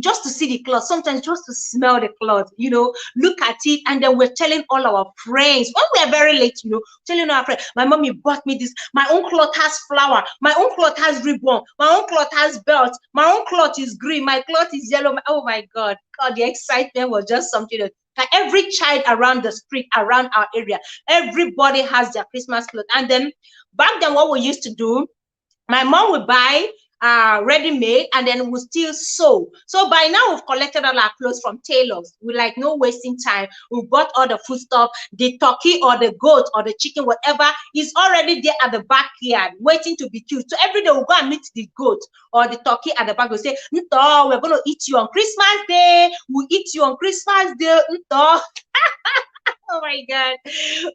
just to see the cloth, sometimes just to smell the cloth, look at it, and then we're telling all our friends when we are very late, telling our friends, my mommy bought me this, my own cloth has flower, my own cloth has ribbon, my own cloth has belt, my own cloth is green, my cloth is yellow. Oh my God, the excitement was just something else. Like every child around the street, around our area, everybody has their Christmas clothes. And then back then, what we used to do, my mom would buy ready-made, and then we'll still sew. So by now we've collected all our clothes from tailors. We like no wasting time. We bought all the food stuff, the turkey or the goat or the chicken, whatever is already there at the backyard waiting to be killed. So every day we'll go and meet the goat or the turkey at the back. We'll say, Nto, we're going to eat you on Christmas Day. We'll eat you on Christmas Day. Nto. Oh my God.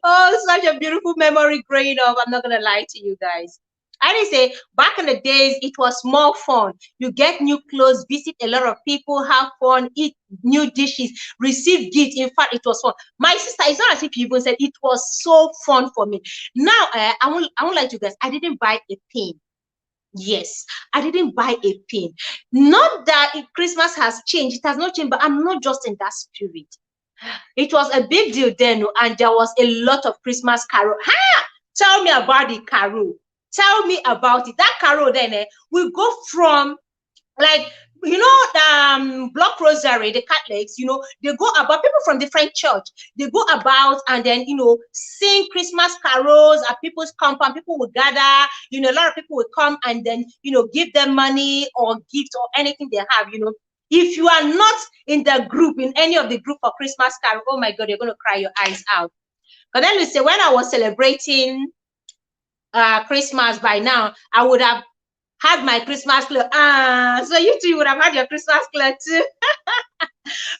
Oh, such a beautiful memory growing up. I'm not going to lie to you guys. I say back in the days, it was more fun. You get new clothes, visit a lot of people, have fun, eat new dishes, receive gifts. In fact, it was fun. My sister, it's not as if you even said it was so fun for me. Now, I won't lie to you guys, I didn't buy a pin. Yes, I didn't buy a pin. Not that Christmas has changed. It has not changed, but I'm not just in that spirit. It was a big deal then, and there was a lot of Christmas carol. Ha! Tell me about the carol. Tell me about it. That carol then, we go from, like, the Block Rosary, the Catholics, they go about, people from different church, they go about and then, sing Christmas carols at people's compound. People will gather, a lot of people will come and then, give them money or gifts or anything they have, If you are not in the group, in any of the group for Christmas carol, oh my God, you're going to cry your eyes out. But then we say, when I was celebrating Christmas by now, I would have had my Christmas clothes. So you too would have had your Christmas clothes too.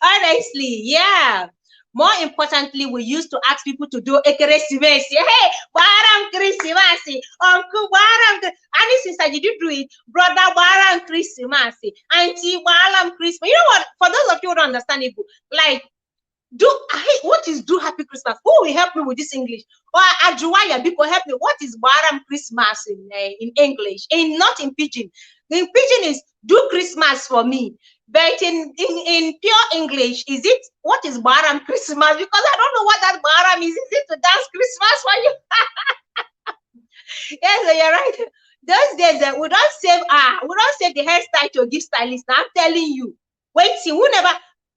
Honestly, yeah. More importantly, we used to ask people to do a Christmas. Hey, Baram Christmas, Uncle Baram. And sister, did you do it? Brother Baram Christmas, Auntie Baram Christmas. You know what? For those of you who don't understand it, like, what is do happy Christmas? Who will help me with this English? Or Ajuwaya, people help me. What is Baram Christmas in English? Not in Pidgin. In Pidgin is do Christmas for me. But in pure English, is it what is Baram Christmas? Because I don't know what that Baram is. Is it to dance Christmas for you? Yes, you're right. Those days we don't save the hairstyle to give stylist. Now I'm telling you. Wait, see, we never.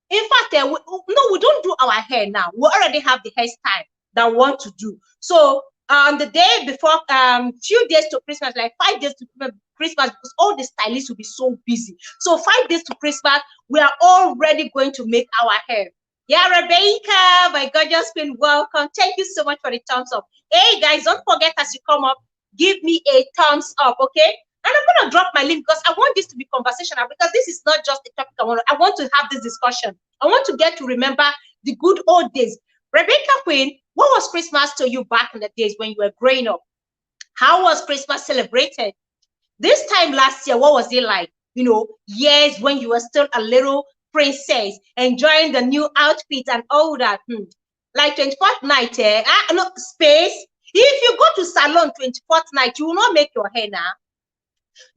In fact, we don't do our hair now. We already have the hairstyle that we want to do. So on the day before, few days to Christmas, like 5 days to Christmas, because all the stylists will be so busy. So 5 days to Christmas, we are already going to make our hair. Yeah, Rebecca, my gorgeous queen, welcome. Thank you so much for the thumbs up. Hey guys, don't forget as you come up, give me a thumbs up, okay? And I'm going to drop my link because I want this to be conversational, because this is not just a topic I want to have this discussion. I want to get to remember the good old days. Rebecca Queen, what was Christmas to you back in the days when you were growing up? How was Christmas celebrated? This time last year, what was it like? Years when you were still a little princess, enjoying the new outfits and all that. Like 24th night, no space. If you go to salon 24th night, you will not make your hair now.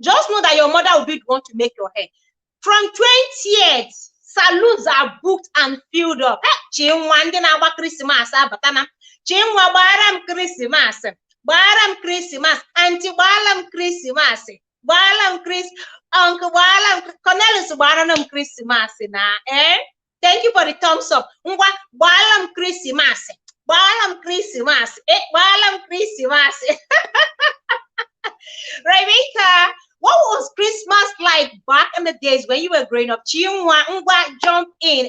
Just know that your mother will be the one to make your hair. From 20th, salons are booked and filled up. Christmas, Chinwa Baram Christmas, Baram Christmas, Auntie Balam Christmas, Balam Chris, Uncle Balam, Cornelius Baranam Christmas, Thank you for the thumbs up. Balam Christmas, Balam Christmas, Balam Christmas. Rebecca, what was Christmas like back in the days when you were growing up? Jump in.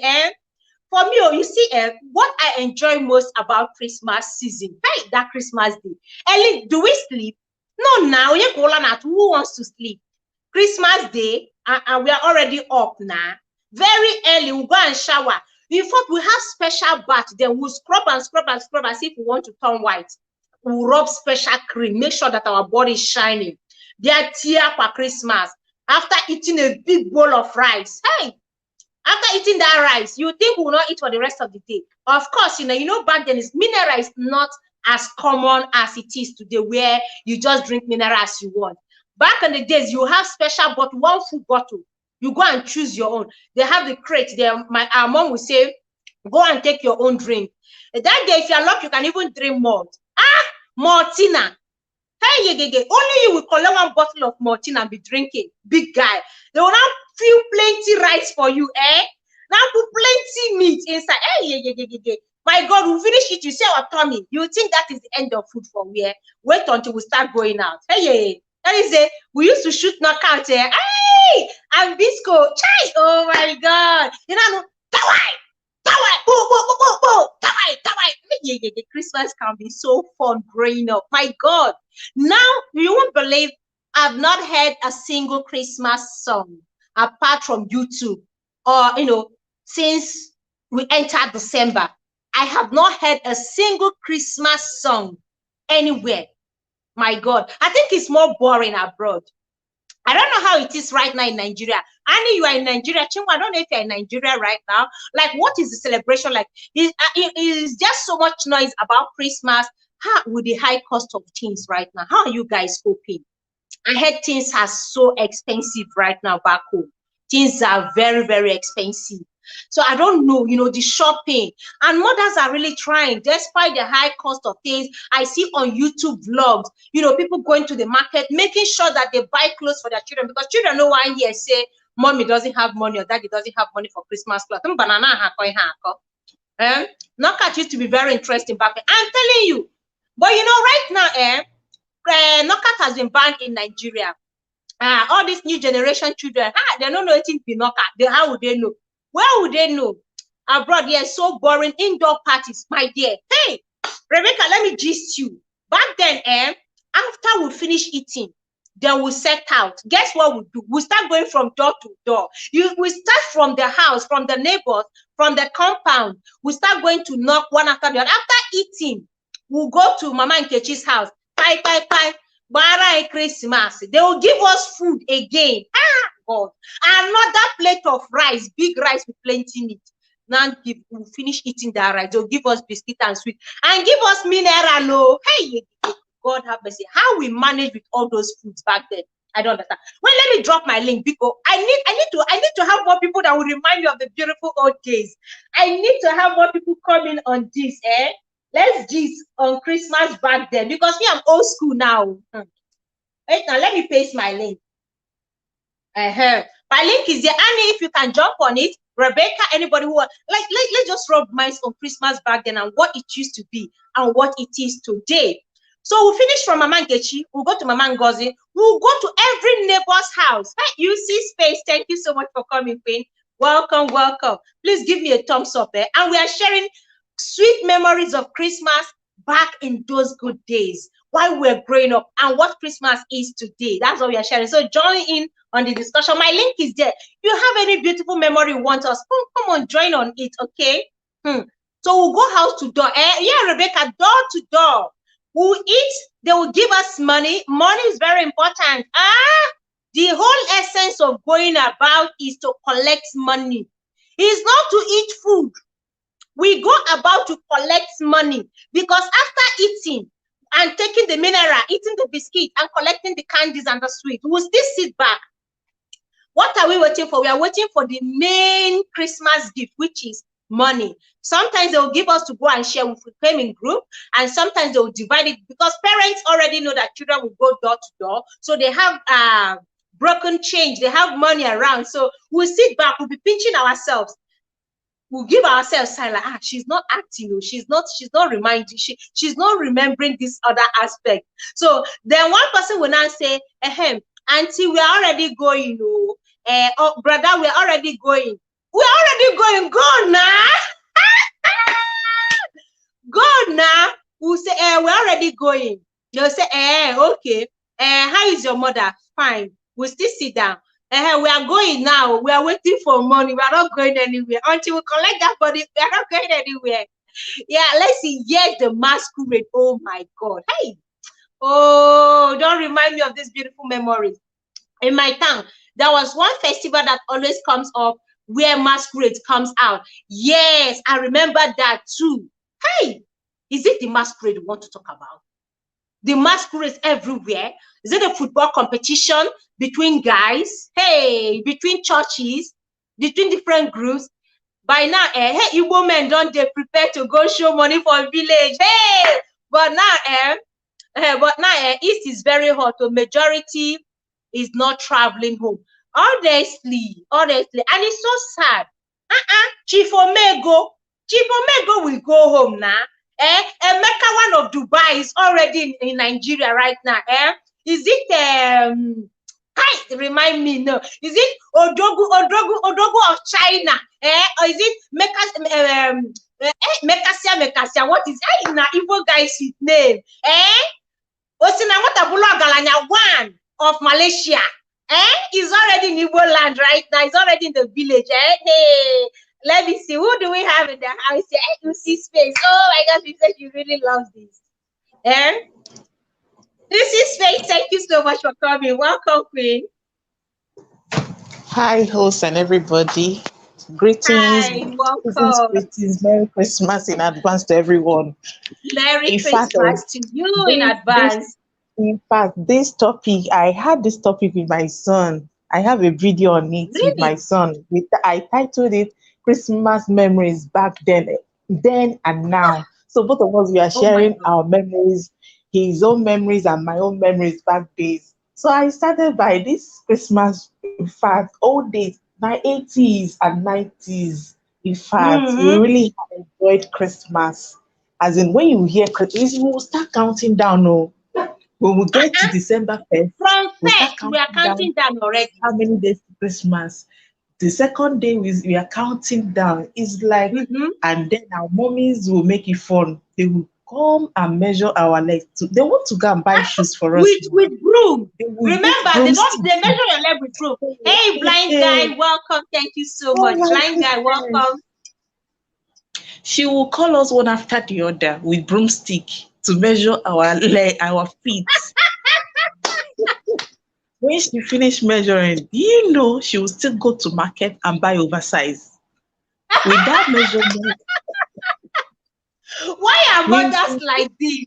For me, you see, what I enjoy most about Christmas season, hey, that Christmas day. Ellie, do we sleep? No, now you're calling at who wants to sleep? Christmas day, and we are already up now. Very early, we'll go and shower. In fact, we have special bath. Then we'll scrub and scrub and scrub as if we want to turn white. We'll rub special cream, make sure that our body is shining. They are tear for Christmas. After eating a big bowl of rice, hey, after eating that rice, you think we will not eat for the rest of the day. Of course, back then mineral is not as common as it is today, where you just drink mineral as you want. Back in the days, you have special bottle, one full bottle. You go and choose your own. They have the crate there. Our mom will say, go and take your own drink. That day, if you're lucky, you can even drink malt. Maltina. Hey, only you will collect one bottle of Maltina and be drinking. Big guy. They will now fill plenty rice for you, eh? Now put plenty meat inside. Hey, my God, we'll finish it. You see our tummy. You think that is the end of food for me, eh? Wait until we start going out. Hey, that is it. We used to shoot knockout, eh? Hey, and Bisco. Chai! Oh my God. You know, Christmas can be so fun growing up. My God. Now, you won't believe I've not heard a single Christmas song apart from YouTube or, since we entered December. I have not heard a single Christmas song anywhere. My God. I think it's more boring abroad. I don't know how it is right now in Nigeria. Annie, you are in Nigeria. Chinwa, I don't know if you're in Nigeria right now. Like, what is the celebration like? Is just so much noise about Christmas. How with the high cost of things right now? How are you guys coping? I heard things are so expensive right now back home. Things are very, very expensive. So I don't know, the shopping, and mothers are really trying despite the high cost of things. I see on YouTube vlogs, people going to the market, making sure that they buy clothes for their children, because children know one here say mommy doesn't have money or daddy doesn't have money for Christmas clothes. Knockout used to be very interesting back then. I'm telling you. But right now, knockout has been banned in Nigeria. All these new generation children, they don't know anything be knockout. How would they know? Where would they know? Abroad, yes, so boring. Indoor parties, my dear. Hey, Rebecca, let me gist you. Back then, after we finish eating, then we set out. Guess what we do? We start going from door to door. We start from the house, from the neighbors, from the compound. We start going to knock one after the other. After eating, we'll go to Mama Nkechi's house. Bye. Bara Christmas. They will give us food again. God. Another plate of rice, big rice with plenty meat. Now we'll finish eating that rice. They'll give us biscuit and sweet and give us mineral. No, hey, God have mercy. How we manage with all those foods back then, I don't understand. Well, let me drop my link because I need to have more people that will remind me of the beautiful old days. I need to have more people coming on this, eh? Let's gist on Christmas back then, because me, I'm old school now. Wait, now let me paste my link. My link is there. Annie, if you can jump on it. Rebecca, anybody who let's just rub minds on Christmas back then and what it used to be and what it is today. So we'll finish from Mama Nkechi. We'll go to Mama Ngozi. We'll go to every neighbor's house. Hey, you see space. Thank you so much for coming, Queen. Welcome. Please give me a thumbs up there. And we are sharing sweet memories of Christmas back in those good days while we're growing up and what Christmas is today. That's what we are sharing. So join in on the discussion. My link is there. You have any beautiful memory you want us? Come on, join on it, okay? So we'll go house to door. Yeah, Rebecca, door to door. We'll eat. They will give us money. Money is very important. The whole essence of going about is to collect money. It's not to eat food. We go about to collect money, because after eating and taking the mineral, eating the biscuit and collecting the candies and the sweet, we'll still sit back. What are we waiting for? We are waiting for the main Christmas gift, which is money. Sometimes they will give us to go and share with them in group, and sometimes they will divide it, because parents already know that children will go door to door. So they have broken change, they have money around. So we'll sit back, we'll be pinching ourselves. We'll give ourselves sign like, she's not acting, she's not reminding, she's not remembering this other aspect. So then one person will now say, auntie, we are already going, oh brother, we're already going. We're already going, go now. Go now. We'll say, we're already going. They'll say, okay. How is your mother? Fine. We'll still sit down. We are going now. We are waiting for money. We are not going anywhere until we collect that money. We are not going anywhere. Yeah, let's see. Yes, the masquerade. Oh my God. Hey. Oh, don't remind me of these beautiful memories. In my town, there was one festival that always comes up where masquerade comes out. Yes, I remember that too. Hey, is it the masquerade we want to talk about? The masquerades everywhere. Is it a football competition between guys? Hey, between churches, between different groups. By now, hey, Igbo men don't they prepare to go show money for village? Hey, but now, East is very hot. So majority is not traveling home. Honestly, and it's so sad. Chief Omego will go home now. Emeka, one of Dubai, is already in Nigeria right now. Is it remind me? No, is it Odogu of China? Or is it Mekasia? What is na Igbo guy's name? Osinawata Galanya one of Malaysia. He's already in Igbo land right now. He's already in the village. Hey, let me see. Who do we have in the house here? You see space. Oh my gosh, you said you really love this. This is Space. Thank you so much for coming. Welcome, Queen. Hi, host and everybody. Greetings. Hi, welcome. Greetings. Merry Christmas in advance to everyone. Merry Christmas to you in advance. In fact, this topic, I had this topic with my son. I have a video on it with my son. I titled it Christmas Memories Back then and now. So both of us, we are sharing our memories, his own memories and my own memories back days. So I started by this Christmas, in fact, old days, my 80s and 90s. In fact, we really enjoyed Christmas. As in, when you hear Christmas, we will start counting down. Oh, when we get to December 1st, from first, we are counting down already. How many days to Christmas? The second day we are counting down. It's like, and then our mommies will make it fun. They will come and measure our legs. They want to go and buy shoes for us. With broom. Remember, they measure your leg with broom. Hey, blind guy, welcome. Thank you so much. Blind guy, welcome. She will call us one after the other with broomstick to measure our feet. When she finished measuring, you know, she will still go to market and buy oversize. With that measurement. Why are mothers like this?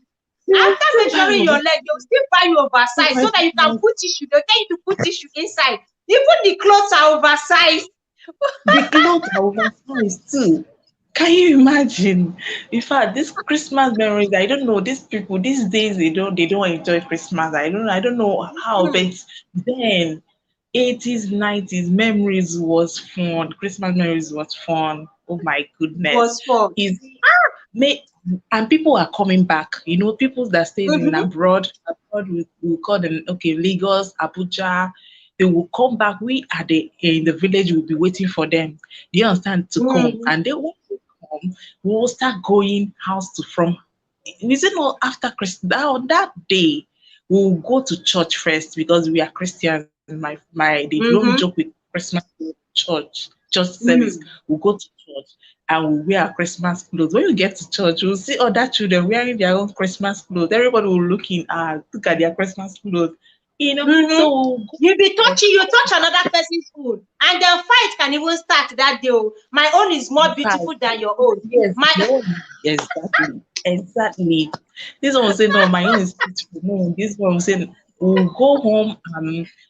After measuring your leg, they'll still buy you oversized so that you can put tissue. They'll tell you to put tissue inside. Even the clothes are oversized. The clothes are oversized too. Can you imagine? In fact, this Christmas memories, I don't know, these people these days they don't enjoy Christmas. I don't know how, but then 80s, 90s memories was fun. Christmas memories was fun. Oh my goodness. It was fun. And people are coming back. You know, people that stay in abroad we call them Lagos, Abuja. They will come back. We in the village will be waiting for them. They understand to come, and they will come. We will start going house to from. Is it not after Christmas? That day we will go to church first because we are Christians. They don't joke with Christmas church service. We'll go to church and we'll wear our Christmas clothes. When you get to church, you'll see other children wearing their own Christmas clothes. Everybody will look at their Christmas clothes. You know, so you touch another person's food, and then fight can even start that day. My own is more beautiful than your own. Yes, exactly. This one will say, no, my own is beautiful. No, this one will say, we'll go home.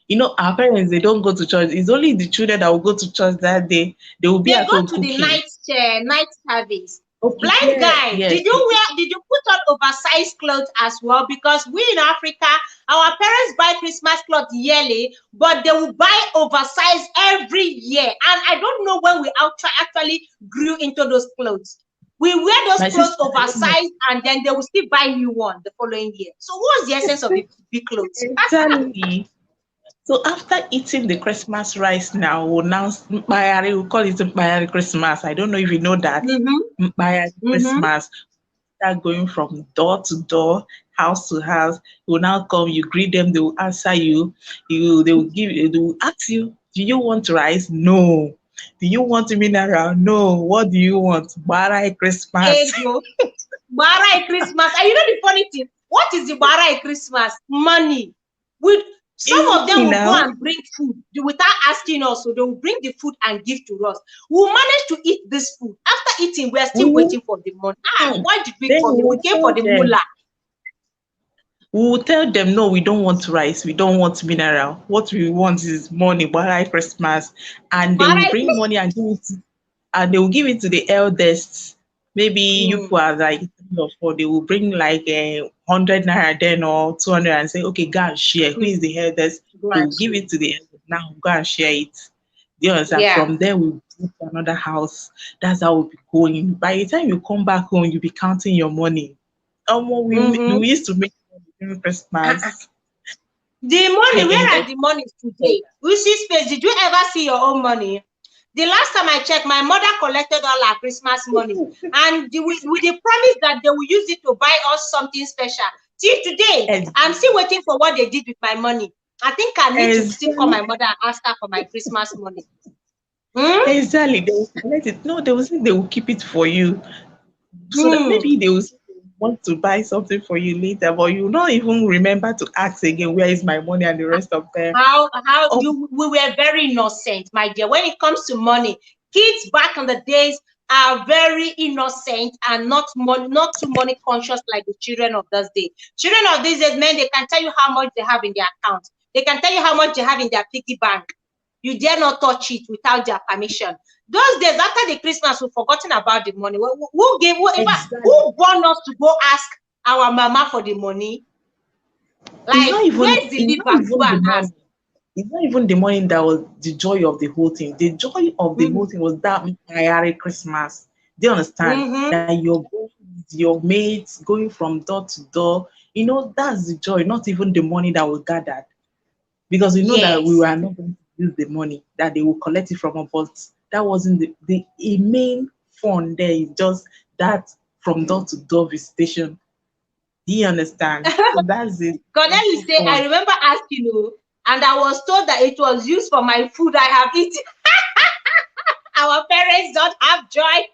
You know, our parents, they don't go to church. It's only the children that will go to church that day. They will be at home cooking. They go to the night service. Blind guy, did you put on oversized clothes as well? Because we in Africa, our parents buy Christmas clothes yearly, but they will buy oversized every year. And I don't know when we actually grew into those clothes. We wear those clothes oversized, and then they will still buy new one the following year. So what's the essence of the big clothes? Exactly. So after eating the Christmas rice now, we'll call it Bayari Christmas. I don't know if you know that. Bayari Christmas. Start going from door to door, house to house. You will now come, you greet them, they will answer you. They will ask you, do you want rice? No. Do you want mineral? No. What do you want? Bayari Christmas. Bayari Christmas. And you know the funny thing? What is the Bayari Christmas? Money. Some of them will go and bring food without asking us. So they will bring the food and give to us. We'll manage to eat this food. After eating, we are still waiting for the money. Why did we come? We came for the moolah. We will tell them, no, we don't want rice, we don't want mineral. What we want is money, by Christmas. And they will Alright. bring money and give it and they will give it to the eldest. Maybe you Mm, people are like 3 or 4, they will bring like 100 naira then or 200 and say, okay, go and share. Who is mm, the eldest? go They and will give share. it to the eldest. Now go and share it. Do you understand? Yeah. From there, we go to another house. That's how we'll be going. By the time you come back home, you'll be counting your money. We Mm-hmm. used to make money during Christmas. The money, where And are the monies today? We see space. Did you ever see your own money? The last time I checked, my mother collected all our Christmas money, and with the promise that they will use it to buy us something special. Till today, ex- I'm still waiting for what they did with my money. I think I need to still call exactly, my mother and ask her for my Christmas money. Hmm? exactly. They will collect it. No, they will say they will keep it for you. So that Hmm. maybe they will say they want to buy something for you later, but you will not even remember to ask again, where is my money and the rest of them. How Oh, you we were very innocent, my dear. When it comes to money, kids back in the days are very innocent and not too money conscious like the children of this day. Children of these days, man, they can tell you how much they have in their account. They can tell you how much they have in their piggy bank. You dare not touch it without their permission. Those days after the Christmas, we've forgotten about the money. Who gave who, in fact, exactly. who born us to go ask our mama for the money? It's Like, not even where's the it's not liver to go even the and money. ask? It's not even the money that was the joy of the whole thing. The joy of the whole Mm. thing was that Merry Christmas. Do you understand? Mm-hmm. That you're going with your mates, going from door to door. You know, that's the joy, not even the money that was gathered. Because we know that we Yes. were not going to use the money, that they will collect it from us. But that wasn't the main fun there is just that from door to door visitation. Do you understand? So that's it. Cornell That's will so say, I fun. remember asking you, and I was told that it was used for my food I have eaten. Our parents don't have joy.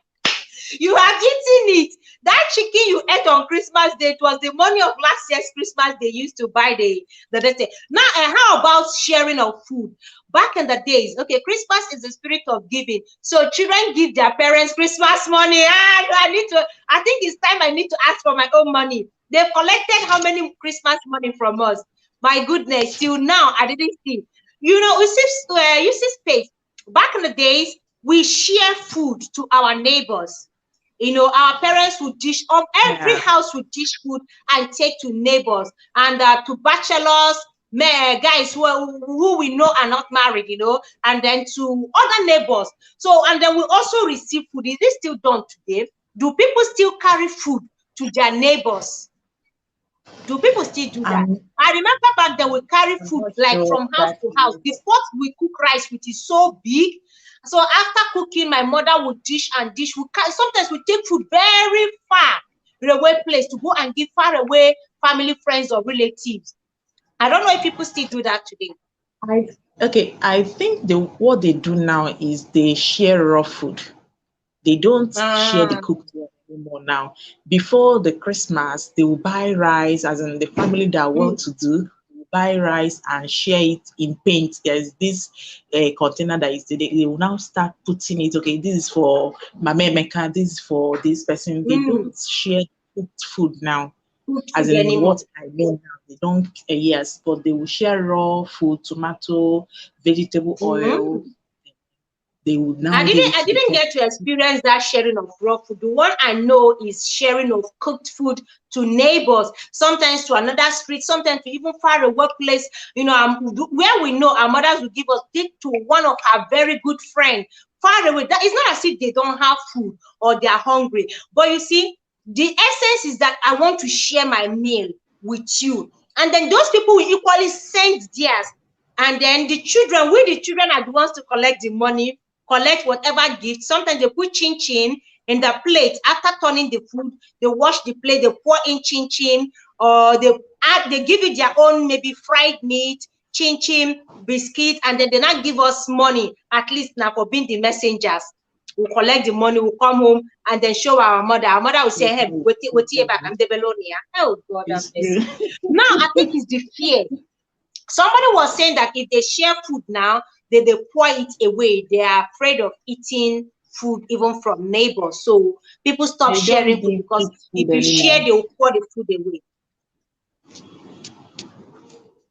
You have eaten it. That chicken you ate on Christmas Day, it was the money of last year's Christmas they used to buy the next day. Now, how about sharing of food? Back in the days, okay, Christmas is the spirit of giving. So children give their parents Christmas money. I think it's time I need to ask for my own money. They've collected how many Christmas money from us? My goodness, till now, I didn't see. You see space. Back in the days, we share food to our neighbors. Our parents would dish up, every Yeah. house would dish food and take to neighbors and to bachelors, guys who we know are not married, and then to other neighbors. So, and then we also receive food. Is this still done today? Do people still carry food to their neighbors? Do people still do that? I'm I remember back then we carry I'm food not like sure from house to house. exactly. The pot we cook rice with is so big. So after cooking, my mother would dish and dish. Sometimes we take food very far away place to go and give far away family, friends, or relatives. I don't know if people still do that today. I I think what they do now is they share raw food. They don't share the Ah, cooked one anymore now. Before the Christmas, they will buy rice, as in the family that are well mm, to do, will buy rice and share it in paint. There's this container that is they will now start putting it. Okay, this is for Mama Emeka, this is for this person. They mm, don't share cooked food now, cooked as food in anymore. what I know now. They don't, yes, but they will share raw food, tomato, vegetable oil. Mm. They would I now give didn't it I to the didn't person. get to experience that sharing of raw food. The one I know is sharing of cooked food to neighbors, sometimes to another street, sometimes to even far away place. Where we know our mothers will give us it to one of our very good friends far away. That is not as if they don't have food or they are hungry. But you see, the essence is that I want to share my meal with you. And then those people will equally send theirs. And then the children are the ones to collect the money, collect whatever gift. Sometimes they put chin chin in the plate. After turning the food, they wash the plate, they pour in chin chin, or they give you their own maybe fried meat, chin chin, biscuit, and then they not give us money, at least now for being the messengers. We'll collect the money, we'll come home and then show our mother. Our mother will say, hey, wait here back, I'm the Belonia. Oh God have It's mercy. true. Now I think it's the fear. Somebody was saying that if they share food now, they pour it away. They are afraid of eating food even from neighbors. So people stop They don't sharing food give because eat if food you share, anymore. they will pour the food away.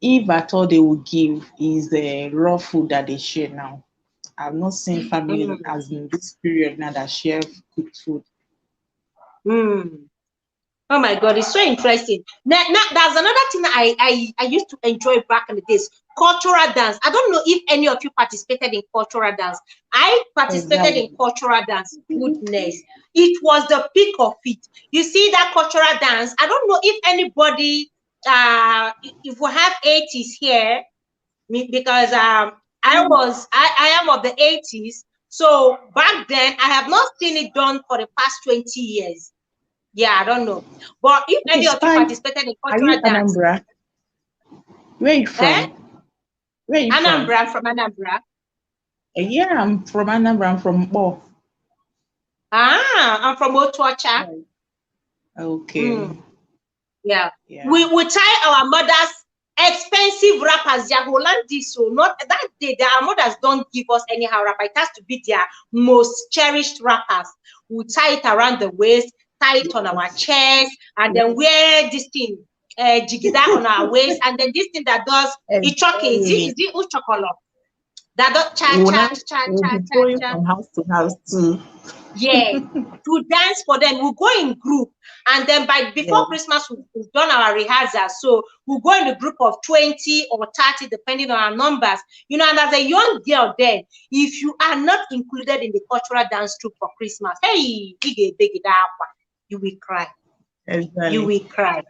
if at all they will give, is the raw food that they share now. I've not seen family Mm, as in this period now that share cooked food. mm. Oh my God, it's so interesting. Now, there's another thing I used to enjoy back in the days, cultural dance. I don't know if any of you participated in cultural dance. I participated in Exactly. cultural dance. Goodness, it was the peak of it. You see that cultural dance. I don't know if anybody, if we have 80s here, because I am of the 80s. So back then, I have not seen it done for the past 20 years. Yeah, I don't know. But if Okay, any of you Spy, participated in are you cultural dance, Anambra? Where are you eh? from? Where are you from? Anambra, I'm from Anambra. Yeah, I'm from Anambra. I'm from Bo. I'm from Otuacha. Right. Okay. Mm, yeah. Yeah. We tie our mothers expensive wrappers. Their Holandi, so not that day, our mothers don't give us anyhow wrapper. It has to be their most cherished wrappers. We tie it around the waist, tie it on our Yes. chest, and then Yes. wear this thing, jigida on our waist, and then this thing that does ichoke. Is Exactly. it uchokolo? That does cha We'll cha now cha we'll cha be cha going cha. from house to house too. Yes, to dance for them. We'll go in group, and then before Yeah. Christmas, we've done our rehearsals. So we'll go in a group of 20 or 30, depending on our numbers. And as a young girl, then if you are not included in the cultural dance troupe for Christmas, hey, you will cry. You Exactly. will cry.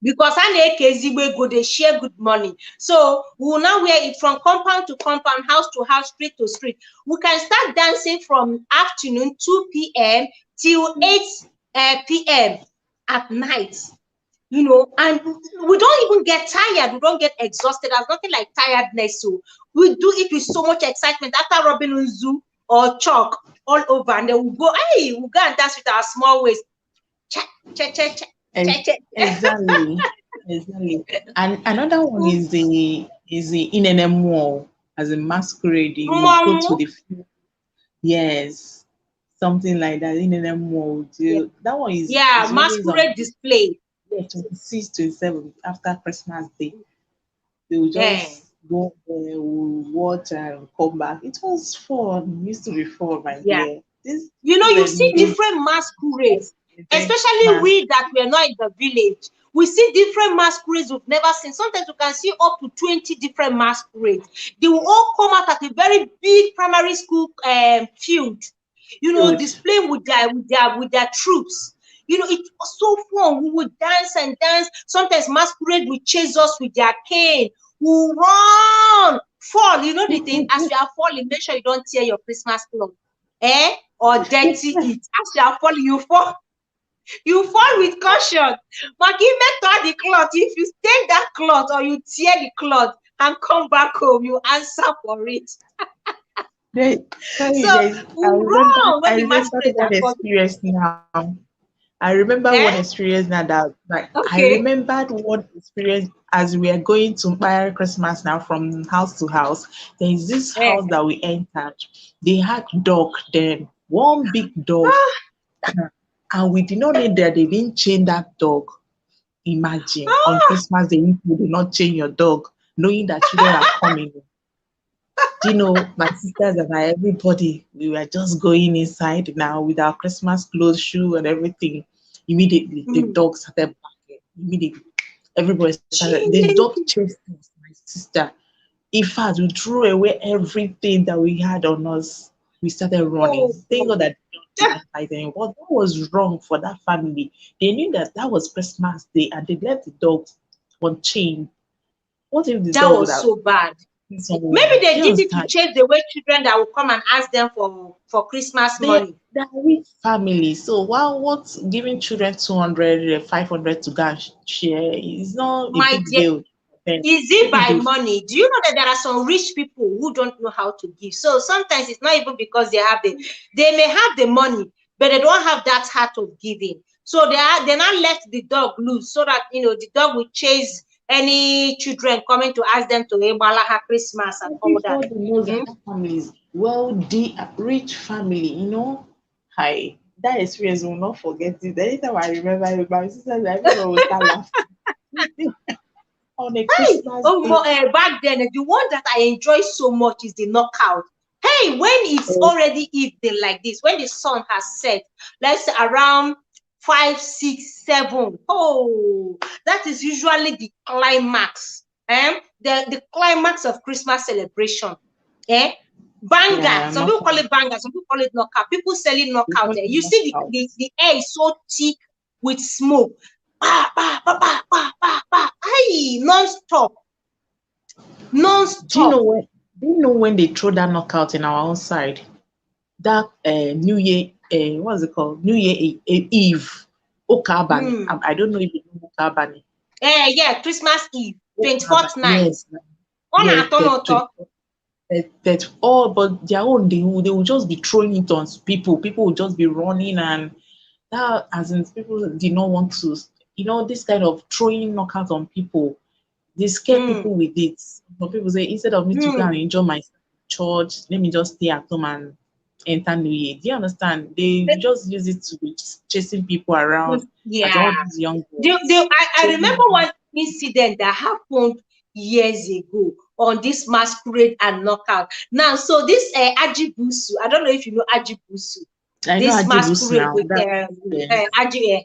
Because I na-eke ezigbo ego, they share good money. So we will now wear it from compound to compound, house to house, street to street. We can start dancing from afternoon 2 p.m. till 8 p.m. at night. And we don't even get tired. We don't get exhausted. There's nothing like tiredness. So we do it with so much excitement. After rubbing Zoo or chalk all over, and then we'll go and dance with our small waist. Cha, cha, cha, cha, cha, cha. Exactly. Exactly. And another one is the Inenemo as a masquerade. You go Mmọnwụ. to the yes, something like that. Inenemo. Yeah, That one yeah, is always on masquerade display. yeah, 26, 27 after Christmas Day. They will Yeah, just go there, we'll watch and come back. It was fun. It used to be fun, my yeah. dear. This You children see don't different masquerades, present especially mass. we that were not in the village. We see different masquerades we've never seen. Sometimes you can see up to 20 different masquerades. They will all come out at a very big primary school field, Good. displaying with their troops. It was so fun. We would dance and dance. Sometimes masquerade will chase us with their cane. We run, fall. You know the thing. As you are falling, make sure you don't tear your Christmas cloth, or dirty it. As you are falling, you fall. You fall with caution. But give me the cloth. If you stain that cloth or you tear the cloth and come back home, you answer for it. There, sorry, So there's, we run when I the remember masquerades one are coming. experience now. I remember one Eh? experience now that like I Okay. remembered one experience as we are going to buy Christmas now from house to house. There is this Eh. house that we entered. They had dog then, one big dog, and we did not know that they didn't chain that dog. Imagine on Ah, Christmas Day, you do not chain your dog, knowing that children are coming. Do you know, my sisters and I, everybody, we were just going inside now with our Christmas clothes, shoe, and everything. Immediately, the mm. dog started barking. Immediately, everybody started. The Gee. dog chased us, my sister. In fact, we threw away everything that we had on us. We started running. Oh Thank God God. that they didn't fight anyone. But that was wrong for that family. They knew that that was Christmas Day and they left the dog on chain. What if the That dog would was have so bad. hit Maybe someone? they Do you did it to understand? chase away children that will come and ask them for Christmas They money. they're rich family. So while what's giving children 200, 500 to go and share is not a My big dear, deal. Then is it maybe by they money? Do you know that there are some rich people who don't know how to give? So sometimes it's not even because they may have the money, but they don't have that heart of giving. So they now left the dog loose so that the dog will chase any children coming to ask them to Ebalaha Christmas and all that. everybody knows that Hmm? that family is wealthy, rich family, Hi. That experience will not forget it. Anytime I remember it, my sisters, everyone will start laughing. on a Hey, Christmas day. back then, the one that I enjoy so much is the knockout. Hey, when it's Oh, already evening like this, when the sun has set, let's say around 5, 6, 7. Oh, that is usually the climax. The climax of Christmas celebration. Eh? Banger. yeah, Some people call knockout. it banger, some people call it knockout. People selling We knockout. call it You see knockout. the air is so thick with smoke. Bah, bah, bah, bah, bah, bah, bah. Aye, non-stop. Do you Non-stop. know when? Do you know when they throw that knockout in our own side? That New Year, what's it called? New Year Eve, Okabani. Hmm. I don't know if you know Okabani. Yeah, Christmas Eve, 24th Okabani, night. yes, On yes, a tomato. that all, but their own, they will just be throwing it on people. People will just be running, and that, as in, people did not want to, this kind of throwing knockout on people. They scare Hmm. people with it. But people say, instead of me to go and Hmm. enjoy my church, let me just stay at home and enter New Year. Do you understand? They just use it to be chasing people around as Yeah. all these young boys. I So remember one incident that happened years ago on this masquerade and knockout. Now, so this Ajibusu, I don't know if you know Ajibusu, I know this Ajibus masquerade now. with That yes, Aji.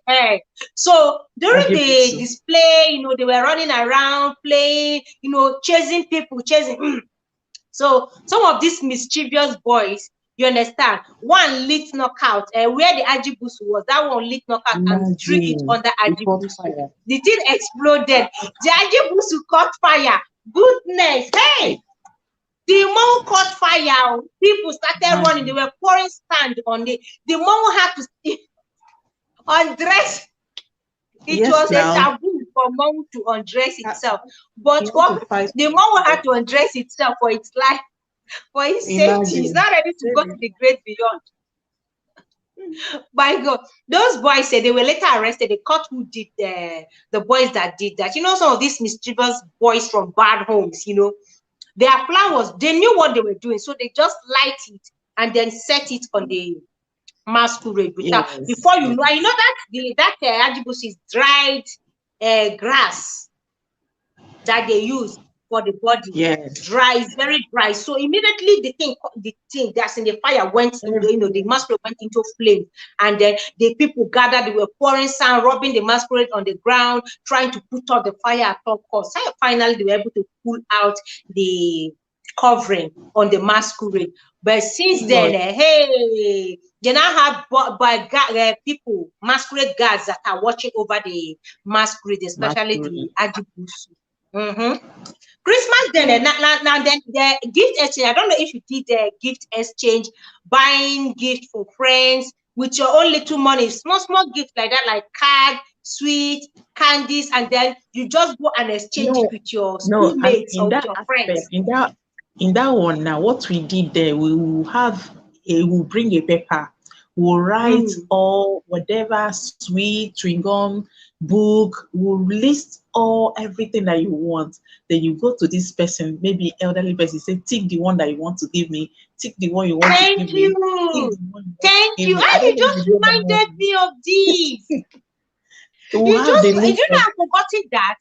So during the Ajibus. display, they were running around, playing, chasing people, chasing. So some of these mischievous boys, you understand, one lit knockout, where the ajibusu was, that one lit knockout and threw it Imagine under it caught ajibusu. fire. The thing exploded. The ajibusu caught fire. Goodness, hey! The mall caught fire. People started running. They Imagine. were pouring sand on it. The mall had to undress. It Yes, was a now taboo for mom to undress uh, itself. But you want what to fight the for mom had yourself. to undress itself for its life, for its safety. It's Imagine. not ready to go to the great beyond. By God, those boys said they were later arrested. They caught who did the boys that did that. Some of these mischievous boys from bad homes. Their plan was they knew what they were doing, so they just light it and then set it on the masquerade without. Yes, Before you yes, know, that Ajibus is dried grass that they use for the body. yes. Dry, is very dry. So immediately the thing that's in the fire went, the Everyone. masquerade went into flame. And then the people gathered, they were pouring sand, rubbing the masquerade on the ground, trying to put out the fire at all costs. Finally, they were able to pull out the covering on the masquerade. But since then, God, hey, they now have people, masquerade guards that are watching over the masquerade, especially the masquerade. Ajibusu. Christmas then, now then the gift exchange. I don't know if you did the gift exchange, buying gift for friends with your own little money, small gift like that, like card, sweet, candies, and then you just go and exchange it No, with your no, and schoolmates in or with that your aspect, friends. in that one now, what we did there, we'll bring a paper, we'll write Mm. all whatever sweet, chewing gum, book, we'll list all everything that you want. Then you go to this person, maybe elderly person, say, take the one that you want to give me, take the one you want to Thank give me, take you. the one you want to Thank give you. me. I Ah, don't you know if just you know that reminded one. me of this. We'll You have just, the list of I've forgotten that.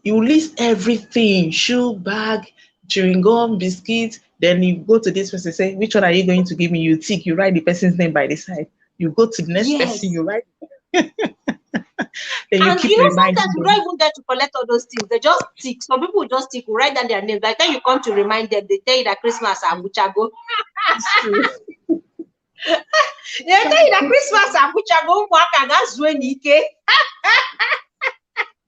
you list everything, shoe bag, chewing gum, biscuit. Then you go to this person, say, which one are you going to give me? You tick, you write the person's name by the side. You go to the next person, Yes. you write, then you And keep sometimes reminding we don't them. even get to collect all those things. They just tick. Some people will just tick, write down their name. By the time you come to remind them, they tell you that Christmas Abuchago. It's true. They tell you that Christmas Abuchago, that's when you came.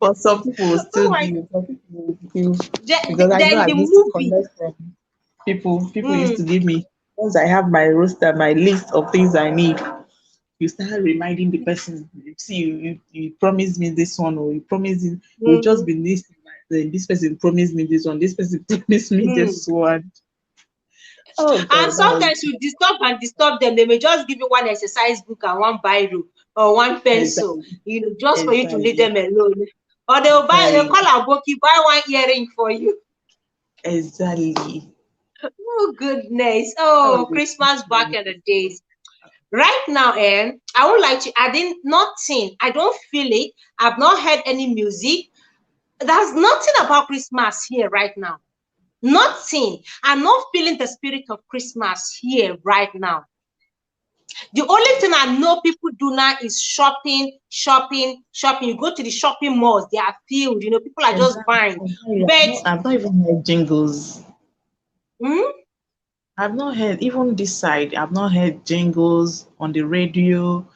But some people will Oh still my, give, some people will give, then, because I know then I the used to movie. collect from people. People used Mm, to give me, once I have my roster, my list of things I need, you start reminding the person, see, you promised me this one, or you promised it, will just mm, be listening. Like, this person promised me this one, this person promised me mm. this one. Oh And God, that was sometimes you disturb them. They may just give you one exercise book and one biro or one pencil, exactly, just for you to leave exactly, them alone. Or they'll exactly, call a book, you buy one earring for you. exactly. Oh goodness. That Oh, was a Christmas back good in the days. Right now, I would like to, I didn't nothing. I don't feel it. I've not heard any music. There's nothing about Christmas here right now. Nothing. I'm not feeling the spirit of Christmas here right now. The only thing I know people do now is shopping, shopping, shopping. You go to the shopping malls, they are filled. People are just Exactly. buying. But I've not even heard jingles. hmm, I've not heard, even this side, I've not heard jingles on the radio.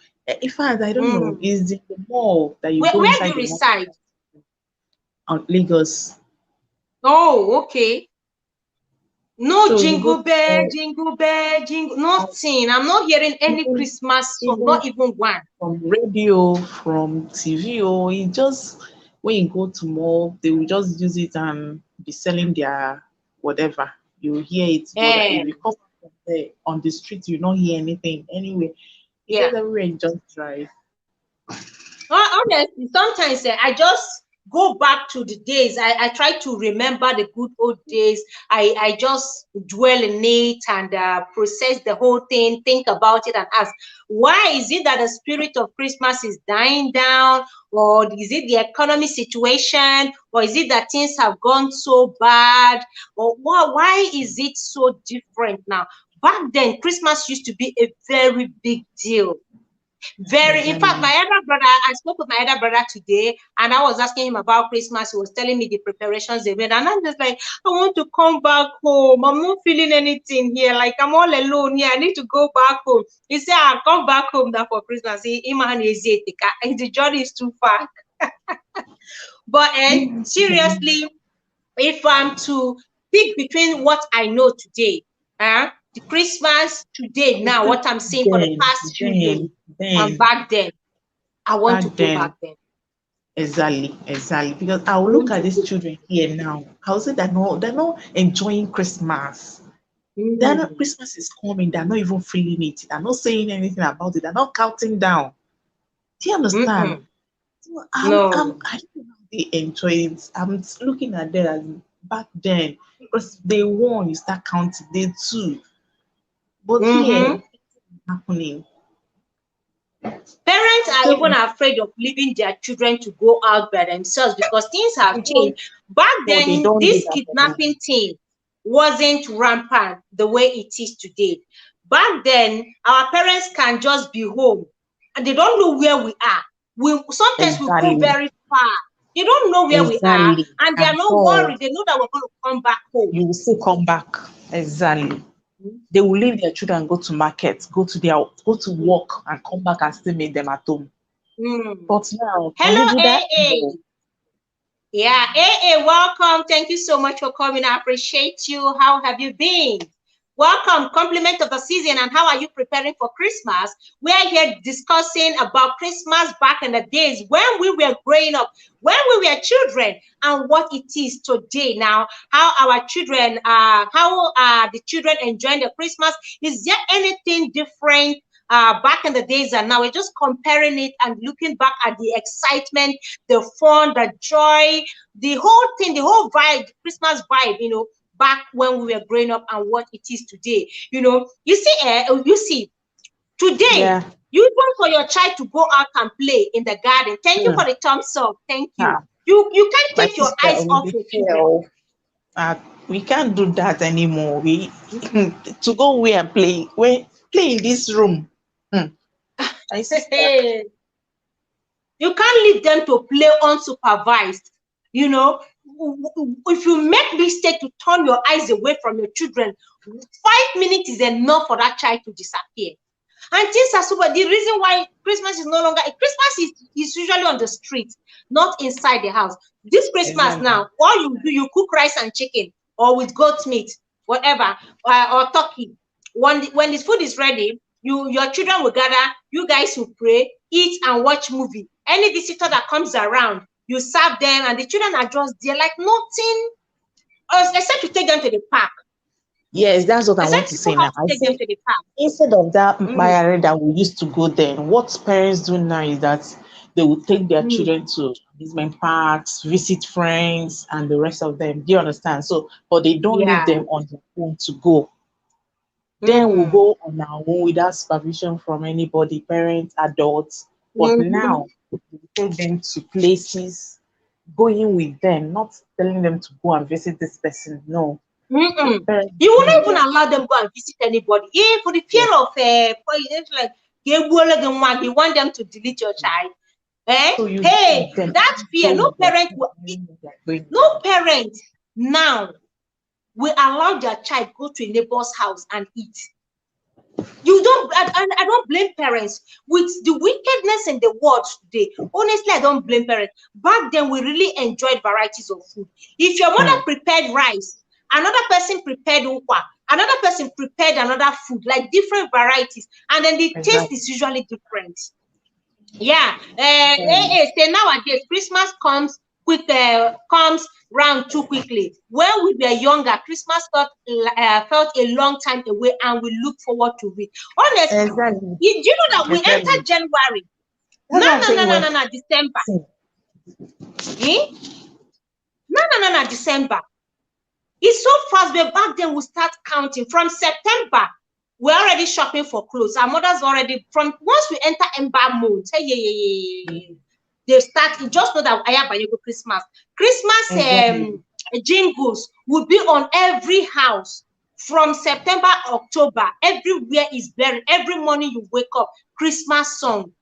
In fact, I don't know. hmm. Is the mall that you go Where do inside you the mall reside? on Lagos? Oh, okay. No So you go jingle to bell, jingle bell, jingle, nothing. I'm not hearing any even Christmas song, even not even one. from radio, from TV, or it just when you go to mall, they will just use it and be selling their whatever. You hear it, but if Eh, you come from there on the street, you don't hear anything. Anyway, it yeah. just everywhere you just drive. Honestly, sometimes I just go back to the days. I try to remember the good old days. I just dwell in it and process the whole thing, think about it, and ask, why is it that the spirit of Christmas is dying down? Or is it the economy situation? Or is it that things have gone so bad? Or why is it so different now? Back then, Christmas used to be a very big deal. Very, in fact, Exactly. my elder brother, I spoke with my elder brother today, and I was asking him about Christmas. He was telling me the preparations they made, and I'm just like, I want to come back home. I'm not feeling anything here. Like, I'm all alone here. I need to go back home. He said, I'll come back home now for Christmas. The journey is too far. But seriously, if I'm to pick between what I know today, the Christmas today now, what I'm seeing for the Then, past few years, and then, back then, I want to back go back then, then. exactly, exactly. Because I I will look want at to these go. children here now. I will say that no, they're not enjoying Christmas. They're not, Mm, Christmas is coming. They're not even feeling it. They're not saying anything about it. They're not counting down. Do you understand? mm-mm. So No. I don't know how they enjoy it. I'm looking at them as back then because day one you start counting, day two, but here Mm-hmm. it's happening. Parents I are tell even you, afraid of leaving their children to go out by themselves because things have they don't, changed. Back no, they then, don't do this that anymore. kidnapping thing wasn't rampant the way it is today. Back then, our parents can just be home and they don't know where we are. We sometimes we go Exactly, very far. They don't know where we are exactly. and they are At not all, worried. They know that we're going to come back home. you will still come back. Exactly. They will leave their children and go to market, go to work and come back and still meet them at home. Mm. But now, can Hello, you do that? AA. No. Yeah, AA, welcome. Thank you so much for coming. I appreciate you. How have you been? Welcome, compliment of the season, and how are you preparing for Christmas? We are here discussing about Christmas back in the days when we were growing up, when we were children, and what it is today now. How our children, how are the children enjoying the Christmas? Is there anything different back in the days and now? We're just comparing it and looking back at the excitement, the fun, the joy, the whole thing, the whole vibe, Christmas vibe, back when we were growing up and what it is today. You see, today, Yeah. you want for your child to go out and play in the garden. Thank you Hmm. for the thumbs up. Thank you. Ah, You can't my take your sister, eyes we off dey your children. fail. We can't do that anymore. We to go away and play in this room. Hmm. My sister, You can't leave them to play unsupervised. You know, if you make mistake to turn your eyes away from your children, 5 minutes is enough for that child to disappear. And things are super. The reason why Christmas is no longer Christmas is usually on the street, not inside the house. This Christmas exactly. now, all you do, you cook rice and chicken or with goat meat, whatever, or turkey. When this food is ready, your children will gather. You guys will pray, eat, and watch movie. Any visitor that comes around, you serve them, and the children are just there like nothing, except you take them to the park. Yes, that's what I want Except to you don't say now. have to I take them say to the park. instead of that Mm, Mayare that we used to go there, what parents do now is that they will take their mm, children to amusement parks, visit friends, and the rest of them. Do you understand? So, but they don't leave yeah. them on their own to go. Then we'll Mm, go on our own without supervision from anybody, parents, adults. But mm-hmm. now we take them to places, going with them, not telling them to go and visit this person. No. Let Mm-mm. parents You go will not with even their allow them go and visit anybody. Yeah, for the fear yes. of it's like you want them to delete your child. Eh? So you go Hey, with them, that fear, go no with their parent friends, will, knowing that they're going no with parent now will allow their child go to a neighbor's house and eat. You don't, I don't blame parents with the wickedness in the world today. Honestly, I don't blame parents. Back then, we really enjoyed varieties of food. If your mother them. prepared rice, another person prepared ukwa, another person prepared another food, like different varieties, and then the taste Exactly. is usually different. Yeah. Exactly. Say nowadays Christmas comes round too quickly. When we were younger, Christmas felt a long time away, and we look forward to it. Honestly, Exactly. do you know that we Exactly. entered January? That's No, what I'm no, saying. no, no, When no, no, December. see, Eh? No, no, no, no, December. It's so fast, but back then we start counting from September. We're already shopping for clothes. Our mothers already from once we enter ember mode. Hey, yeah, yeah, yeah, yeah, yeah. They start. You just know that Ayabayego Christmas. Christmas exactly. jingles will be on every house from September, October. Everywhere is buried. Every morning you wake up, Christmas song.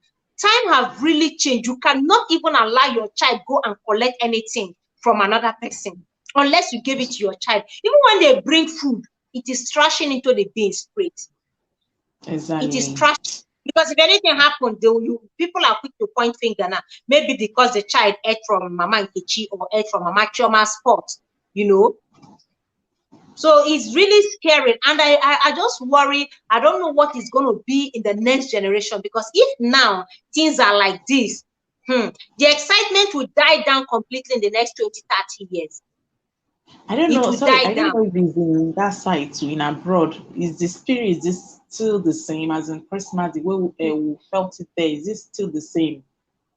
Time have really changed. You cannot even allow your child go and collect anything from another person unless you give it to your child. Even when they bring food, it is trashing into the bin straight. It is Exactly. trash because if anything happens, people are quick to point finger now. Maybe because the child ate from Mama Nkechi or ate from Mama Chioma's pot, you know. So it's really scary, and I just worry. I don't know what is going to be in the next generation, because if now things are like this, the excitement will die down completely in the next 20, 30 years. I don't It know. will Sorry, die I don't down. know if it's in that side too, in abroad. Is the spirit is this still the same as in Christmas? The way we felt it there, is it still the same?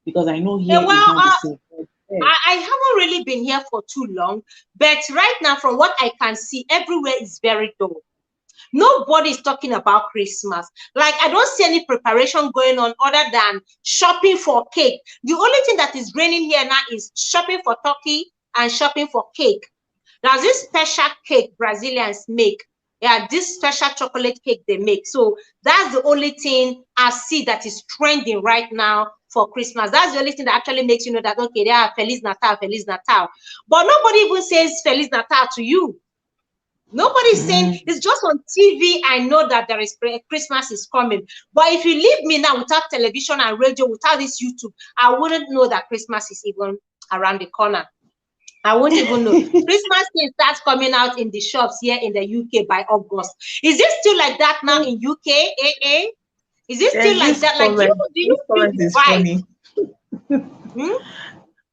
Because I know here is Well, not the same. But there, I haven't really been here for too long, but right now, from what I can see, everywhere is very dull. Nobody is talking about Christmas. Like, I don't see any preparation going on other than shopping for cake. The only thing that is raining here now is shopping for turkey and shopping for cake. There's this special cake Brazilians make. Yeah, this special chocolate cake they make. So that's the only thing I see that is trending right now for Christmas. That's the only thing that actually makes you know that, okay, they are Feliz Natal, Feliz Natal. But nobody even says Feliz Natal to you. Nobody's saying, mm, it's just on TV. I know that there is Christmas is coming. But if you leave me now without television and radio, without this YouTube, I wouldn't know that Christmas is even around the corner. I won't even know. Christmas thing starts coming out in the shops here in the UK by August. Is it still like that now in UK? Is it still there's like this that? Like, comment. do This you feel comment the is vibe? funny. Hmm?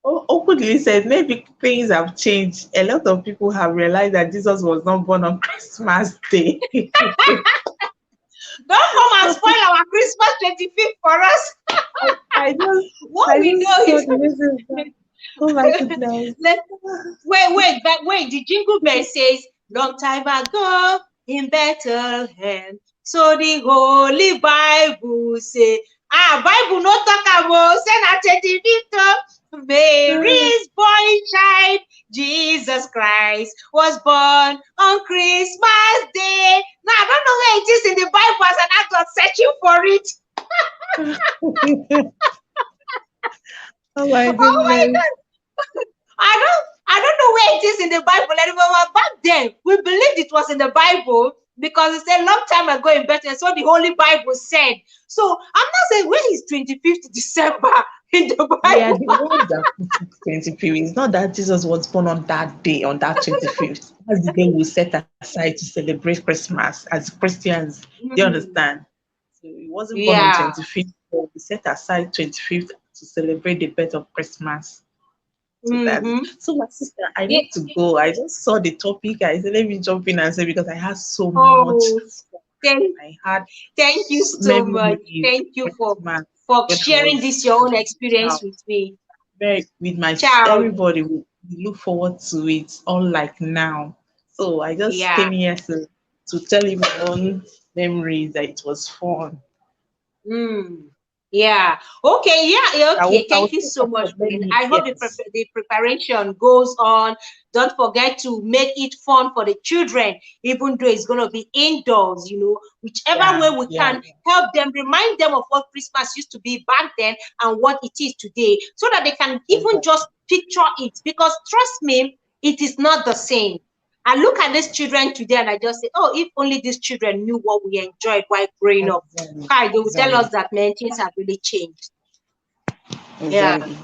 Openly said maybe things have changed. A lot of people have realized that Jesus was not born on Christmas Day. Don't come and spoil our Christmas 25th for us. I just What I we just know saw is the message. Oh my goodness. let wait. The jingle bell says, long time ago in Bethlehem. So the Holy Bible say, Bible no talk about, say na 25th, Mary's boy child, Jesus Christ, was born on Christmas Day. Now, I don't know where it is in the Bible as an act of searching for it. Oh my Oh my goodness. God. I don't know where it is in the Bible anymore. But back then, we believed it was in the Bible because it said long time ago in Bethlehem. So the Holy Bible said. So I'm not saying where is 25th December in the We are Bible. the ones that put it 25th. It's not that Jesus was born on that day, on that 25th. That's the day we set aside to celebrate Christmas as Christians. Do you Mm, understand? So he wasn't born on yeah. 25th, but we set aside 25th to celebrate the birth of Christmas. So that's it. Mm-hmm. So my sister, I Yeah. need to go. I just saw the topic. I said, let me jump in and say because I had so much Oh, fun. thank, I had thank you so much. memories Thank of you Christmas for when I sharing was this your own a child. experience with me. Very with my Ciao. everybody we look forward to it unlike now. So I just Yeah. came here to tell you my own memories that it was fun. Mm. Yeah. Okay. Yeah. Yeah, okay. I will Thank you say so couple much, of let Queen. me I hope yes. the preparation goes on. Don't forget to make it fun for the children, even though it's going to be indoors, whichever Yeah, way we yeah, can help them, remind them of what Christmas used to be back then and what it is today, so that they can even exactly. just picture it. Because trust me, it is not the same. I look at these children today and I just say, oh, if only these children knew what we enjoyed while growing up. Exactly. Hi, they will tell Exactly. us that many things have really changed. Yeah. Exactly.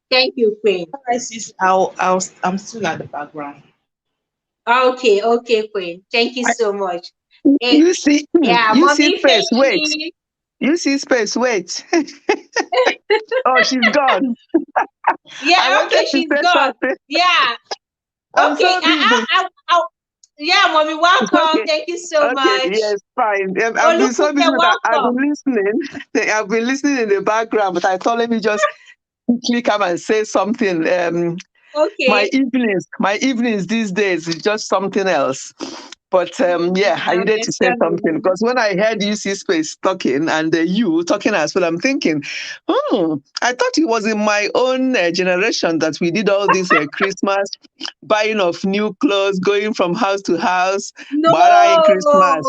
Thank you, Queen. All right, sis, I'm still at the background. Okay, okay, Queen. Thank you so much. Hey, You see, yeah, you see mommy space, wait. Keji. You see space, wait. Oh, she's gone. I Yeah, wanted okay, to she's say gone. something. Yeah. I'm Okay. so busy. Yeah, mommy, welcome. Okay. Thank you so Okay, much. yes, fine. I've been so Olufunke, busy that I've been welcome. listening. I've been listening in the background, but I thought let me just quickly come and say something. Okay. My evenings these days is just something else. But yeah, I I needed to say understand, something mommy. because when I heard UC Space talking and you talking as well, I'm thinking, I thought it was in my own generation that we did all this Christmas buying of new clothes, going from house to house, buying No. Christmas,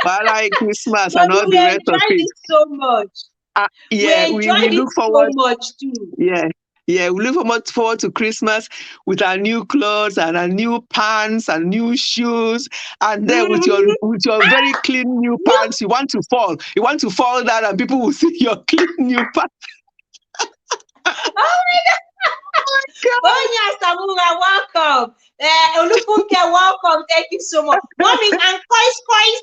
buying Christmas, and Mommy, all we the rest of enjoyed it. it so much. We Yeah, we enjoyed it look so forward. much too. Yeah, yeah, we look forward to Christmas with our new clothes and our new pants and new shoes, and then Mhm. with your very clean new You, pants, you want to fall down, and people will see your clean new pants. oh God, Oh, yes, Samura, welcome. Olufunke, welcome. Thank you so much. Mommy, and kois.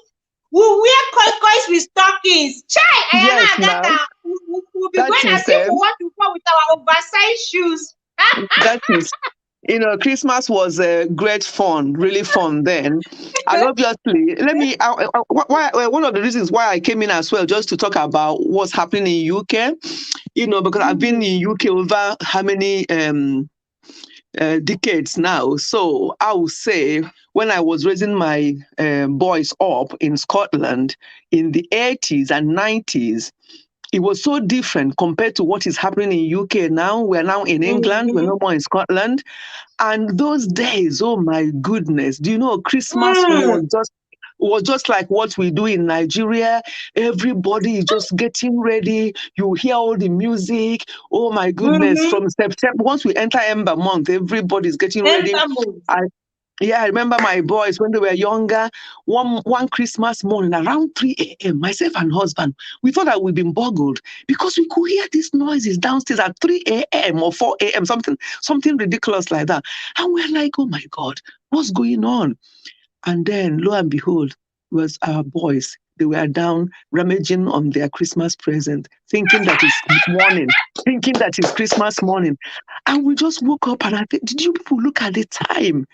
We wear kois with stockings. Chai, yes, Ayana now Agata. We'll be that going as is if we want to go with our oversized shoes. that is Christmas was great fun, really fun then. And obviously, let me, one of the reasons why I came in as well, just to talk about what's happening in UK, because I've been Mm, in UK over how many decades now. So I would say when I was raising my boys up in Scotland in the 80s and 90s, it was so different compared to what is happening in UK now. We're now in England, we're mm-hmm, no more in Scotland. And those days, oh my goodness, do you know Christmas mm, was just like what we do in Nigeria. Everybody is just getting ready. You hear all the music. Oh my goodness. mm-hmm. From September, once we enter Ember month, everybody's getting ready. Ember I yeah, I remember my boys when they were younger. One Christmas morning around 3 a.m., myself and husband, we thought that we'd been boggled because we could hear these noises downstairs at 3 a.m. or 4 a.m., something ridiculous like that. And we're like, oh my God, what's going on? And then lo and behold, was our boys. They were down rummaging on their Christmas present, thinking that it's morning, thinking that it's Christmas morning. And we just woke up and I think, did you people look at the time?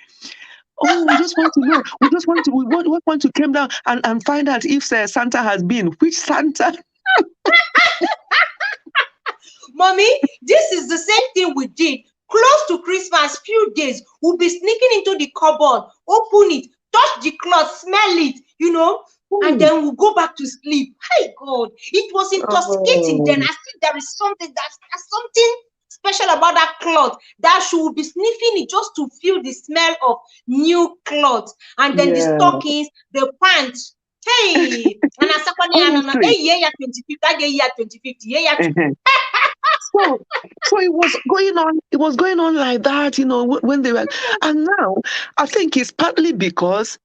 Oh, we just want to know. We just want to, we want to come down and find out if Santa has been. Which Santa? Mommy, this is the same thing we did. Close to Christmas, few days, we'll be sneaking into the cupboard, open it, touch the cloth, smell it, and Hmm. then we'll go back to sleep. Hey God, it was intoxicating then. Oh, I think there is that's something special about that cloth that she will be sniffing it just to feel the smell of new cloth. And then the yeah. stockings, the pants. Hey, and I said, Honestly. hey, yeah, 25th, that year 25th, yeah, So, so it was going on. It was going on like that, when they were. And now, I think it's partly because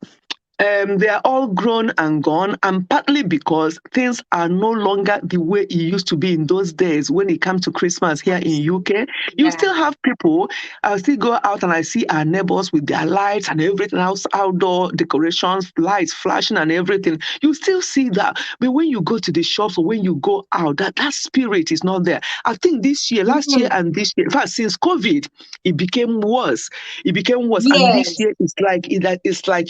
they are all grown and gone, and partly because things are no longer the way it used to be in those days when it comes to Christmas here in UK. You yeah. still have people, I still go out and I see our neighbors with their lights and everything else, outdoor decorations, lights flashing and everything. You still see that. But when you go to the shops or when you go out, that spirit is not there. I think this year, last year Mm, and this year, in fact, since COVID, it became worse. It became worse. And this yes. year, it's like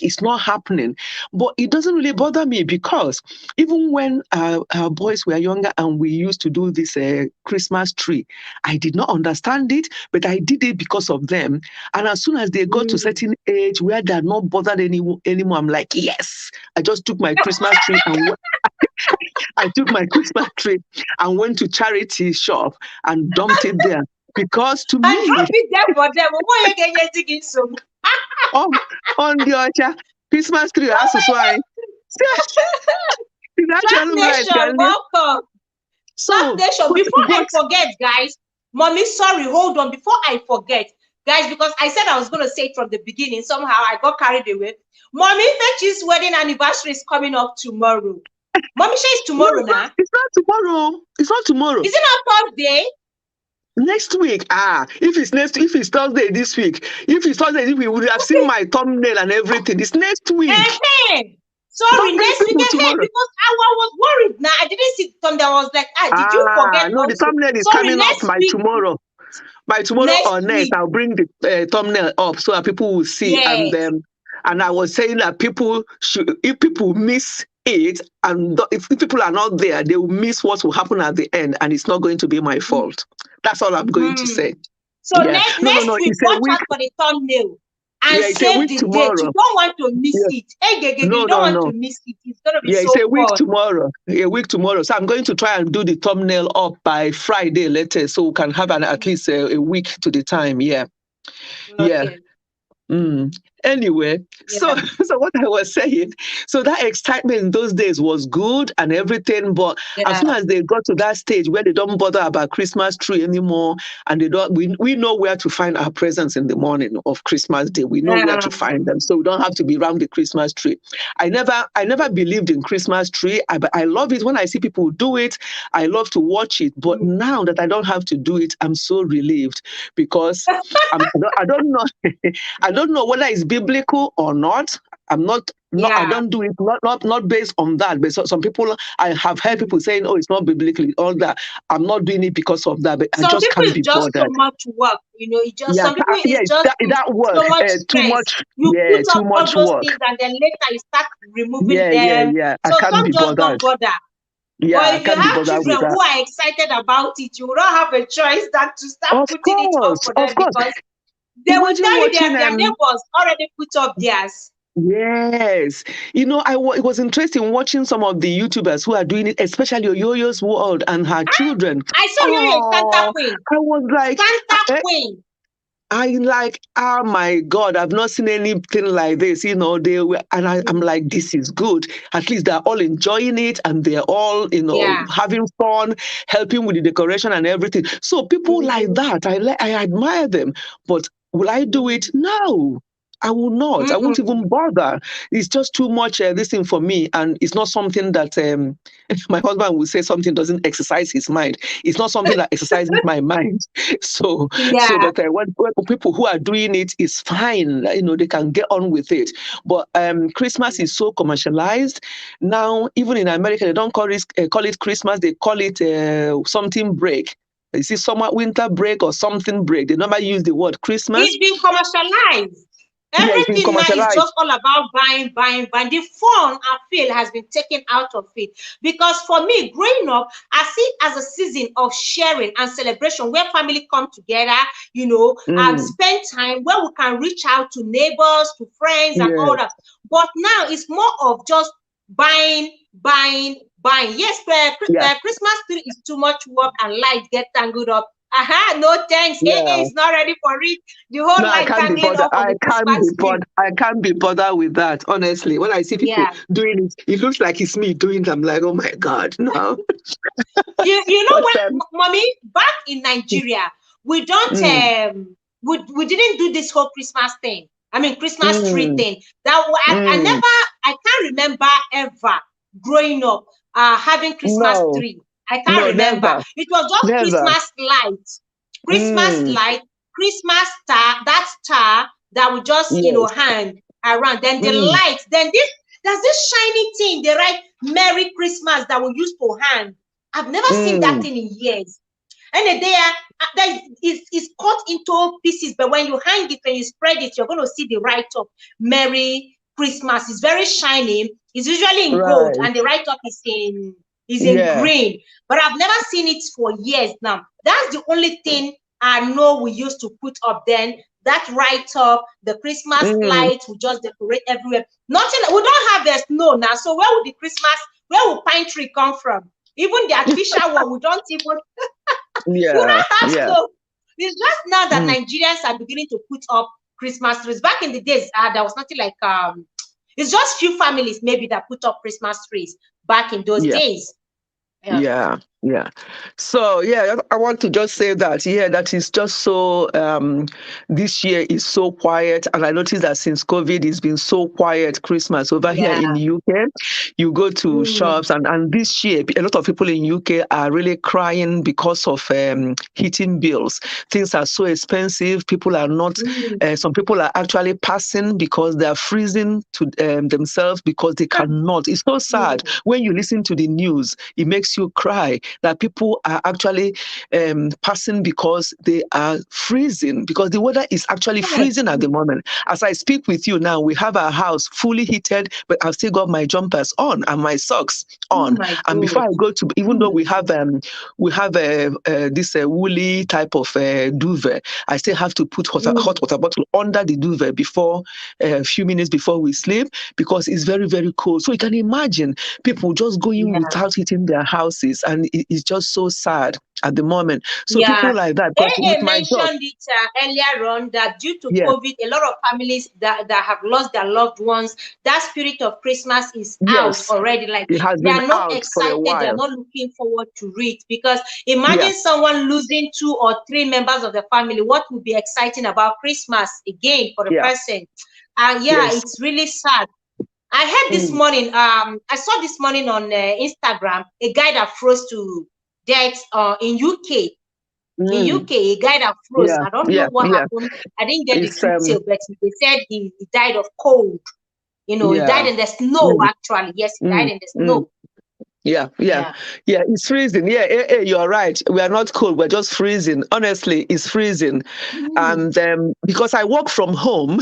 it's not happening morning. But it doesn't really bother me because even when our boys were younger and we used to do this Christmas tree, I did not understand it, but I did it because of them. And as soon as they got to certain age where they're not bothered anymore, I'm like, yes, I just took my Christmas tree and I took my Christmas tree and went to charity shop and dumped it there. Because to And me, drop it there for them. Why you get getting some? on the Ocha, Christmas tree, as is why. It's Black actually right, Nation, Candy. welcome. Black So, Nation, before I forget, guys, mommy, sorry, hold on. Before I forget, guys, because I said I was going to say it from the beginning. Somehow I got carried away. Mommy, Fetch's wedding anniversary is coming up tomorrow. Mommy, it's tomorrow now. It's not tomorrow. It's not tomorrow. Is it not Thursday? Next week. If it's Thursday this week, if it's Thursday, we would have seen my thumbnail and everything. It's next week. Sorry, next week because I was worried now. I didn't see the thumbnail. I was like, did you forget? No, the thumbnail is coming up by tomorrow. By tomorrow or next, I'll bring the thumbnail up so that people will see. Yes. And I was saying that people should, if people miss it, and if people are not there, they will miss what will happen at the end, and it's not going to be my fault. That's all I'm going to say. So next week, watch out for the thumbnail and save the date. You don't want to miss it. You don't want to miss it. It's going to be so it's a week fun. tomorrow. A week tomorrow. So I'm going to try and do the thumbnail up by Friday later, so we can have at least a week to the time. Yeah. Okay. Anyway, so what I was saying, so that excitement in those days was good and everything, but as soon as they got to that stage where they don't bother about Christmas tree anymore, and they don't, we know where to find our presents in the morning of Christmas Day. We know where to find them, so we don't have to be around the Christmas tree. I never believed in Christmas tree. I love it when I see people do it. I love to watch it, but now that I don't have to do it, I'm so relieved because I don't know. I don't know whether it's biblical or not. I don't do it not based on that. But some people, I have heard people saying, "Oh, it's not biblically all that." I'm not doing it because of that. But I just can't be bothered. So much work, it just some people it's just that work, so much stress. Too much. You put too up much all those work. things, and then later you start removing them. Yeah. So I can't be just bothered. don't bother. Yeah, or if you have children who are excited about it, you will not have a choice than to start putting it up for them because they will tell you their neighbors already put up theirs. Yes. It was interesting watching some of the YouTubers who are doing it, especially Yoyo's World and her children. I saw Yoyo Santa Queen. I was like, Santa Queen. Oh my God, I've not seen anything like this, I'm like, this is good. At least they're all enjoying it and they're all, having fun, helping with the decoration and everything. So people like that, I admire them. But will I do it? No. I will not. I won't even bother. It's just too much this thing for me, and it's not something that my husband will say something doesn't exercise his mind. It's not something that exercises my mind. But when people who are doing it is fine. They can get on with it. But Christmas is so commercialized now. Even in America, they don't call it Christmas. They call it something break. You see, summer, winter break, or something break. They never use the word Christmas. It's been commercialized. Everything now is just all about buying. The fun I feel has been taken out of it. Because for me, growing up, I see it as a season of sharing and celebration where family come together, and spend time where we can reach out to neighbors, to friends, and all that. But now it's more of just buying. Yes, Christmas tree is too much work and light get tangled up. No thanks. It's not ready for it. The whole light tangling up on the Christmas tree. I can't be bothered with that. Honestly, when I see people doing it, it looks like it's me doing it. I'm like, oh my God, no. you know what, mommy? Back in Nigeria, we don't we didn't do this whole Christmas thing. I mean, Christmas tree thing. I can't remember ever growing up having Christmas tree. I can't remember. Never. It was just Christmas light, Christmas star, that star that would just, hang around. Then the lights, then there's this shiny thing, they write Merry Christmas that we use to hang. I've never seen that thing in years. And that is cut into pieces, but when you hang it and you spread it, you're going to see the write-up, Merry Christmas is very shiny. It's usually in gold, Right. and the write up is in Yeah. green. But I've never seen it for years now. That's the only thing I know we used to put up then. That write up, the Christmas Mm. lights, we just decorate everywhere. Nothing. We don't have the snow now. So where would the Christmas? Where would pine tree come from? Even the artificial one, we don't even. We Yeah. don't have Yeah. snow. It's just now that Mm. Nigerians are beginning to put up Christmas trees. Back in the days, there was nothing like it's just few families maybe that put up Christmas trees back in those Yeah. days. Yeah. Yeah, yeah. So yeah, I want to just say that that is just so. This year is so quiet, and I noticed that since COVID, it's been so quiet. Christmas over here Yeah. in UK, you go to Mm. shops, and this year a lot of people in UK are really crying because of heating bills. Things are so expensive. People are not. Mm. Some people are actually passing because they are freezing to themselves because they cannot. It's so sad Mm. when you listen to the news. It makes you cry that people are actually passing because they are freezing, because the weather is actually Yes. freezing at the moment. As I speak with you now, we have our house fully heated, but I've still got my jumpers on and my socks Oh on. my And before God. I go to, Oh even though my God. we have this woolly type of duvet, I still have to put hot Mm. water bottle under the duvet before a few minutes before we sleep, because it's very, very cold. So you can imagine people just going Yeah. without heating their houses, and it's just so sad at the moment. So Yeah. people like that, because with AA my job, mentioned it earlier on that due to yeah, COVID, a lot of families that have lost their loved ones, that spirit of Christmas is out yes, already. Like it has they been are not out for a excited, they are while. not looking forward to it. Because Yeah, imagine someone losing 2 or 3 members of the family. What would be exciting about Christmas again for the yeah, person? Yeah, yes. it's really sad. I heard this Mm, morning, I saw this morning on Instagram a guy that froze to death in UK. In mm, UK, a guy that froze. yeah, I don't know yeah, what yeah. happened. I didn't get the It's detail, but they said he died of cold. He died yeah. in the snow, Mm, actually. Yes, he died mm, in the mm. snow. Yeah, yeah, Yeah. yeah. It's freezing. Yeah, you're right. We are not cold. We're just freezing. Honestly, it's freezing. Mm. And because I work from home,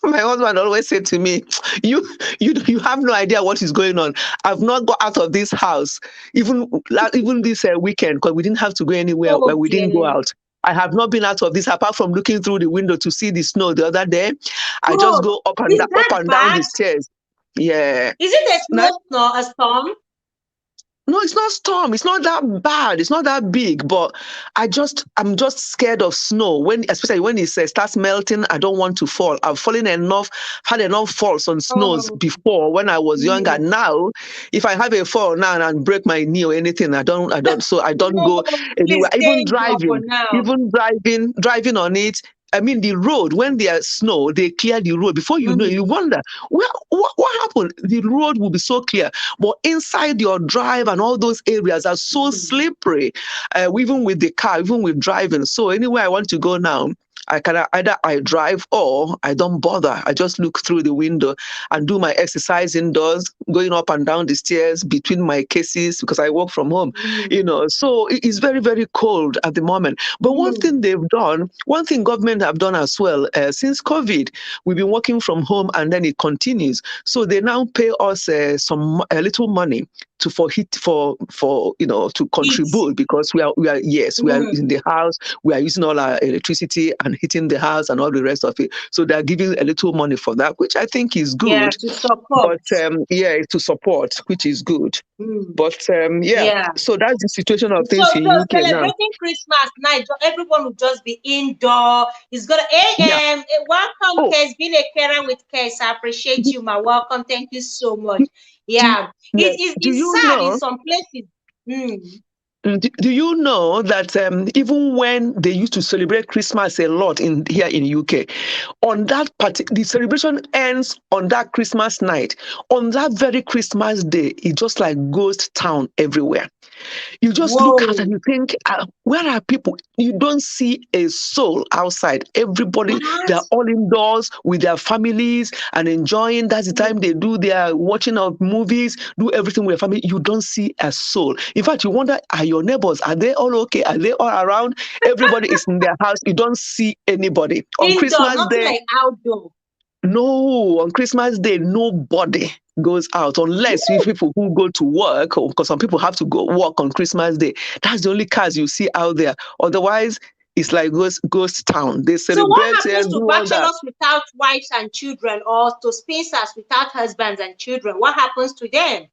my husband always said to me, "You, you have no idea what is going on. I've not got out of this house, even this weekend, because we didn't have to go anywhere. Oh, We didn't go dear. out. I have not been out of this apart from looking through the window to see the snow the other day. I just God, go is up that and down the bad? stairs. Yeah. Is it a snow, a storm? No, it's not storm. It's not that bad. It's not that big. But I'm just scared of snow. Especially when it starts melting, I don't want to fall. I've had enough falls on snows Oh, before when I was younger. mm. Now, if I have a fall now and break my knee or anything, so I don't No, go please anywhere. stay indoor for now. Even driving on it. I mean, the road, when there's snow, they clear the road. Before you know it, you Mm. wonder, what happened? The road will be so clear. But inside your drive and all those areas are so Mm. slippery, even with the car, even with driving. So anywhere I want to go now, I can either I drive or I don't bother. I just look through the window and do my exercise indoors, going up and down the stairs between my cases because I work from home. Mm. So it's very, very cold at the moment. But Mm. one thing government have done as well, since COVID, we've been working from home and then it continues. So they now pay us a little money to Heat. contribute, because we are in Mm. the house, we are using all our electricity and heating the house and all the rest of it. So they are giving a little money for that, which I think is Yeah, good. to support. But yeah, to support, which is good. Mm. But yeah, Yeah. so that's the situation of So, things in so UK now. celebrating Christmas night, everyone will just be indoor. It's gonna Yeah. welcome, Oh, Kes. Being a carer with Kes. I appreciate do, you, my welcome. Thank you so much. do, Yeah. yeah. Do It's you sad in know? some places. Mm. Do you know that even when they used to celebrate Christmas a lot in here in UK, on the celebration ends on that Christmas night. On that very Christmas day, it's just like ghost town everywhere. You just look out and Whoa. you think, where are people? You don't see a soul outside. Everybody, What? they're all indoors with their families and enjoying. That's the time they Mm. do their watching of movies, do everything with their family. You don't see a soul. In fact, you wonder, are your neighbors, are they all okay? Are they all around? Everybody is in their house. You don't see anybody. On Indoor, Christmas nothing Day, like outdoor. No, on Christmas Day, nobody goes out unless if people who go to work, or because some people have to go work on Christmas Day. That's the only cars you see out there. Otherwise, it's like ghost town. They So what celebrate happens and to do all that. bachelors without wives and children, or to spinsters without husbands and children? What happens to them?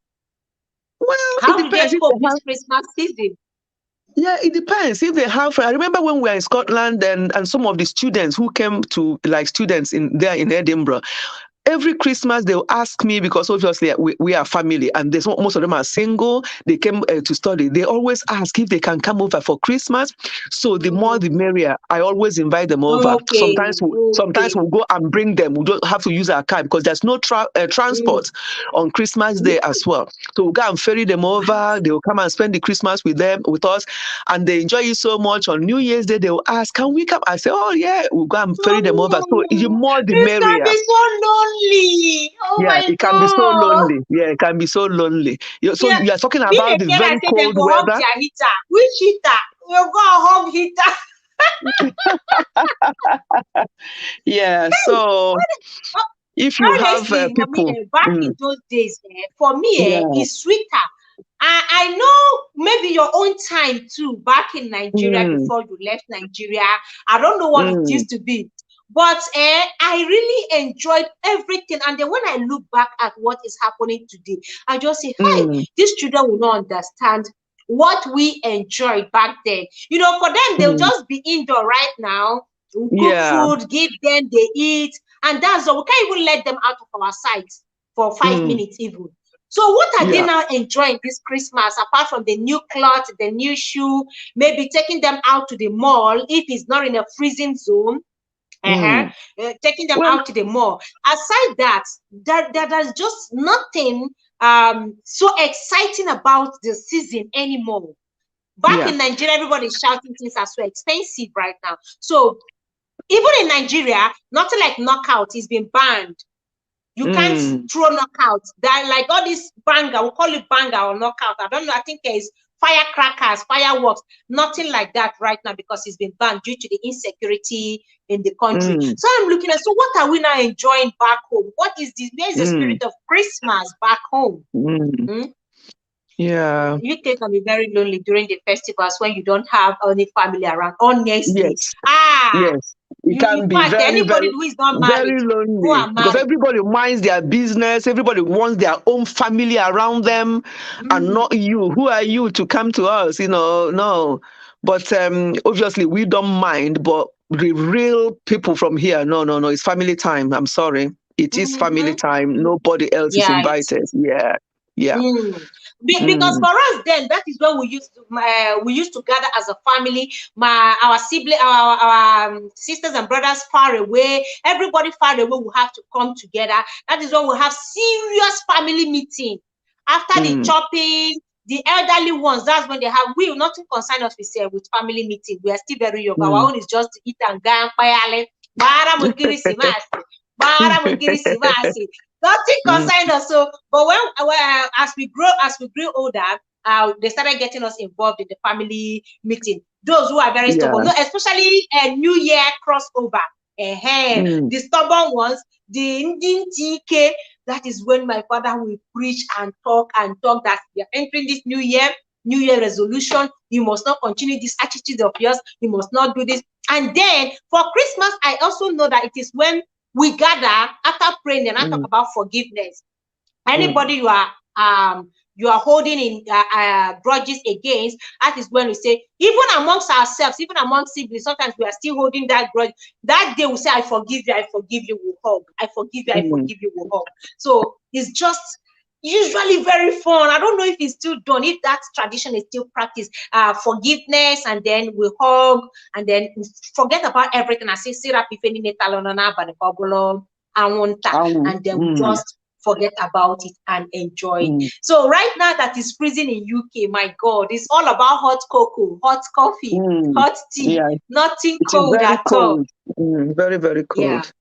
Well, it How do they depends if cope they this have. Christmas season? Yeah, it depends if they have. I remember when we were in Scotland, and some of the students who came to like students in there in Edinburgh. Every Christmas they'll ask me, because obviously we are family, and there's most of them are single. They came to study. They always ask if they can come over for Christmas. So the more the Mm. merrier. I always invite them over. Okay, Sometimes okay. we'll go and bring them. We don't have to use our car because there's no Mm. transport on Christmas Day as well. So we'll go and ferry them over. They will come and spend the Christmas with us, and they enjoy it so much. On New Year's Day they will ask, "Can we come?" I say, "Oh yeah, we'll go and ferry them over." So the Oh, more the this can merrier. be so lonely. Oh Yeah, my it can be so God. lonely. Yeah, it can be so lonely. So Yeah, you are talking being about a the carer, I very say then cold go hug weather. their heater. Which heater? We'll go and hug heater. Yeah. So if you have Honestly, mommy, people, back in those days, for me, yeah, it's sweeter. I know maybe your own time too, back in Nigeria mm, before you left Nigeria. I don't know what it mm, used to be. But I really enjoyed everything. And then when I look back at what is happening today, I just say, hi, mm, these children will not understand what we enjoyed back then. You know, for them, they'll mm, just be indoor right now. We'll cook yeah, food, give them, they eat. And that's all. We can't even let them out of our sight for 5 minutes even. So what are they yeah, now enjoying this Christmas, apart from the new clothes, the new shoe, maybe taking them out to the mall if it's not in a freezing zone, mm. taking them Well, out to the mall. Aside that, there's just nothing so exciting about the season anymore. Back yeah, in Nigeria, everybody's shouting things are so expensive right now. So even in Nigeria, nothing like knockout is been banned. You can't mm, throw knockout. That like all this banger, we'll call it banger or knockout. I don't know. I think it's firecrackers, fireworks, nothing like that right now because it's been banned due to the insecurity in the country. mm, So I'm looking at, so what are we now enjoying back home? What is this? Where is the mm, spirit of Christmas back home? mm. Hmm? Yeah. UK can be very lonely during the festivals when you don't have any family around. Honestly, Yes. ah, Yes, it you in can be fact very, anybody very, who is not married, very go lonely and because marry. everybody minds their business. Everybody wants their own family around them, and Mm. not you. Who are you to come to us? No. But obviously, we don't mind. But the real people from here, no. It's family time. I'm sorry, it is family Mm-hmm. time. Nobody else is Yeah, it invited. is. Yeah, yeah. Because Mm, for us then that is when we used to gather as a family. Our sibling, our sisters and brothers far away, everybody far away will have to come together. That is when we have serious family meeting. After the mm, chopping, the elderly ones, that's when they have will nothing concern us with family meeting. We are still very young. Our mm. own is just to eat and go and payale. Bara mo Kirisimasi. Bara mo Kirisimasi. Nothing Mm, concerned us. So, but when as we grew older, they started getting us involved in the family meeting. Those who are very stubborn, yeah. no, especially a New Year crossover. Mm, The stubborn ones, the Indian TK. That is when my father will preach and talk that we are entering this New Year resolution. You must not continue this attitude of yours. You must not do this. And then for Christmas, I also know that it is when we gather after praying and I talk mm, about forgiveness. mm. Anybody you are holding in grudges against, that is when we say, even amongst ourselves, even amongst siblings, sometimes we are still holding that grudge. That day we say, I forgive you, we'll hug. I forgive Mm. you, we'll hug. So it's just usually very fun. I don't know if it's still done, if that tradition is still practiced. Forgiveness, and then we hug, and then forget about everything. I say, and then we Mm, just forget about it and enjoy it. mm, So right now that is freezing in UK, my God, it's all about hot cocoa, hot coffee, mm. hot tea, Yeah, nothing it is cold very at all. cold. Very, very Yeah. cold.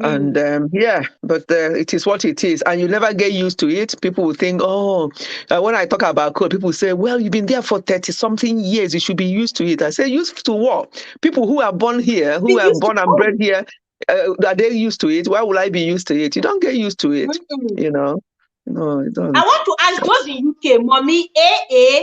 And yeah, but it is what it is. And you never get used to it. People will think, oh, when I talk about cold, people say, well, you've been there for 30 something years. You should be used to it. I say, used to what? People who are born here, Be who are used to born and cold. bred here, Are they used to it? Why would I be used to it? You don't get used to it, Mm-mm. you know. No, you I don't. want to ask those in UK, mommy,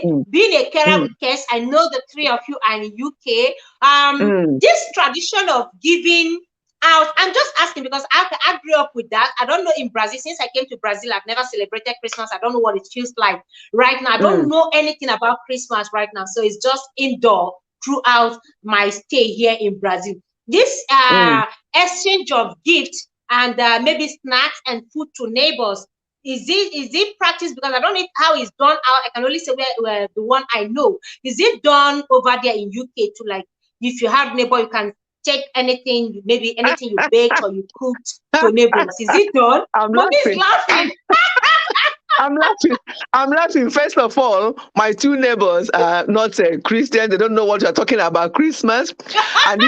Mm, being a carer mm, with kids, I know the three of you are in UK. mm, This tradition of giving out, I'm just asking because I grew up with that. I don't know in Brazil. Since I came to Brazil, I've never celebrated Christmas. I don't know what it feels like right now. I don't mm, know anything about Christmas right now. So it's just indoor throughout my stay here in Brazil. This mm. exchange of gifts and maybe snacks and food to neighbors, is it practiced? Because I don't know how it's done out. I can only say where the one I know. Is it done over there in UK to, like, if you have neighbor, you can take anything, maybe anything you baked or you cooked to neighbors? Is it done? I'm Mommy is laughing. laughing. I'm laughing. I'm laughing. First of all, my two neighbors are not Christian. They don't know what you're talking about Christmas. And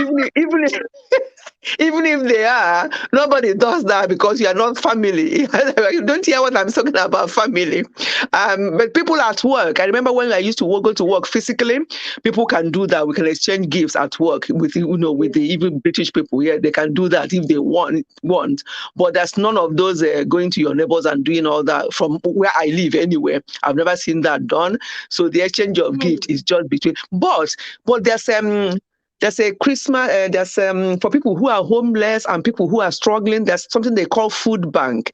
even if they are, nobody does that because you are not family. You don't hear what I'm talking about, family. But people at work, I remember when I used to go to work physically, people can do that. We can exchange gifts at work with, with the even British people. Yeah, they can do that if they want. But there's none of those going to your neighbors and doing all that from where I live anyway. I've never seen that done. So the exchange of gift is just between. But there's a Christmas, for people who are homeless and people who are struggling, there's something they call food bank.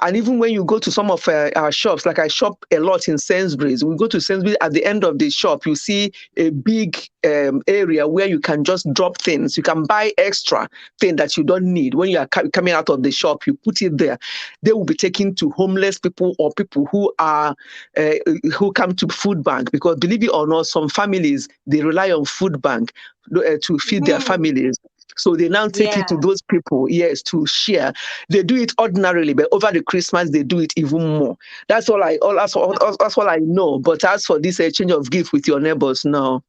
And even when you go to some of our shops, like I shop a lot in Sainsbury's, we go to Sainsbury's, at the end of the shop, you see a big area where you can just drop things. You can buy extra thing that you don't need. When you are coming out of the shop, you put it there. They will be taken to homeless people or people who come to food bank, because believe it or not, some families, they rely on food bank to feed their families. So they now take it to Yeah. those people, yes, to share. They do it ordinarily, but over the Christmas they do it even more. That's all I know. But as for this exchange of gift with your neighbors, no.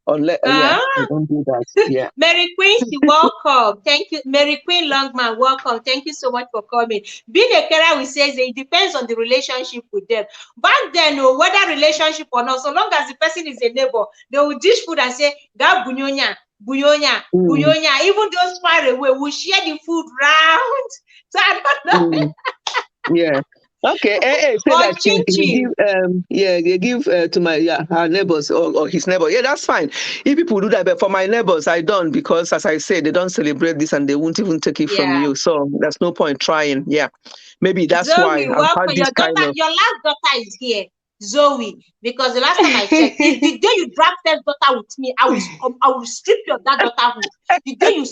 Unless, yeah, Ah. I don't do that. Yeah. Mary Quincy, welcome. Thank you. Mary Queen Longman, welcome. Thank you so much for coming. Being a carer, we say it depends on the relationship with them. Back then, whether relationship or not, so long as the person is a neighbor, they will dish food and say, "Ga bunyonya, bunyonya, Mm, bunyonya." Even those far away will share the food round. So I don't know. mm. Yeah. Okay. Say Or that he chin. give they give to my her neighbors or his neighbor. Yeah, that's fine. If people do that, but for my neighbors, I don't, because as I said, they don't celebrate this and they won't even take it from Yeah. you. So there's no point trying. Yeah. Maybe that's why Zoe, I've welcome. had this Your kind daughter, of your last daughter is here. Zoe, because the last time I checked, if the day you drag first daughter with me, I will strip your that daughterhood. The day you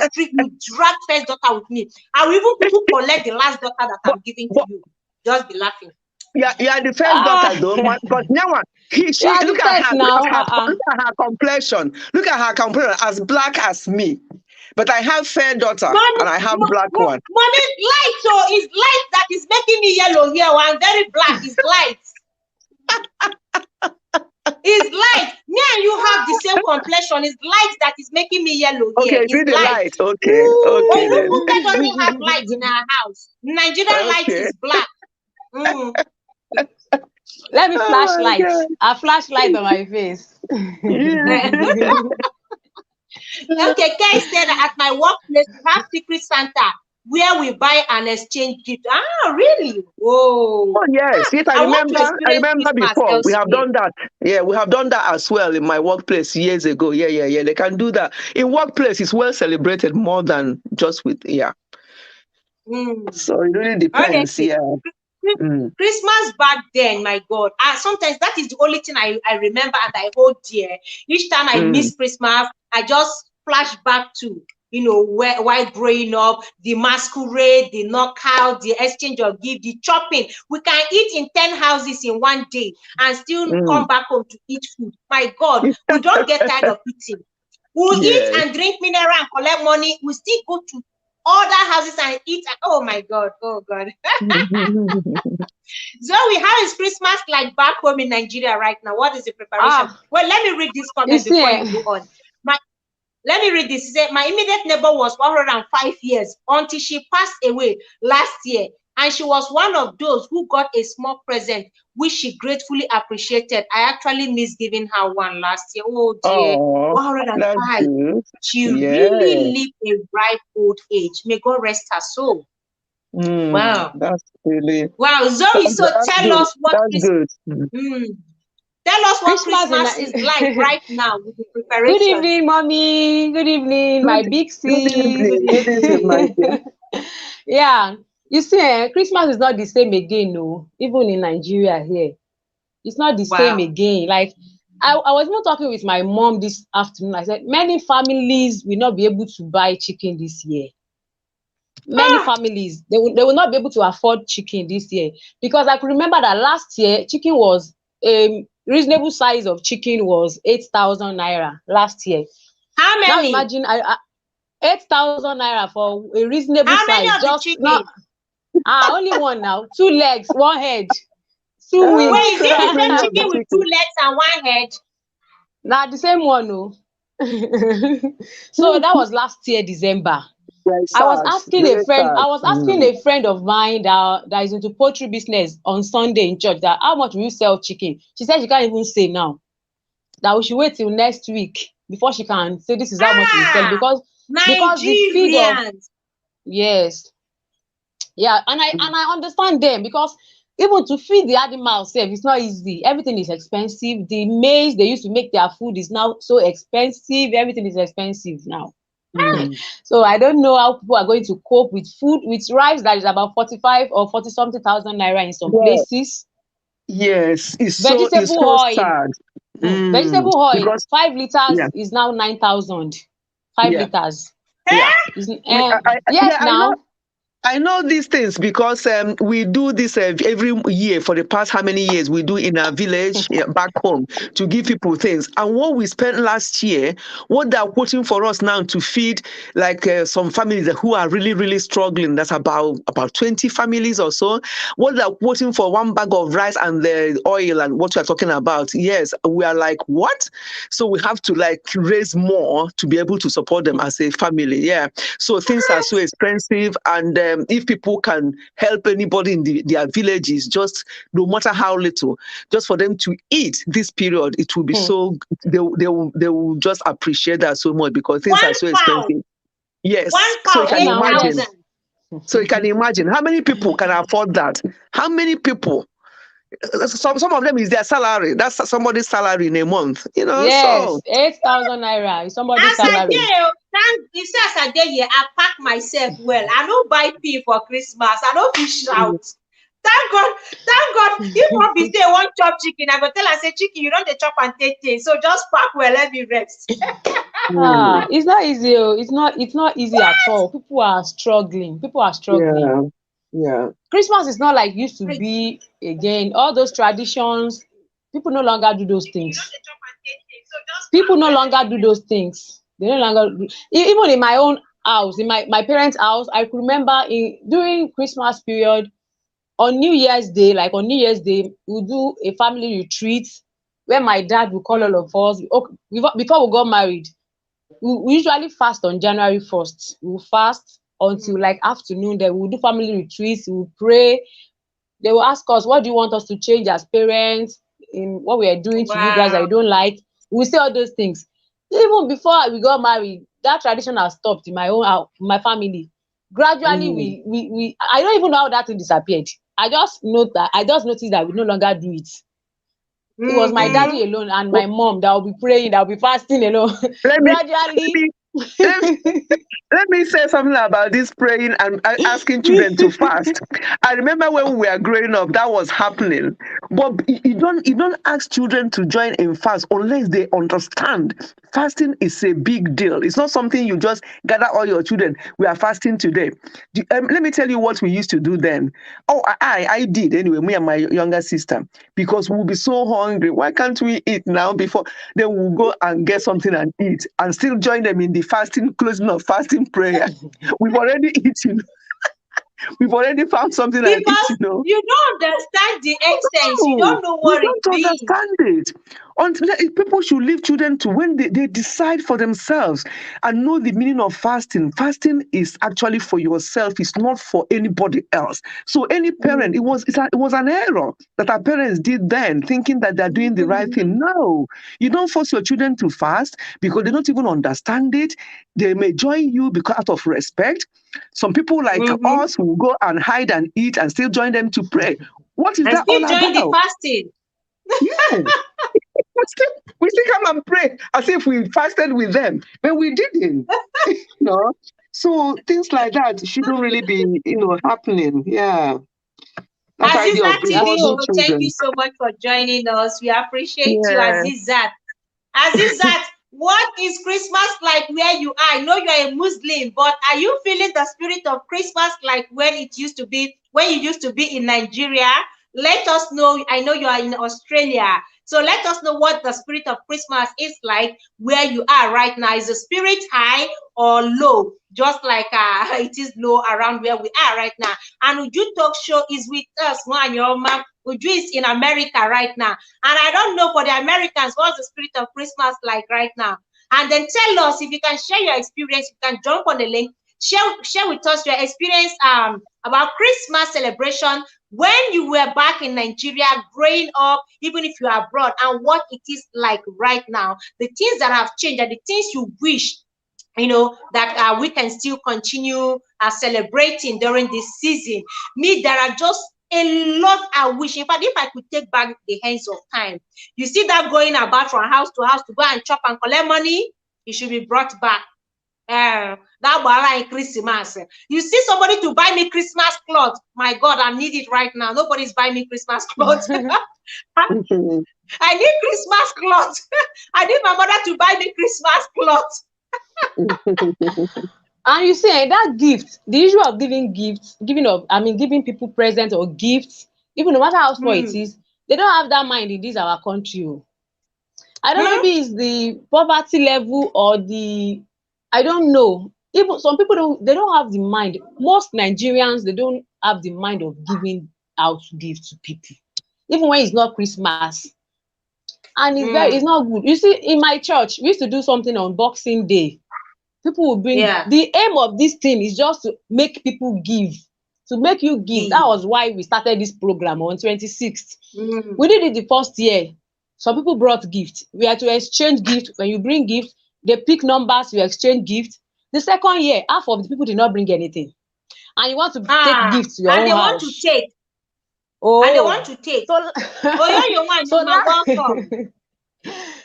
drag first daughter with me, I will even people collect the last daughter that but, I'm giving to but you. Just be laughing. yeah, you are the first daughter Ah, though. But now one, you she are the first now. look at her complexion. Look at her complexion, as black as me. But I have fair daughter Mommy, and I have black one. mommy, light, so it's light that is making me yellow here. I'm very black. It's light. It's light. Me and you have the same complexion. It's light that is making me yellow here. Okay, It's be the light. light. Okay, okay then. Onufunke doesn't have light in our house. Nigerian light Okay. is black. Mm. Let me Oh my flashlight. God. A flashlight on my face. Yeah. Okay, Kay said that at my workplace we have Secret Santa where we buy and exchange gift. Ah, really? Whoa. Oh yes, yes, I I want to remember. I experience remember Christmas before. We have elsewhere. done that. Yeah, we have done that as well in my workplace years ago. Yeah, yeah, yeah. They can do that. In workplace, it's well celebrated more than just with, yeah. Mm. So it really depends. Honestly, Yeah. Mm, Christmas back then, my God, sometimes that is the only thing I remember and I hold dear. Each time I mm, miss Christmas, I just flash back to, while growing up, the masquerade, the knockout, the exchange of gift, the chopping. We can eat in 10 houses in one day and still come mm. back home to eat food. My God, we don't get tired of eating. We'll eat Yes. and drink mineral and collect money. We still go to other houses and eat. Oh my God, oh God. Zoe, how is Christmas like back home in Nigeria right now? What is the preparation? Ah, Well, let me read this you comment see, before you go on. Let me read this. He said, my immediate neighbor was 105 years until she passed away last year. And she was one of those who got a small present, which she gratefully appreciated. I actually missed giving her one last year. Oh dear, Oh, that's 105. good. She Yeah. really lived a ripe old age. May God rest her soul. Wow. That's really Wow, Zoe, so that's tell good. us what That's good. mm, tell us what Christmas in Christmas is like right now with the Good preparation. evening, mommy. Good evening, my Good big good sis. evening. Good evening, my dear. Yeah, you see, Christmas is not the same again, no. Even in Nigeria here, it's not the same Wow. again. Like I was even talking with my mom this afternoon. I said many families will not be able to buy chicken this year. Many Ah, families they will not be able to afford chicken this year because I could remember that last year chicken was reasonable size of chicken was 8,000 naira last year. how Now many? imagine 8,000 naira for a reasonable How many size. of the Just not chicken? only one now, two legs, one head, two Wait, wings. is it How the same many of the chicken with two chicken? legs and one head? Now the same one, no. So that was last year December. Very I was sad. asking a Very friend, sad. I was asking a friend of mine that is into poultry business on Sunday in church that how much will you sell chicken? She said she can't even say now. That we should wait till next week before she can say this is how much we sell Ah, because the feed of Nigerians. yes, yeah, and I understand them because even to feed the animals sef it's not easy. Everything is expensive. The maize they used to make their food is now so expensive. Everything is expensive now. Mm. So I don't know how people are going to cope with food with rice that is about 45 or 40 something thousand naira in some Yeah. places. Yes, it's Vegetable so oil, sad. Mm. vegetable oil, Because 5 liters yeah, is now 9,000. Five yeah, liters yeah. is Yeah, yes now. I know these things because we do this every year for the past how many years we do in our village back home to give people things. And what we spent last year, what they're quoting for us now to feed like some families who are really, really struggling. That's about 20 families or so. What they're quoting for one bag of rice and the oil and what you're talking about. Yes, we are like, what? So we have to like raise more to be able to support them as a family. Yeah. So things are so expensive, and if people can help anybody in their villages, just no matter how little, just for them to eat this period, it will be Hmm. so they will just appreciate that so much because things are One so fowl. expensive. Yes, One so you fowl, Yes can now, imagine. yes. 8,000. So you can imagine how many people can afford that. How many people? Some of them is their salary. That's somebody's salary in a month. So Yes, 8,000 naira is somebody's As I salary. dey, thank you see as I dey here, I pack myself well. I no buy pee for Christmas. I no fit shout. Thank God, thank God. If one be say I wan chop chicken, I go tell am say chicken, you don dey chop and take things. So just pack well, let me rest. mm, It's not easy. Oh. It's not easy at all. People are struggling. People are struggling. yeah, yeah. Christmas is not like it used to Like, be again. All those traditions, people no longer do those you don things. dey chop and take things. So just pack People no well, let longer me do rest. those things. They no longer do. Even in my own house, in my parents' house, I could remember during Christmas period, on New Year's Day, like on New Year's Day, we do a family retreat where my dad will call all of us. Okay, before we got married, we usually fast on January 1st. We will fast until like afternoon. Then we'll do family retreats. We'll pray. They will ask us, what do you want us to change as parents in what we are doing to you guys that Wow. you don't like? We say all those things. Even before we got married, that tradition has stopped in my own house, my family. Gradually, Mm, we I don't even know how that thing disappeared. I just noticed that we no longer do it. It was my mm. Mm-hmm. daddy alone and my mom that will be praying, that will be fasting alone. Let me let Gradually, me let Let me say something about this praying and asking children to fast. I remember when we were growing up, that was happening. But you don't ask children to join in fast unless they understand. Fasting is a big deal. It's not something you just gather all your children. We are fasting today. Let me tell you what we used to do then. Oh, I did anyway. Me and my younger sister, because we'll be so hungry. Why can't we eat now before? Then we'll go and get something and eat, and still join them in the fasting, closing of fasting prayer. We've already eaten. We've already found something and Because eaten. you don't understand the essence. You No, don't know we what it don't means. understand it. People should leave children to when they decide for themselves and know the meaning of fasting. Fasting is actually for yourself, it's not for anybody else. So any parent, it was an error that our parents did then, thinking that they're doing the right thing. No, you don't force your children to fast because they don't even understand it. They may join you because out of respect. Some people like us will go and hide and eat and still join them to pray. What is And that still all join the about? fasting. Yes. We still come and pray as if we fasted with them, but we didn't. No. So things like that shouldn't really be, happening. Yeah. That idea Azizat of You have TV divorcing to. Home, thank you children. so much for joining us. We appreciate you, Yeah. Azizat. Azizat, what is Christmas like where you are? I know you are a Muslim, but are you feeling the spirit of Christmas like when you used to be in Nigeria? Let us know. I know you are in Australia. So let us know what the spirit of Christmas is like where you are right now. Is the spirit high or low? Just like it is low around where we are right now. And Uju Talk Show is with us, Mwanyoma. Uju is in America right now. And I don't know for the Americans, what's the spirit of Christmas like right now? And then tell us if you can share your experience. You can jump on the link, share with us your experience about Christmas celebration when you were back in Nigeria, growing up, even if you are abroad, and what it is like right now. The things that have changed and the things you wish that we can still continue celebrating during this season. Me, there are just a lot I wish. In fact, if I could take back the hands of time, you see that going about from house to house to go and chop and collect money, it should be brought back. That like Christmas. You see somebody to buy me Christmas clothes. My God, I need it right now. Nobody's buying me Christmas clothes. I need Christmas clothes. I need my mother to buy me Christmas clothes. And you see, that gift, the issue of giving gifts, giving people presents or gifts, even no matter how small it is, they don't have that mind in this our country. I don't know, maybe it's the poverty level or I don't know. Even some people they don't have the mind. Most Nigerians, they don't have the mind of giving out gifts to people, even when it's not Christmas. And it's not good. You see, in my church, we used to do something on Boxing Day. People will bring, the aim of this thing is just to make people give, to make you give. That was why we started this program on 26th. We did it the first year. Some people brought gifts. We had to exchange gifts. When you bring gifts, they pick numbers, you exchange gifts. The second year, half of the people did not bring anything. And you want to take gifts to your own house. Want to take. Oh. And they want to take. So, welcome.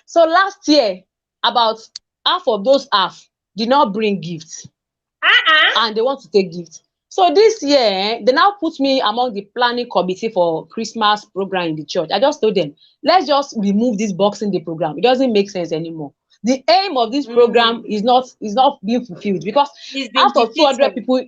So last year, about half of those did not bring gifts. And they want to take gifts. So this year, they now put me among the planning committee for Christmas program in the church. I just told them, let's just remove this Boxing Day program. It doesn't make sense anymore. The aim of this program is not being fulfilled because out of 200 people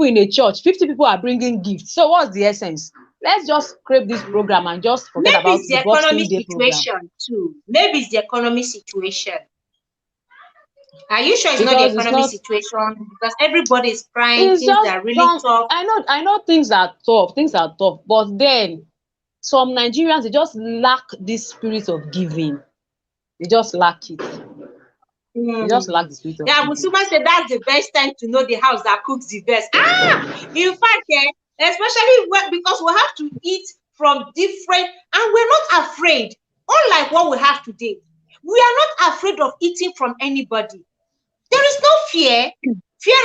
in a church, 50 people are bringing gifts. So what's the essence? Let's just scrape this program and just forget about the Boxing Day program. Too. Maybe it's the economic situation. Are you sure it's not the economic situation? Because everybody is crying, things are really tough. I know things are tough, but then some Nigerians, they just lack this spirit of giving. They just lack it. They just lack the spirit of giving. Musuma said that's the best time to know the house that cooks the best. In fact, especially because we have to eat from different, and we're not afraid, unlike what we have today. We are not afraid of eating from anybody. There is no fear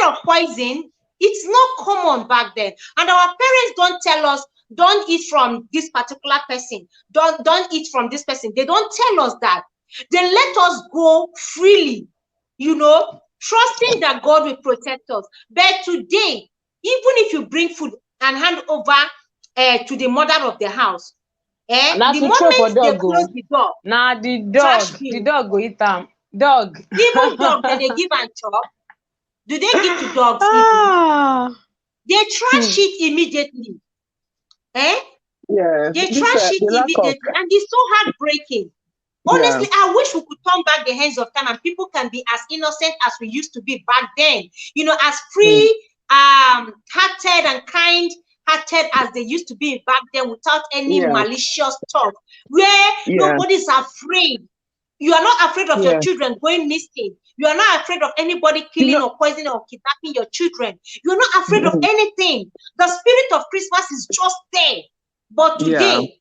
of poison. It's not common back then. And our parents don't tell us, don't eat from this particular person. Don't eat from this person. They don't tell us that. They let us go freely, trusting that God will protect us. But today, even if you bring food and hand over to the mother of the house, the moment they close the door, the dog go eat them. Dog. Even dog that they give and chop. Do they give to dogs even? They trash it immediately. Yeah. They trash it immediately. And it's so heartbreaking. Honestly, I wish we could turn back the hands of time and people can be as innocent as we used to be back then. As free hearted and kind hearted as they used to be back then, without any Yeah. malicious talk, where Yeah. nobody's afraid. You are not afraid of your Yeah. children going missing. You are not afraid of anybody You killing know, or poisoning or kidnapping your children. You're not afraid of anything. The spirit of Christmas is just there. But yeah. today,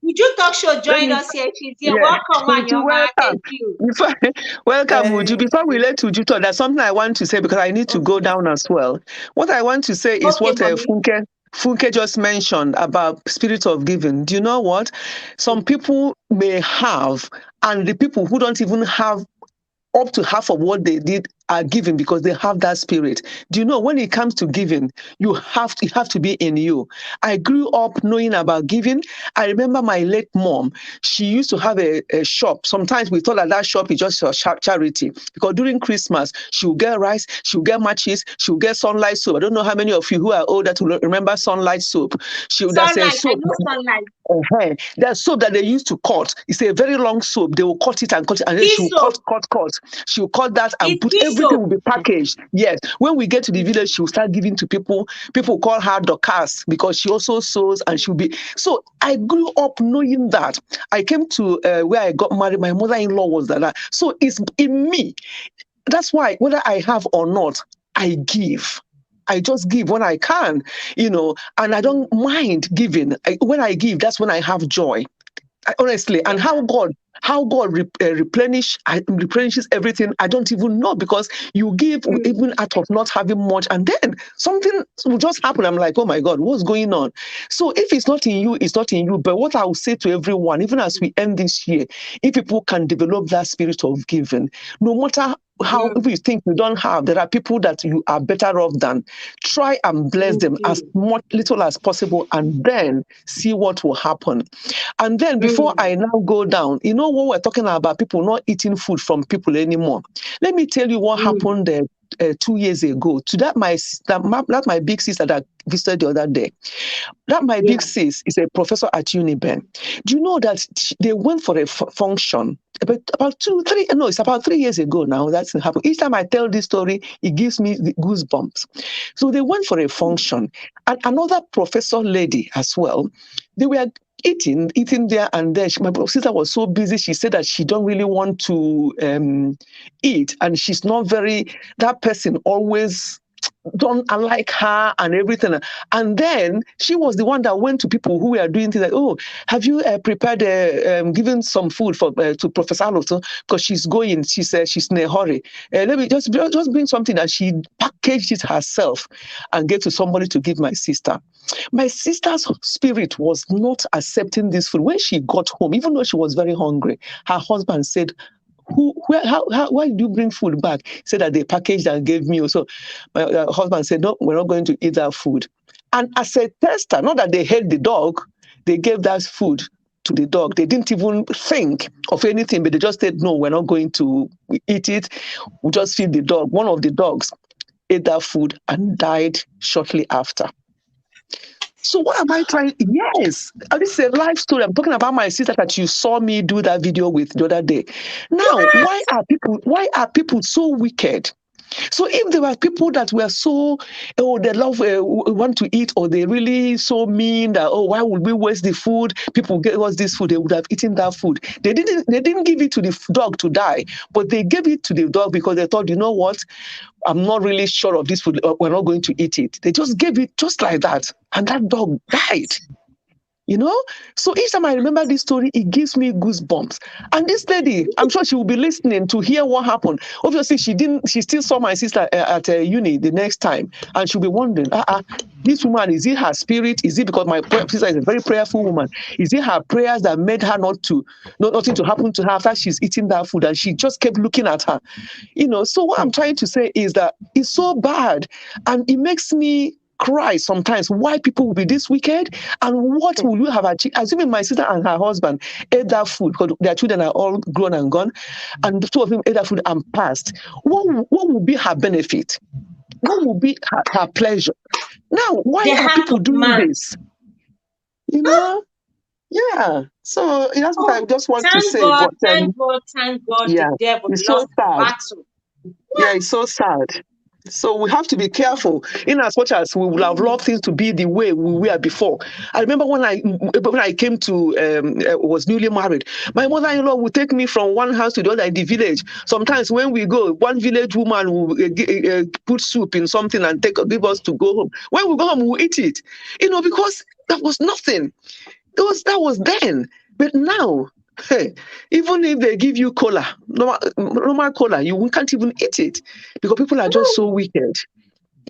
would you talk show Let join me, us here? She's here. yeah. Welcome, Uju, Wanyoma. welcome. Thank you. Before, welcome, Uju. Thank Before we you. let Uju talk, there's something I want to say because I need to go Okay. down as well. What I want to say is Okay, what mommy. Funke just mentioned about spirit of giving. Do you know what? Some people may have, and the people who don't even have up to half of what they did are giving because they have that spirit. Do you know when it comes to giving, it have to be in you. I grew up knowing about giving. I remember my late mom. She used to have a shop. Sometimes we thought that shop is just a charity because during Christmas she will get rice, she will get matches, she will get sunlight soap. I don't know how many of you who are older to remember sunlight soap. That's a Sunlight. I soap. know sunlight. There's soap that they used to cut. It's a very long soap. They will cut it, and then she This will soap cut. She will cut that and is put this everything soap. will be packaged. Yes. When we get to the village, she will start giving to people. People call her Dorcas because she also sews and she'll be. So I grew up knowing that. I came to where I got married. My mother-in-law was that. So it's in me. That's why whether I have or not, I give. I just give when I can, and I don't mind giving. When I give, that's when I have joy. Honestly, and Yeah. how God replenishes everything, I don't even know because you give even out of not having much, and then something will just happen. I'm like, oh my God, what's going on? So if it's not in you, it's not in you. But what I will say to everyone, even as we end this year, if people can develop that spirit of giving, no matter how, if you think you don't have, there are people that you are better off than. Try and bless them as much little as possible, and then see what will happen. And then before I now go down, what we're talking about, people not eating food from people anymore. Let me tell you what happened 2 years ago. To that my big sister that visited the other day. That my big sis is a professor at Uniben. Do you know that they went for a function about 2, 3? No, it's about 3 years ago now. That's happened. Each time I tell this story, it gives me the goosebumps. So they went for a function, and another professor lady as well. They were eating there and there. My sister was so busy. She said that she don't really want to eat, and she's not very. That person always don't unlike her and everything. And then she was the one that went to people who were doing things like, oh, have you prepared, given some food for to Professor Aloto because she's going. She said she's in a hurry. Let me just bring something, and she packaged it herself and gave to somebody to give my sister. My sister's spirit was not accepting this food. When she got home, even though she was very hungry, her husband said, why did you bring food back? He said that they packaged and gave me. So my husband said, no, we're not going to eat that food. And as a tester, not that they hate the dog, they gave that food to the dog. They didn't even think of anything, but they just said, no, we're not going to eat it. We'll just feed the dog. One of the dogs ate that food and died shortly after. So what am I trying? Yes, this is a life story. I'm talking about my sister that you saw me do that video with the other day. Now, why are people so wicked? So if there were people that were so, they love, want to eat, or they really so mean that, oh, why would we waste the food? People gave us this food, they would have eaten that food. They didn't give it to the dog to die, but they gave it to the dog because they thought, you know what? I'm not really sure of this food. We're not going to eat it. They just gave it just like that, and that dog died. So each time I remember this story, it gives me goosebumps. And this lady, I'm sure she will be listening to hear what happened. Obviously, she still saw my sister at uni the next time, and she'll be wondering, this woman, is it her spirit? Is it because my sister is a very prayerful woman? Is it her prayers that made her nothing to happen to her after she's eating that food? And she just kept looking at her. So what I'm trying to say is that it's so bad, and it makes me cry sometimes why people will be this wicked, and what will you have achieved? Assuming my sister and her husband ate that food because their children are all grown and gone, and the two of them ate that food and passed. What will be her benefit? What will be her pleasure? Now, why The are heart people of doing man. this? Yeah. So that's what I Oh, just want to say. But thank God, yeah, the devil it's so lost the sad. battle. Yeah, it's so sad. So we have to be careful. In as much as we would have loved things to be the way we were before. I remember when I came to was newly married, my mother-in-law would take me from one house to the other in the village. Sometimes when we go, one village woman will put soup in something and give us to go home. When we go home, we'll eat it. Because that was nothing. That was then. But now, hey, even if they give you cola, normal cola, you can't even eat it because people are just so wicked.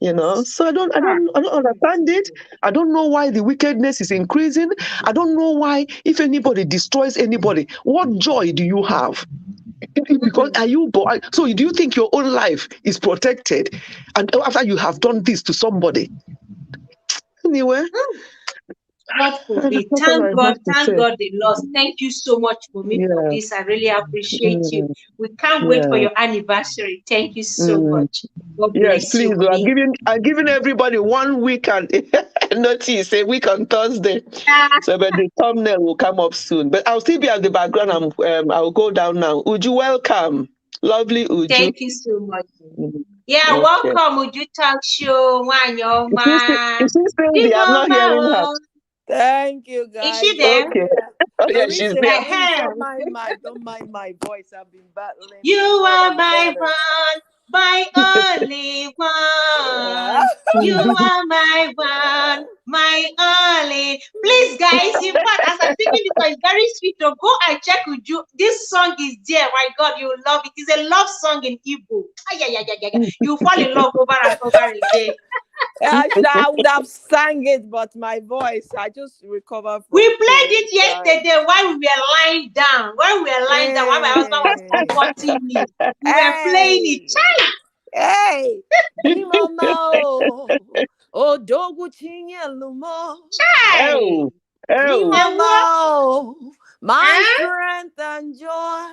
So I don't understand it. I don't know why the wickedness is increasing. I don't know why, if anybody destroys anybody, what joy do you have? Because are you born? So do you think your own life is protected? And after you have done this to somebody, anyway, God forbid. that's what I have to Thank say. God they lost. Thank you so much for me for Yeah, this. I really appreciate you. mm, We can't wait for yeah. your anniversary. Thank you so Mm. much. God Yes, bless you, please. I'm mommy. giving everybody 1 week and notice, a week on Thursday. Yeah, So, but the thumbnail will come up soon. But I'll still be at the background. I'll go down now. Uju, welcome. Lovely Uju. thank you so much. Mm, Yeah, okay. welcome. Would you talk show? Is she still there? I'm not hearing her. Thank you, Is she guys. there? I'm Okay. here. Oh, yeah, she's Marisha, there. please Ahem. don't mind my voice. I've been battling You more are than my better. one, my only Yeah. one. You are my one, my only. Please, guys, in fact, as I'm thinking this one is very sweet. So go and check with you. This song is there. My God, you will love it. It's a love song in Igbo. Ay, ay, ay, ay, ay, ay. You fall in love over and over again. Actually, I would have sang it, but my voice, I just recovered We from played COVID it time. yesterday while we were lying down. While my husband was Hey, comforting me, we were playing it. hey, hey, Chimama, oh, Dogu Chinyelumo. Chai! Oh, oh, And what? Chimama, my Huh? strength and joy.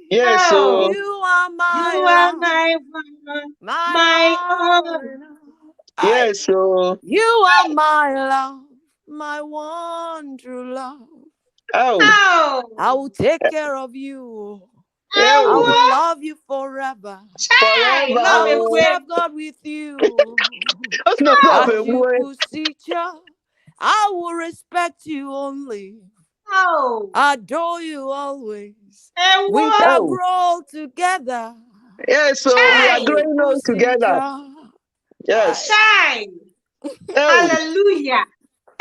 yes. Oh, So, You are you my are love, my one, my my all own. in all. yes. So, You are my love, my one true love. oh, Oh, I will take care of you. and I oh, will what? love you forever. Chai! forever. I Love a will Oh, queen. serve God with you. what's the Oh, problem, boy? Achukwusicha, I will respect you only. oh, Adore you always. and We what? shall Oh, grow together. yes. So we are Chai! growing on together. Achukwusicha. Yes. Aye. Chai! Oh, Hallelujah.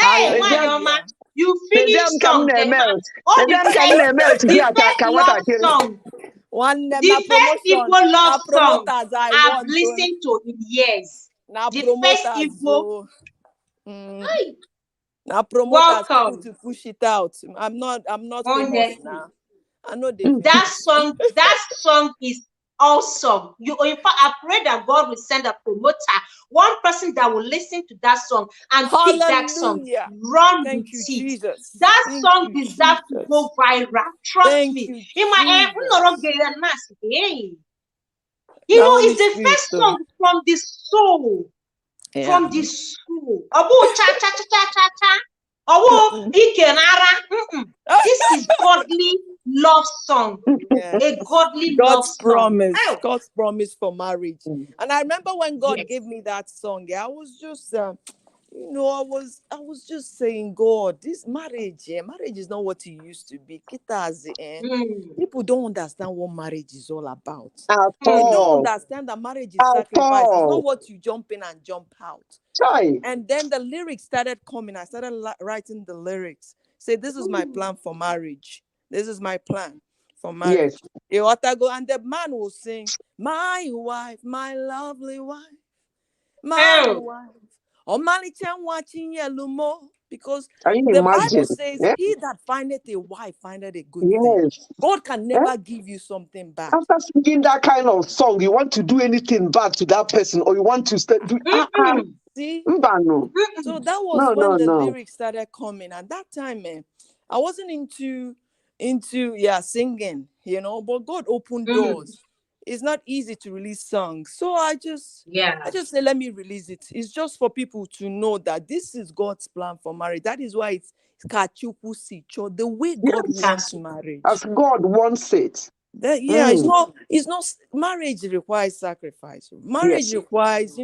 Hey, Nigerian Wanyoma, Hallelujah. you finish come song near then. melt. Oh, Nigerian come near melt. the Here, first can what love I kill? song, One the na first promotion, Igbo love na song promoters I I've want to, listened to in years. na The first promoters Igbo. so mm, Hey, na promoters people welcome. to push it out. I'm not famous Honestly. now. I know they famous. That song is awesome. In fact, I pray that God will send a promoter, one person that will listen to that song and pick that song, Hallelujah. run with Thank you, it. Jesus. That Thank song you, deserves to Jesus. go viral. Trust Thank me. you, In my Jesus. hey, The it's Holy the Spirit, first though. song from the soul. Yeah. From the soul. Obu cha cha cha cha cha cha. Obu ikenara. This is godly love song. Yeah. A godly love God's song. promise, Oh. God's promise for marriage. And I remember when God gave me that song, yeah, I was just I was just saying, God, this marriage, marriage is not what it used to be. Mm, People don't understand what marriage is all about. At They mm, don't all. understand that marriage is At sacrifice. It's not all. what you jump in and jump out. Chai. And then the lyrics started coming. I started writing the lyrics. Say, this is my plan for marriage. This is my plan for Yes. marriage. You ought to go, and the man will sing, my wife, my lovely wife, my oh. wife. Because Can you the Bible imagine? says, Yeah? he that findeth a wife findeth a good thing. Yes. God can Eh? never give you something bad. After singing that kind of song, you want to do anything bad to that person, or you want to do See? Mbano. So that was No, when no, the no. lyrics started coming. At that time, man, I wasn't into singing, but God opened doors. It's not easy to release songs. So Yeah. I just say, let me release it. It's just for people to know that this is God's plan for marriage. That is why it's Kachuku Sicho, the way God Yes. wants Casu. marriage. As God wants it. Yeah, it's not marriage requires sacrifice. Marriage Yes. requires,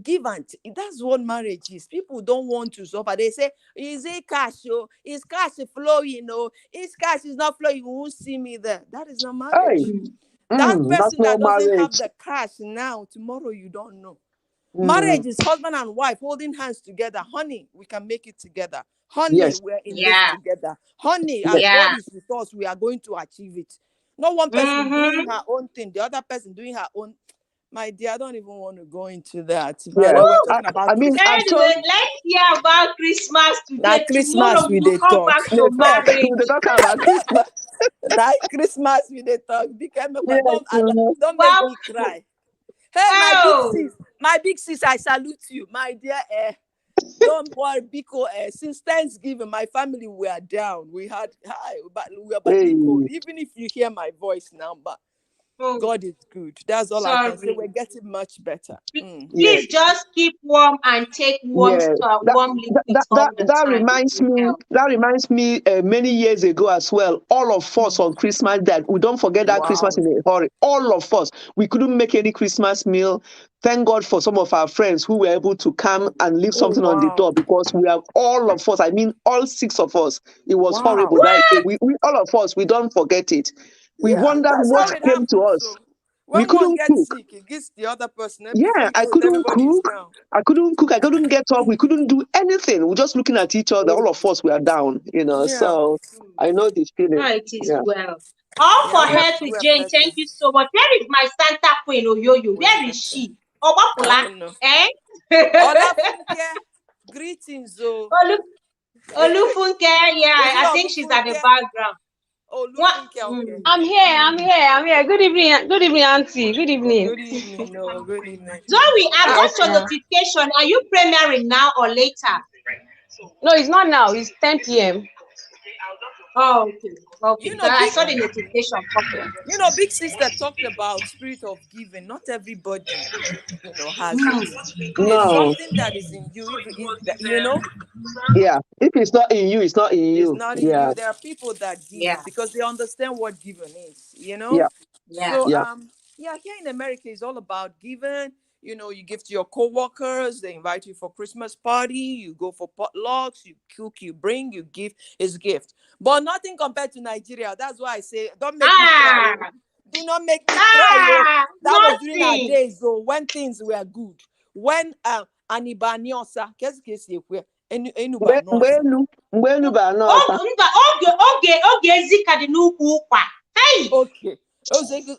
give and that's what marriage is. People don't want to suffer. They say, is it cash? Oh, is cash flowing? Oh, is cash is not flowing, you won't see me there. That is not Hey, marriage. That that's person no that doesn't have marriage. the cash now, tomorrow you don't know. Mm, Marriage is husband and wife holding hands together. Honey, we can make it together. Honey, yes. we're in this Yeah. together. Honey, Yes. as God Yeah. is with us, we are going to achieve it. Not one person Mm-hmm. doing her own thing, the other person doing her own. My dear, I don't even want to go into that. Yeah. But we're Woo! talking about I mean, I've Christmas. told Anyway, let's hear about Christmas Now today. Christmas Tomorrow we we will they come talk. back to they marriage. talk about Christmas. Now Christmas we they talk. Yes. Don't make Well, me cry. Hey, oh, my big sis, I salute you, my dear. Don't worry, because since Thanksgiving, my family were down. We had high, but we were Hey. battling cold. Even if you hear my voice now, but oh, God is good. That's all I can say. sorry. We're getting much better. Yes. Please just keep warm and take warm, Yeah, warm liquids all the that time. It reminds will me. help. That reminds me. Many years ago as well, all of us on Christmas Day. We don't forget that Christmas Wow. in a hurry. All of us, we couldn't make any Christmas meal. Thank God for some of our friends who were able to come and leave Oh, something on the wow. door because we have all of us. I mean, all six of us. It was horrible Wow. that day. We all of us. We don't forget it. We Yeah, wondered that's what how it came to happens. us. So We when one couldn't gets cook. sick, it gets the other person. And before Yeah, you I know it, couldn't everybody is cook. down. I couldn't cook. I couldn't get up. We couldn't do anything. We're just looking at each other. All of us were down, Yeah. So I know this feeling. Oh, it is Yeah. well. All for Yeah, health with we're Jane. better. Thank you so much. Where is my Santa Queen Oyoyo? We're Where is better. she? I Obapula, don't know. eh? Olafunke, greetings, oh. Olu, Olufunke, yeah, Is it I think she's at the Olufunke? background. What? Olufunke, okay. I'm here. I'm here. Good evening. Good evening, Auntie. Good evening. Good evening, no, good evening. Zoe, I Ah, got Yes, your ma'am. notification. Are you premiering now or later? No, it's not now. It's 10 p.m. Oh, okay. Okay, you know, because I big saw the notification pop up. big sister talked about spirit of giving. Not everybody, has it. Hmm. It's No. something that is in you. If Yeah. If it's not in you, it's not in it's you. not in Yeah. you. There are people that Yeah, give because they understand what giving is. Yeah. yeah. So Yeah. yeah, here in America it's all about giving. You give to your co-workers, they invite you for Christmas party, you go for potlucks, you cook, you bring, you give. It's gift. But nothing compared to Nigeria. That's why I say don't make me cry. Ah, Oh. Do not make me cry. Oh. That was during our nothing. days though, when things were good. When Anibanyosa, qu'est-ce que c'est quoi? Mgbe Enubanosa. elu. Mgbe elu bụ anọ ọsa. Mba, oge ezika dị n'ukwu ụkwa. Hey! Okay.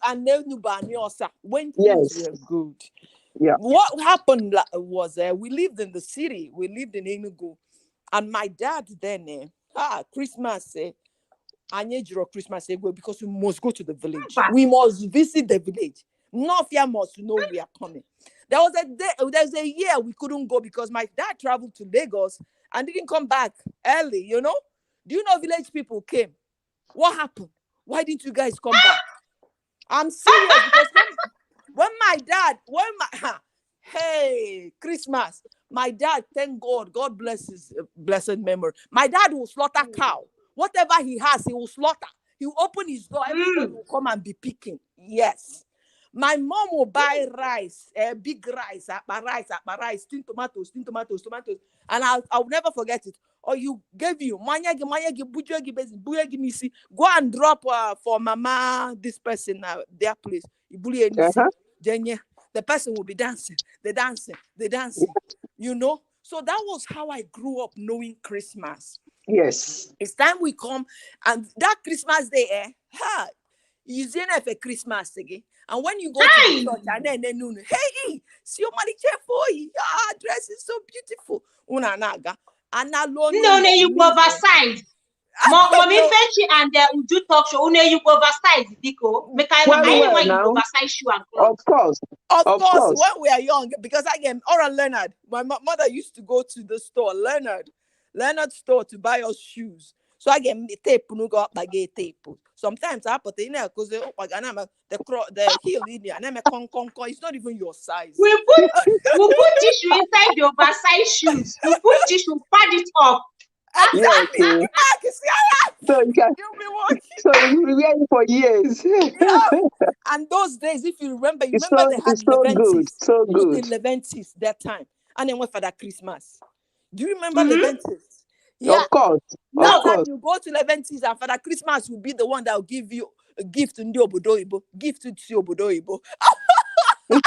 And Enubanosa, when things Yes. were good. Yeah. What happened was we lived in the city. We lived in Enugu. And my dad then, Christmas, Christmas because we must go to the village. Mba. We must visit the village. Nofia must know we are coming. There's a year we couldn't go because my dad traveled to Lagos and didn't come back early, Do you know village people came? What happened? Why didn't you guys come back? I'm serious because when hey, Christmas, my dad, thank God bless his blessed memory. My dad will slaughter cow. Whatever he has, he will slaughter. He will open his door. Everybody will come and be picking. Yes. My mom will buy rice, big rice, rice, tin tomatoes. And I'll never forget it. Or you gave you, go and drop for mama, this person, their place. Uh-huh. Then yeah, the person will be dancing, the dancing. So that was how I grew up knowing Christmas. Yes. It's time we come, and that Christmas day, you see for Christmas again. And when you go to the Hey! church, and then hey, see your money for you. Dress is so beautiful. Unanaga. And alone Ndị one yikwa oversize. Mommy no, Fechi and Uju talk show. One yikwa oversize, biko. Make I Very I well never you now. oversize shoe and Of clothes. course. of Of course, course. when we are young, because again, Oral Leonard, my mother used to go to the store, Leonard store to buy us shoes. So again, the tape no go up by gay tape. Sometimes I put in there because the heel in there, and I'm a con. It's not even your size. We put tissue inside the oversized shoes. We put tissue, pad it up. Yeah, Exactly. okay. So you can, You'll be watching. so you will wear it for years. Yeah. And those days, if you remember they had It's so good, Leventis. so Who's the good. Leventis that time? And then went for that Christmas. Do you remember Mm-hmm. Leventis? Yeah. Of course, of Now No. that course. you go to Leventis and Father Christmas will be the one that will give you a gift to Ndi Obodo Ibo. Gift to Obodo Ibo. No,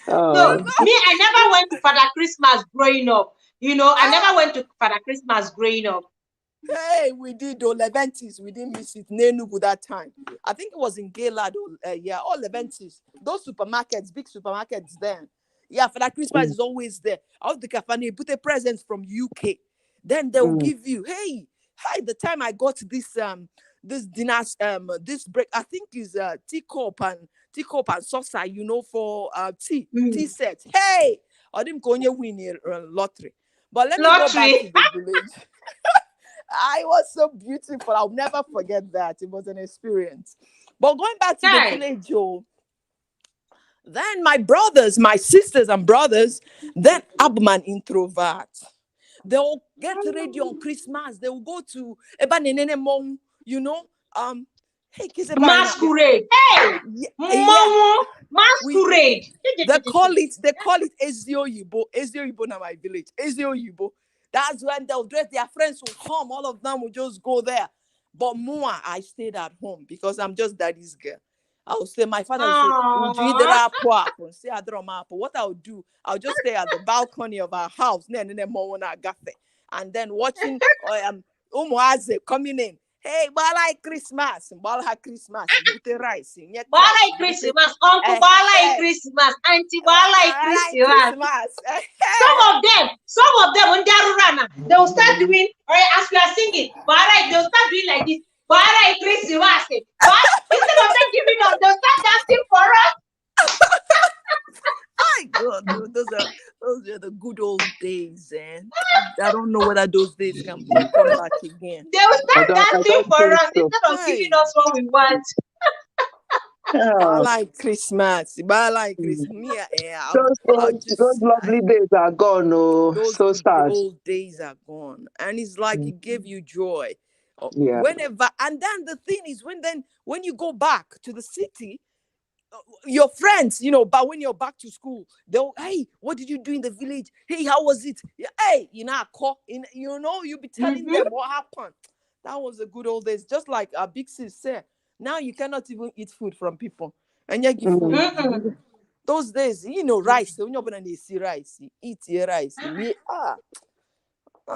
Oh, me, I never went to Father Christmas growing up. You know, I never went to Father Christmas growing up. Hey, we did the Leventis. We didn't miss it. Nenugu that time. I think it was in Gaylord. Yeah, all Leventis. Those supermarkets, big supermarkets then. Yeah, for that Christmas is always there. Out the kafane, put a present from UK. Then they will give you, hey, hi. The time I got this dinner's this break, I think is teacup and saucer, you know, for tea sets. Hey, I didn't go win a lottery. But let me go back to Lottery. the village. I was so beautiful. I'll never forget that. It was an experience. But going back to the Hi. village, then my brothers, my sisters and brothers, then Abman introvert. They'll get ready on Christmas. They will go to Ebanenene Mong, you know. Hey, Masquerade. Hey, yeah. Momo. Masquerade. They call it Ezio Yibo na my village. Ezio Yibo. That's when they'll dress, their friends will come, all of them will just go there. But Mua, I stayed at home because I'm just daddy's girl. I'll say, my father will say, Aww. what I'll do, I'll just stay at the balcony of our house, and then watching Umuaze coming in. Hey, Bala Christmas, Bala Christmas, Bute rice, Bala Christmas, Uncle Bala Christmas, Auntie Bala Christmas. Some of them, when they are running, they will start doing, or as we are singing, Bala, they'll start doing like this. Bala Christmas. Instead of them giving us, they'll start dancing for us. My God, those are the good old days, and I don't know whether those days can come back again. They will start dancing for us so. instead of giving us what we want. I like Christmas. I like Christmas. Yeah, Those lovely days are gone. Oh, those so good sad. old days are gone, and it's like it gave you joy. Yeah. Whenever, and then the thing is, when you go back to the city, your friends, but when you're back to school, they'll, hey, what did you do in the village? Hey, how was it? Hey, you'll be telling them what happened. That was the good old days. Just like our big sis said, now you cannot even eat food from people. And you give food. Those days, rice. When you're going to see rice, you eat your rice.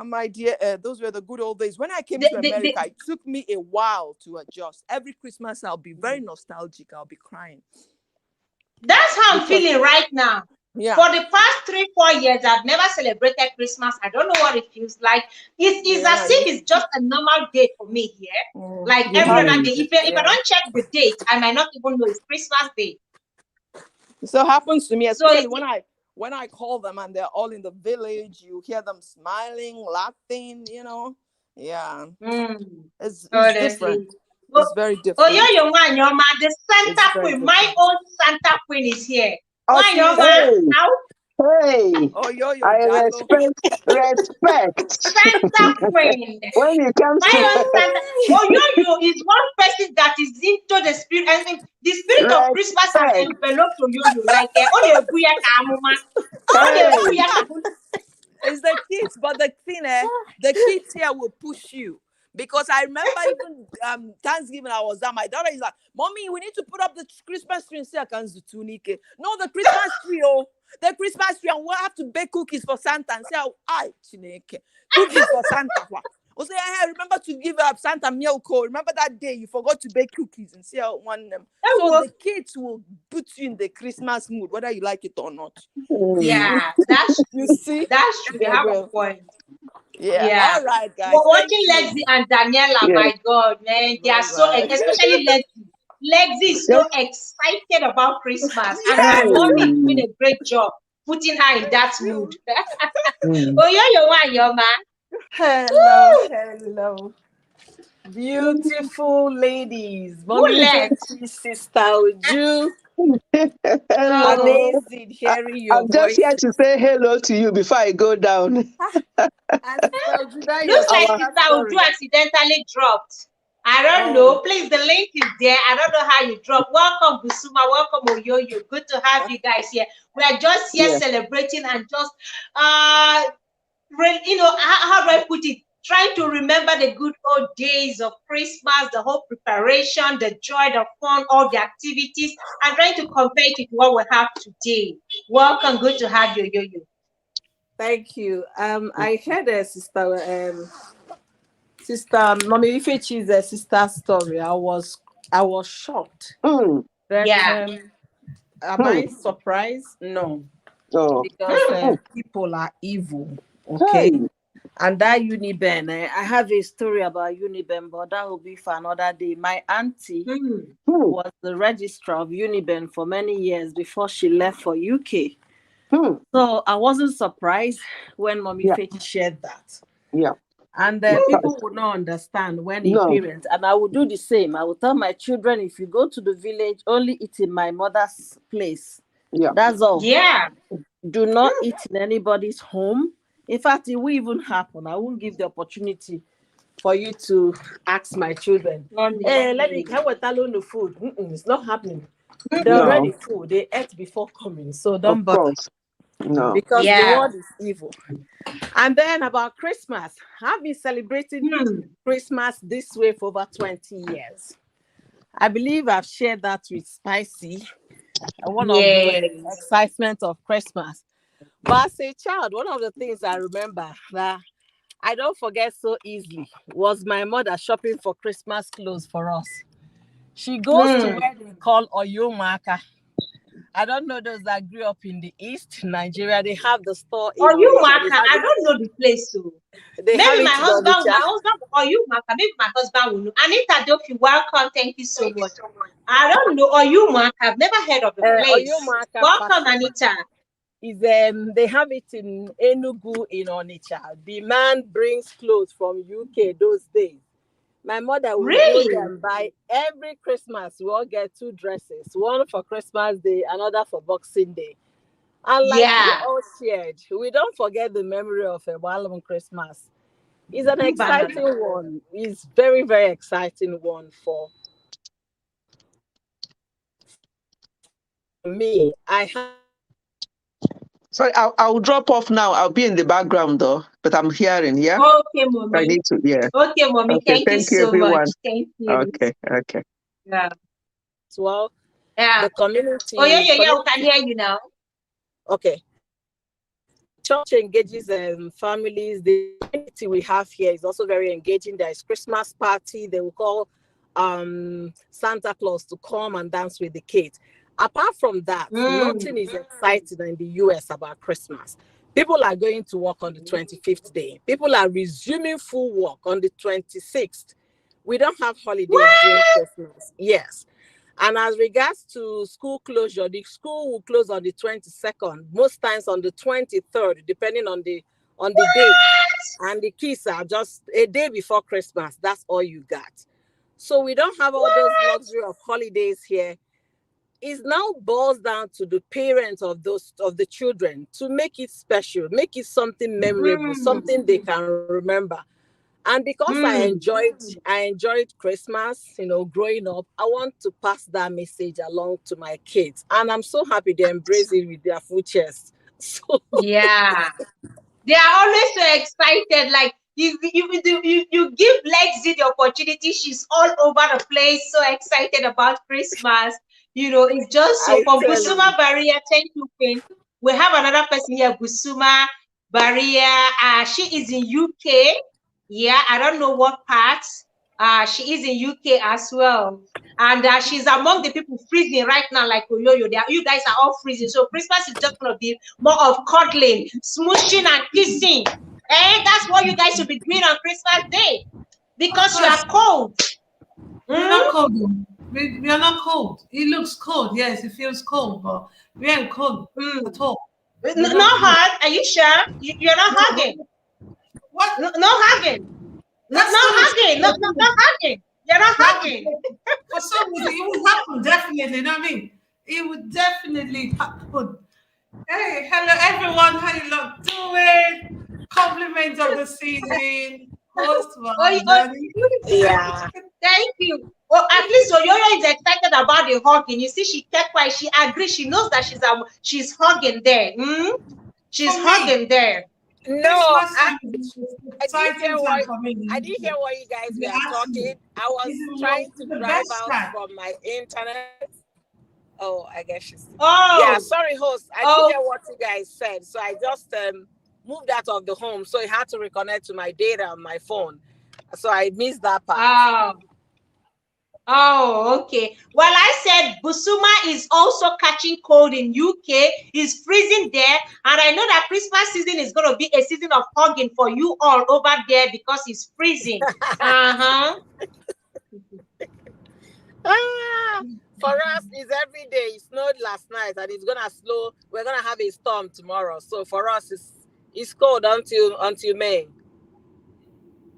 My dear, those were the good old days. When I came to America, it took me a while to adjust. Every Christmas, I'll be very nostalgic. I'll be crying. That's how I'm feeling right now. Yeah. For the past 3-4 years, I've never celebrated Christmas. I don't know what it feels like. It's as if it's just a normal day for me here. Like every other day. If I don't check the date, I might not even know it's Christmas Day. So it happens to me, especially when I call them and they're all in the village. You hear them smiling, laughing. Yeah. It's different. It's very different. Oh, your the Santa Queen. My own Santa Queen is here. Hey, I respect. Santa Queen. When you come My own Santa. Oh, is one person that is into the spirit. I think the spirit of Christmas has enveloped you. Like, it's the kids, but the thing, the kids here will push you. Because I remember even Thanksgiving, I was there. My daughter is like, Mommy, we need to put up the Christmas tree. And say, I can't do tunike. No, the Christmas tree, the Christmas tree, and we'll have to bake cookies for Santa. And say, cookies for Santa. Or say, I remember to give up Santa milk. Remember that day you forgot to bake cookies and say, I want them. So the kids will put you in the Christmas mood, whether you like it or not. Yeah, that's you see, that's true. They have a point. Yeah. All right, guys. But watching Lexi and Daniela, my God, man, they are so, especially Lexi. Lexi is so excited about Christmas, and her mommy is doing a great job putting her in that mood. Hello. Beautiful ladies. Who Mommy left? Fetty, Sister Uju. Hello. Amazing hearing your I'm just here voices. to say hello to you before I go down. And Sister Uju, that your Looks like Our Sister sister Uju story. accidentally dropped. I don't know. Oh, Please, the link is there. I don't know how you dropped. Welcome, Busuma. Welcome, Oyoyo. Good to have you guys here. We are just here yeah. celebrating and just, how do I put it? Trying to remember the good old days of Christmas, the whole preparation, the joy, the fun, all the activities, and trying to compare it with what we have today. Welcome. Good to have you, Oyoyo. thank you. I heard a sister Mommy Ifechi's sister story. I was shocked. Mm, But Yeah. am I mm, surprised? No, oh. because Mm, people are evil. hey. Okay. And that Uniben, I have a story about Uniben, but that will be for another day. My auntie Mm. Mm, was the registrar of Uniben for many years before she left for UK. mm, So I wasn't surprised when Mommy yeah. Faith shared that. Yeah. And Because, people would not understand when a no. parent, and I would do the same. I would tell my children, if you go to the village, only eat in my mother's place. Yeah. That's all. Yeah. Do not eat in anybody's home. In fact, it will even happen. I won't give the opportunity for you to ask my children, hey, let me Honestly. can we alone the food. It's not happening. They're No. already full. They ate before coming, so Of don't bother course. No. because the Yeah. world is evil. And then about Christmas, I've been celebrating Hmm. Christmas this way for over 20 years. I believe I've shared that with Spicy, one of the Yes. excitement of Christmas. But as a child, one of the things I remember that I don't forget so easily was my mother shopping for Christmas clothes for us. She goes to Hmm. where they call Oyomaka. I don't know those that grew up in the East Nigeria. They have the store in Or you, Onitsha. Maka? I don't know the place, so They have maybe it in my Onitsha. husband, or you, Maka, maybe my husband will know. Anita Dofi, welcome. Thank you so much. I don't know. Or you, Maka? I've never heard of the place. Oyomaka Welcome, fashion Anita. is they have it in Enugu in Onitsha. The man brings clothes from UK those days. My mother will go there Really? and buy every Christmas. We all get 2 dresses, one for Christmas Day, another for Boxing Day. And like you Yeah. all shared, we don't forget the memory of a Walloon Christmas. It's an Mbana. exciting one. It's very, very exciting one for me. I have Sorry, I'll drop off now. I'll be in the background though, but I'm hearing, yeah? Okay, I mommy. need to, yeah. Okay, mommy. Okay, Thank you thank you, so much. everyone. Thank you. Okay, okay. Yeah. as well Yeah. the Oh, yeah, community. yeah, yeah. We can hear you now. Okay. Church engages families. The community we have here is also very engaging. There is Christmas party. They will call Santa Claus to come and dance with the kids. Apart from that, Mm. nothing is exciting in the US about Christmas. People are going to work on the 25th day. People are resuming full work on the 26th. We don't have holidays during What? Christmas. Yes. And as regards to school closure, the school will close on the 22nd, most times on the 23rd, depending on the day. And the kids are just a day before Christmas. That's all you got. So we don't have all those What? luxury of holidays here. It now boils down to the parents of the children to make it special, make it something memorable, Mm. something they can remember. And because Mm. I enjoyed Christmas, growing up, I want to pass that message along to my kids. And I'm so happy they embrace it with their full chest. So Yeah. They are always so excited. Like you give Lexi the opportunity. She's all over the place, so excited about Christmas. It's just so I fun. tell you, Busuma Barrier, thank you, Queen. We have another person here, Busuma Barrier. She is in UK. Yeah, I don't know what part. She is in UK as well. And she's among the people freezing right now, like Oyoyo. You guys are all freezing. So Christmas is just going to be more of cuddling, smooshing, and kissing. And that's what you guys should be doing on Christmas Day Of because you are course, cold. we're Mm? not cold. We are not cold. It looks cold. Yes, it feels cold, but we ain't cold Mm. at all. We're No not cold. hug. Are you sure? You're not No, hugging. what? No hugging. Not hugging. Not hugging. You're not hugging. For some reason, it would happen, definitely. You know what I mean? It would definitely happen. Hey, hello everyone. How you lot doing? Compliments of the season. Host Oh, Danny. Yeah. thank you. Oh, at least Oyoyo is excited about the hugging. You see, she kept quiet. She agrees. She knows that she's hugging there. She's For me, hugging there. No, Christmas time is an I didn't hear exciting time what for me. I didn't hear what you guys You were asked me. talking. I was trying to The drive best out time. from my internet. Oh, I guess she's. Oh, Yeah, sorry, host. I didn't oh, hear what you guys said, so I just moved out of the home, so it had to reconnect to my data on my phone. So I missed that part. oh. Oh, okay. Well, I said Busuma is also catching cold in UK. It's freezing there, and I know that Christmas season is going to be a season of hugging for you all over there because it's freezing. Uh-huh. For us, it's every day. It snowed last night, and it's gonna slow. We're gonna have a storm tomorrow. So for us, it's cold until May.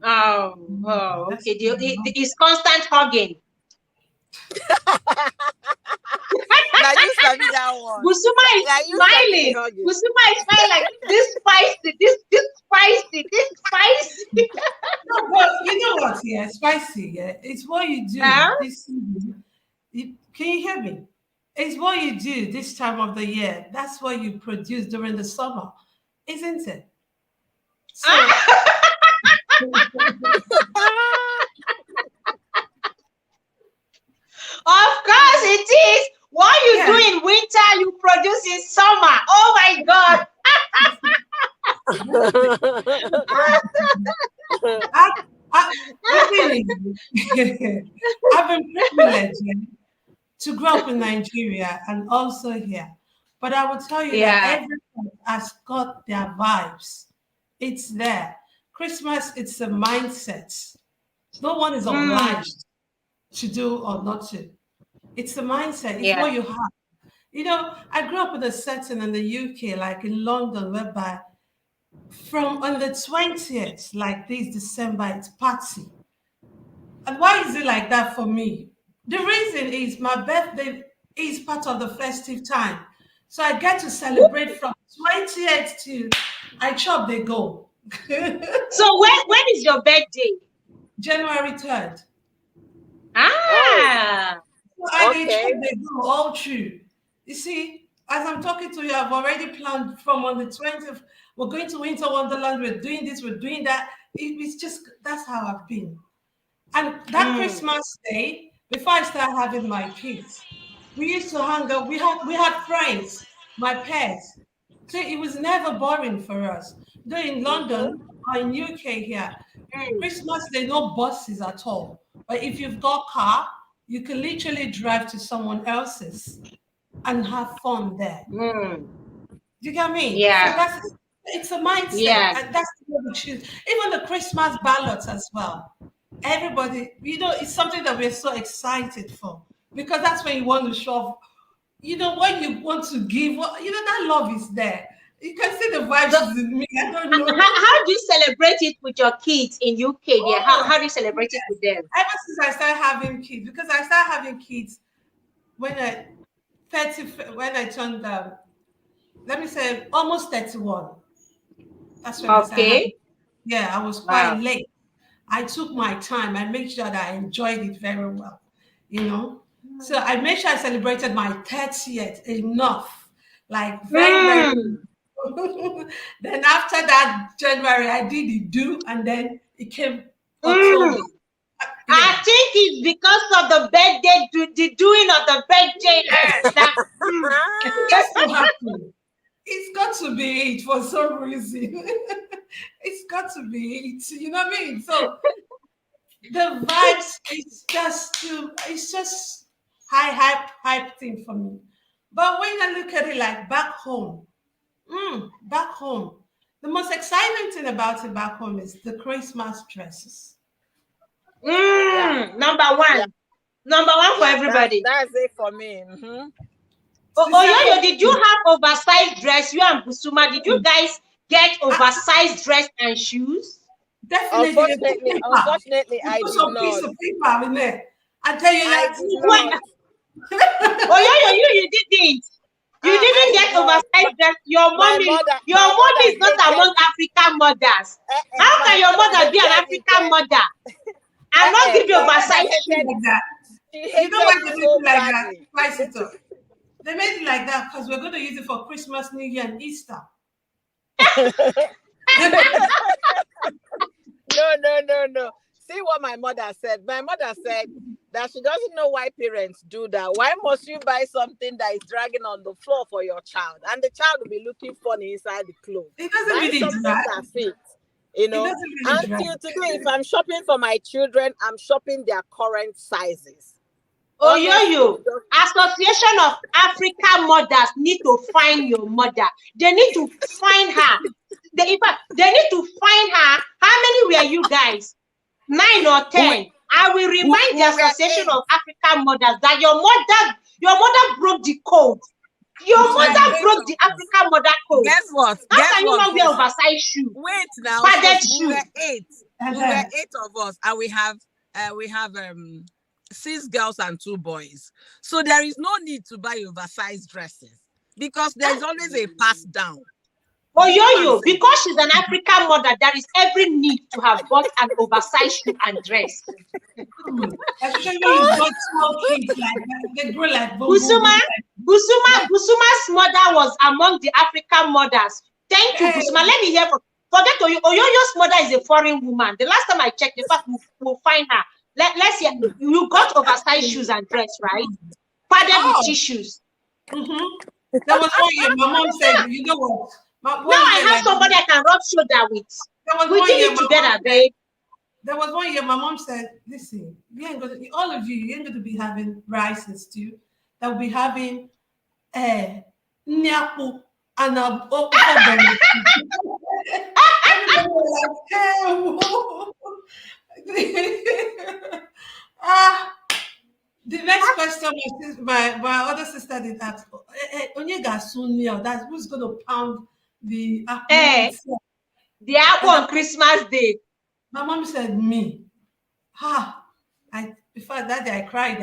Oh, okay. It's constant hugging. Now you study that one. Busuma is Now you smiling. study Busuma is smiling like this spicy, this spicy, this spicy. No, but you know what? Yeah, spicy. Yeah, it's what you do Huh? this season. Can you hear me? It's what you do this time of the year. That's what you produce during the summer, isn't it? So, Of course it is. What you yeah. do in winter, you produce in summer. Oh my God. The thing is, I've been privileged to grow up in Nigeria and also here. But I will tell you that Yeah. everyone has got their vibes. It's there. Christmas, it's a mindset. No one is obliged to do or not to. It's the mindset. It's Yeah. what you have. You know, I grew up in a setting in the UK, like in London, whereby from on the 20th, like this December, it's party. And why is it like that for me? The reason is my birthday is part of the festive time. So I get to celebrate from 20th to I chop they go. So when is your birthday? January 3rd. Ah. So I did chop Okay. they go all through. You see, as I'm talking to you, I've already planned from on the 20th. We're going to Winter Wonderland. We're doing this. We're doing that. It's just that's how I've been. And that Christmas day, before I started having my kids, we used to hang out. We had friends, my pets. So it was never boring for us. Though in London or in UK here, Christmas there no buses at all. But if you've got car, you can literally drive to someone else's and have fun there. Mm. Do you get me? So Yeah. it's a mindset, Yeah. and that's what we choose. Even the Christmas ballots as well. Everybody, it's something that we're so excited for because that's when you want to show off. When you want to give, that love is there. You can see the vibes in me. I don't know. How do you celebrate it with your kids in UK there? How do you celebrate it with them? Ever since I started having kids, because I started having kids when I turned let me say almost 31. That's when I started having. Okay. Yeah, I was quite Wow. late. I took my time. I made sure that I enjoyed it very well, you know. So I made sure I celebrated my 30th enough, like very, very. Then after that January, I did the do, and then it came October. I Yeah, think it's because of the birthday, the doing of the birthday. That, it has to happen. It's got to be it for some reason. It's got to be it. You know what I mean? So the vibes it's just hype thing for me. But when I look at it like back home, the most exciting thing about it back home is the Christmas dresses. Yeah. number Yeah. one. Number one for Yeah. everybody. That's it for me. The Oyoyo, second did you thing, have oversized dress? You and Busuma, did you guys get oversized dress and shoes? Definitely, they put Unfortunately, paper. unfortunately, They I put did some piece not. of paper in there. I tell you I that. did Wait, not. you didn't. You I didn't did get not. oversized dress. Your mommy, your My mommy mother is not hated. among African mothers. How My can your mother mother be an hated it. African mother and not give you My My mother oversized made shoes? it mother like that. she You know why hated they it made so it like that? badly. Spice it up. They made it like that because we're going to use it for Christmas, New Year, and Easter. No. See what my mother said. My mother said that she doesn't know why parents do that. Why must you buy something that is dragging on the floor for your child? And the child will be looking funny inside the clothes. It doesn't Buy really something drag. that fits. It doesn't really drag. Until today, if I'm shopping for my children, I'm shopping their current sizes. Honestly, Oyoyo, Association of African Mothers need to find your mother. They need to find her. In fact, they need to find her. How many were you guys? 9 or 10. I will remind the we are Association 8. of African Mothers that your mother broke the code. Your We were mother 8 broke of the us. African mother code. Guess what? How can you not wear First? oversized shoe? Wait now. Padded First, we shoe. were 8. We were 8 of us, and we have 6 girls and 2 boys. So there is no need to buy oversized dresses because there is always a pass down. Oyoyo, because she's an African mother, there is every need to have bought an oversized shoe and dress. Especially when you got small kids like that, they grow like Busuma's mother was among the African mothers. Thank you, Busuma. Let me hear from. Forget Oyoyo's mother is a foreign woman. The last time I checked, in fact, we'll find her. Let's hear. You got oversized shoes and dress, right? Padded with tissues. There was 1 year my mom said, you know what? Now I have somebody I can rub shoulder with. We did it together, babe. There was 1 year my mom said, listen, you ain't gonna, all of you ain't going to be having rice and stew. They'll be having nyapu and everybody was like, ah. The next question my other sister did ask, Onyega Sunia, that's who's going to pound the apple itself. The apple on Christmas Day. My mom said, me. In fact, that day I cried,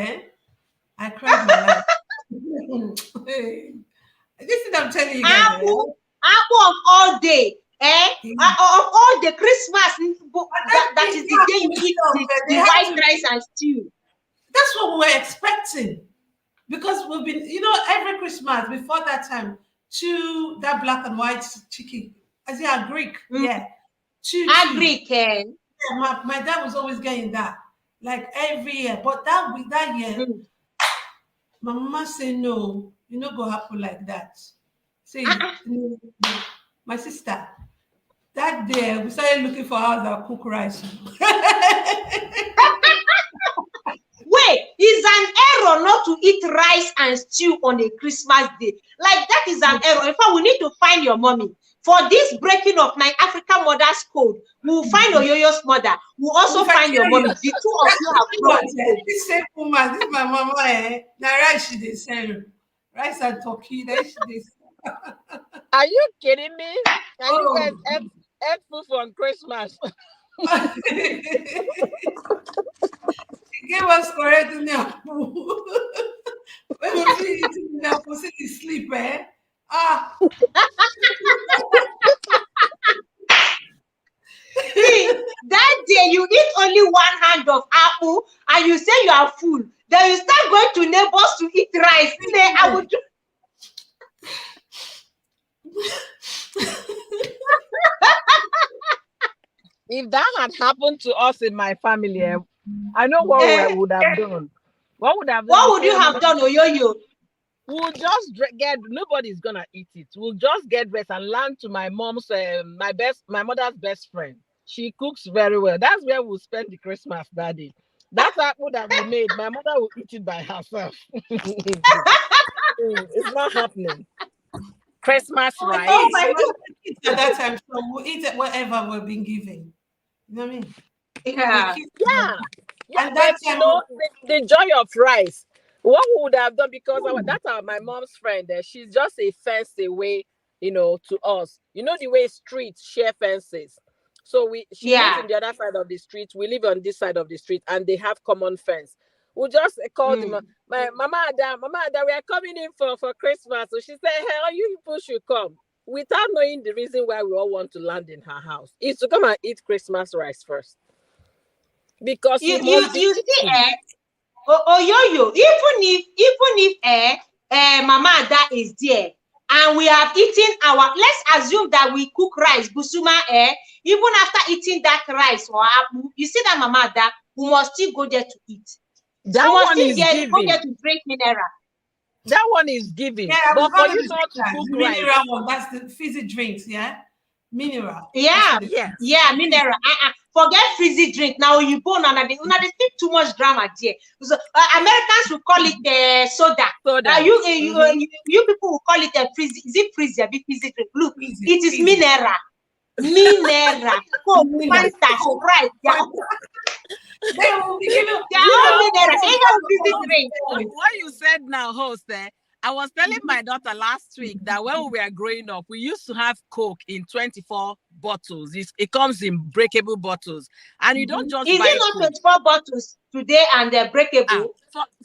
I cried my life. This is what I'm telling you guys. Apple of all day. Of all the Christmas, that is the day you eat the white rice and stew. That's what we were expecting. Because we've been, every Christmas before that time, chew that black and white chicken. As you are Greek, yeah. Chew. Greek, yeah, my dad was always getting that, like every year. But that year, my mama said no, you know, go happen like that. See, my sister, that day we started looking for house that cook rice. Wait, it's an error not to eat rice and stew on a Christmas day. Like that is an error. In fact, we need to find your mommy. For this breaking of my African mother's code, we'll find Oyoyo's mother. We'll also find your mommy. The two of you have broken. This same woman, this is my mama, now rice she dey sell. Rice and turkey, then she dey sell. Are you kidding me? And you guys ate food on Christmas. Give us correct nyapu. When we feel eating nyapu, see sleep, See, that day you eat only one hand of apple and you say you are full. Then you start going to neighbors to eat rice. Say, I would do. If that had happened to us in my family, I know what we would have done. What would you have done, Oyoyo? We'll just nobody's gonna eat it. We'll just get rest and learn to my mom's, my mother's best friend. She cooks very well. That's where we'll spend the Christmas that day. That apple that we made, my mother will eat it by herself. It's not happening. Christmas, right? Oh my God. At that time, so we'll eat it whatever we've been given. You know what I mean? Yeah. And that's the joy of rice. What we would have done, because that's my mom's friend. She's just a fence away, to us. You know the way streets share fences. So she lives Yeah. in the other side of the street. We live on this side of the street, and they have common fence. We just called my Mama Ada, we are coming in for Christmas. So she said, "Hey, you people should come." Without knowing the reason why we all want to land in her house, is to come and eat Christmas rice first. Because You you must be see, eating. Yo, even if Mama Ada is there and we have eaten let's assume that we cook rice, Busuma, even after eating that rice or you see that Mama Ada, we must still go there to eat. That we must one still is go there giving. to drink mineral. That one is giving. Yeah, But for you the not to cook the rice. mineral one, that's the fizzy drinks, yeah? Mineral. Yeah, Yes. yeah, mineral. Forget fizzy drink. Now you go on and they speak too much grammar there. So Americans will call it soda. Soda. You people will call it a fizzy. Is it fizzy? A big fizzy drink. Look, Fizzy, it is fizzy. mineral. Mineral. Coke, Fanta, Sprite. They will be giving They are all mineral. They are fizzy drink. What you said now, host, I was telling my daughter last week that when we were growing up, we used to have Coke in 24 bottles. It comes in breakable bottles. And you don't just Is buy it not Coke. 24 bottles today and they're breakable?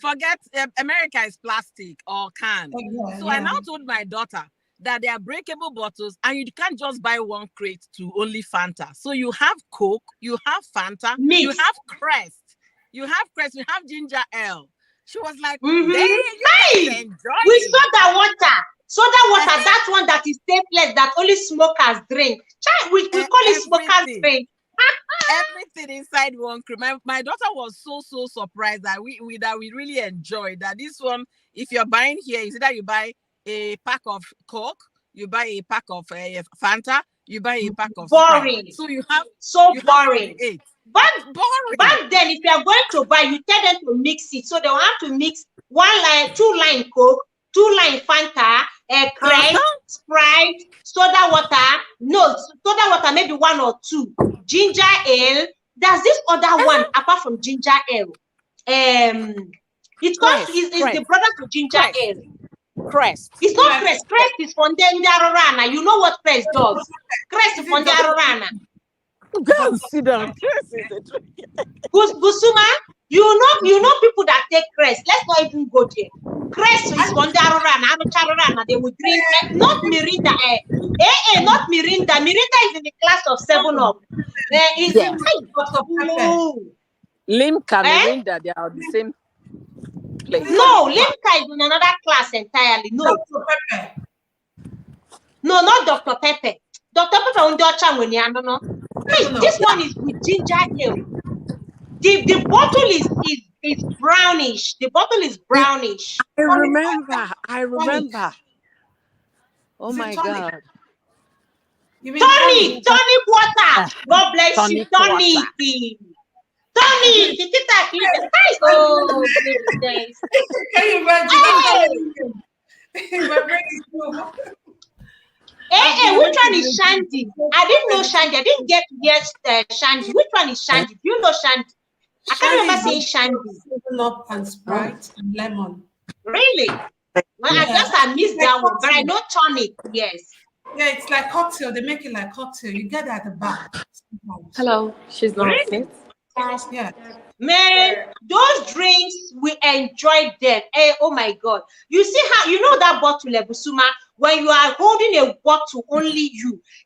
Forget America is plastic or can. So I now told my daughter that they are breakable bottles and you can't just buy one crate to only Fanta. So you have Coke, you have Fanta, you have Crest, you have ginger ale. She was like, Hey, enjoy with soda water, that one that is tasteless, that only smokers drink. We call it smokers drink. Everything inside one cream. My daughter was so surprised that we really enjoyed that. This one, if you're buying here, is either you buy a pack of Coke, you buy a pack of Fanta, you buy a pack of boring. Sprite. So you have boring. Back then, if you are going to buy, you tell them to mix it. So they'll have to mix 2 line Coke, 2 line Fanta, Crest, Sprite, soda water. No, soda water maybe 1 or 2. Ginger ale. There's this other one apart from ginger ale. It's the brother to ginger ale. Crest. It's not Crest. Crest is from the Arorana. You know what Crest does? Crest is from the Arorana. Go sit down. Crest is a drink. Busuma, you know people that take Crest. Let's not even go there. Crest is from the Arorana. They will drink not Mirinda. Not Mirinda. Mirinda is in the class of 7-Up. Limca, Mirinda, they are the same place. No, Limca is in another class entirely. No. No, not Dr. Pepper. Dr. Pepper no. This one is with ginger ale. The bottle is brownish. The bottle is brownish. I remember. Oh my God. Tonic water. God bless you, tonic. Tonic. Oh, goodness. Can you imagine? Which one is Shandy? I didn't know Shandy. I didn't get to hear Shandy. Which one is Shandy? Do you know Shandy? I can't remember saying Shandy. 7-Up and Sprite and lemon. Really? Well, I missed that one, but I know tonic. Yes. Yeah, it's like cocktail. They make it like cocktail. You get it at the bar. Hello, she's not really? Yeah. Man, those drinks, we enjoyed them. Oh my God. You see how, that bottle, Busuma, when you are holding a bottle, only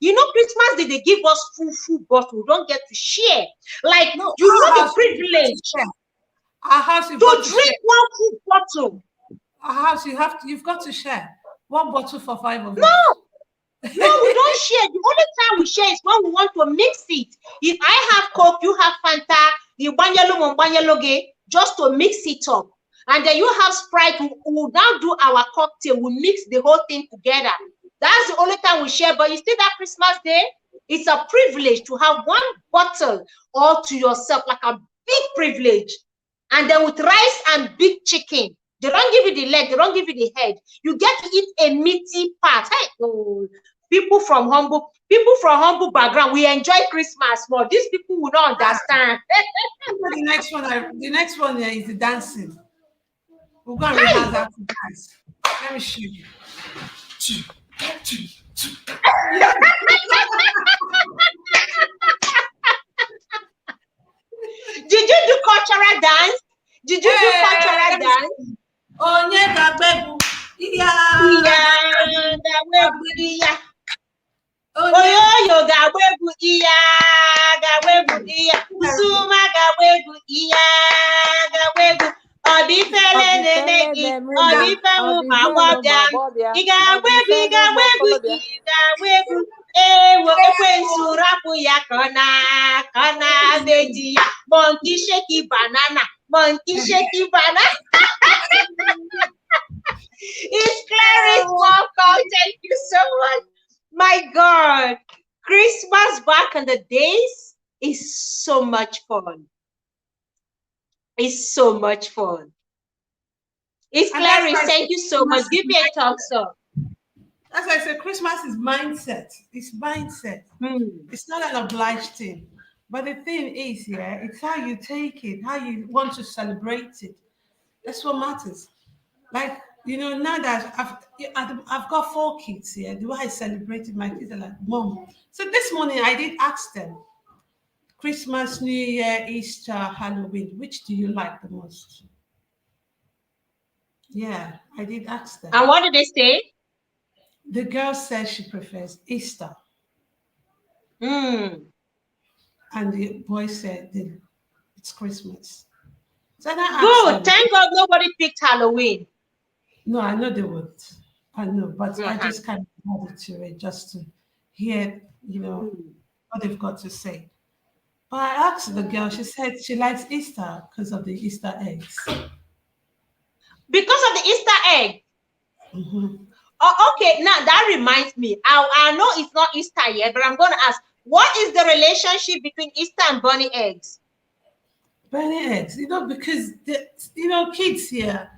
you know, Christmas Day, they give us full bottle. We don't get to share. Like, the privilege to drink one full bottle. Our house, you've got to share. One bottle for 5 of us. No, we don't share. The only time we share is when we want to mix it. If I have Coke, you have Fanta, you banyaloge, just to mix it up. And then you have Sprite, we will now do our cocktail. We mix the whole thing together. That's the only time we share. But you see that Christmas Day, it's a privilege to have one bottle all to yourself, like a big privilege. And then with rice and big chicken. They don't give you the leg, they don't give you the head. You get to eat a meaty part. Hey, people from humble background, we enjoy Christmas more. These people will not understand. The next one there is the dancing. We're going to rehearse that to dance. Let me show you. cultural dance? Did you do cultural dance? Onye ga-agbegbu iya ga-agba iya. onye Oyoyo ga-agba egwu iya, ga-agba egwu iya. Nsuma ga-agba egwu iya, ga-agba egwu. Ọ bụ ifele na-eme gị, ọ bụ ife ụmụ agbọbịa. Ị ga-agba egwu, ị ga-agba egwu, ị ga-agba egwu. Ewo ekwensu rapụ ya ka ọ na-abeji ya. Monkey shake banana, monkey shake banana. It's Clarice. Welcome. Thank you so much. My God, Christmas back in the days is so much fun. It's so much fun. It's Clarice. Thank you so much. Give me a thumbs up. As I said, Christmas is mindset. It's mindset. It's not an obliged thing. But the thing is, yeah, it's how you take it, how you want to celebrate it. That's what matters. Like, you know, now that I've got 4 kids here, the way I celebrated my kids are like, Mom. So this morning I did ask them, Christmas, New Year, Easter, Halloween, which do you like the most? Yeah, I did ask them. And what did they say? The girl says she prefers Easter. And the boy said it's Christmas. So good. Thank God nobody picked Halloween. No, I know they would. I know, but I just kind of added to it just to hear, you know, what they've got to say. But I asked the girl, she said she likes Easter because of the Easter eggs. Because of the Easter egg? Oh, okay, now that reminds me. I know it's not Easter yet, but I'm going to ask, what is the relationship between Easter and bunny eggs? Bunny eggs, you know, because, kids here,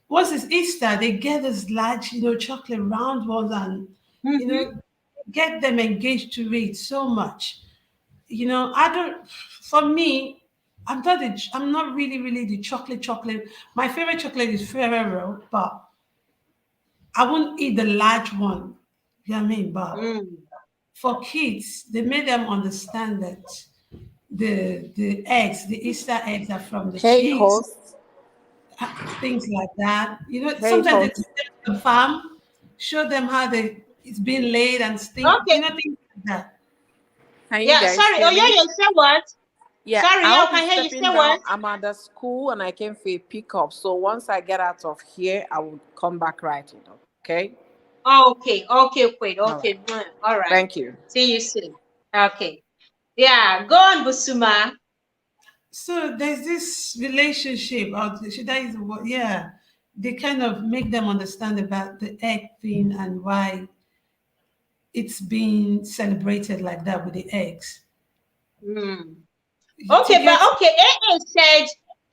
once it's Easter, they get this large, chocolate round ones and, get them engaged to it so much. For me, I'm not really the chocolate. My favorite chocolate is Ferrero, but I won't eat the large one. You know what I mean? But for kids, they made them understand that the eggs, the Easter eggs are from the chicks. Things like that. Sometimes they take them to the farm, show them how it's being laid and things, things like that. Sorry. Oh, yeah, you say what? Yeah, sorry, I can hear you say what? I'm at the school and I came for a pickup. So once I get out of here, I will come back right in. Okay. Okay, wait. Okay, all right. Thank you. See you soon. Okay. Yeah, go on, Busuma. So there's this relationship they kind of make them understand about the egg thing and why it's being celebrated like that with the eggs. Okay,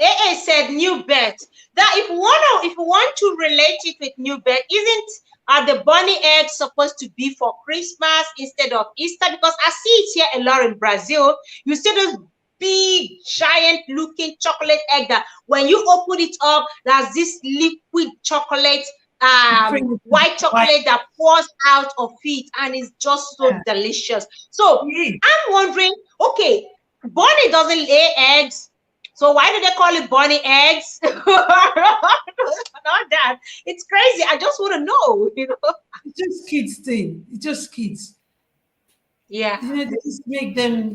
AA said new bet. That if you want to relate it with new bet, are the bunny eggs supposed to be for Christmas instead of Easter? Because I see it here a lot in Brazil. You see those big, giant looking chocolate egg that when you open it up, there's this liquid chocolate, white chocolate that pours out of it, and it's just so delicious. So I'm wondering, okay, bunny doesn't lay eggs, so why do they call it bunny eggs? Not that. It's crazy. I just want to know, It's just kids thing. It's just kids. Yeah. They just make them,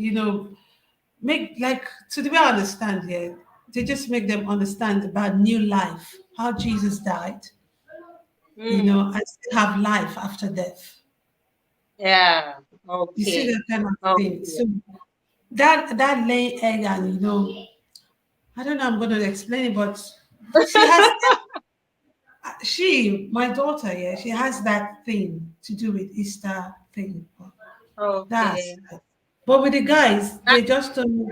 make like, to the way I understand here, they just make them understand about new life, how Jesus died, and still have life after death. Yeah. Okay. You see that kind of thing. So that laying egg and I don't know, I'm going to explain it, but she has my daughter, she has that thing to do with Easter thing. Okay. But with the guys, they just don't know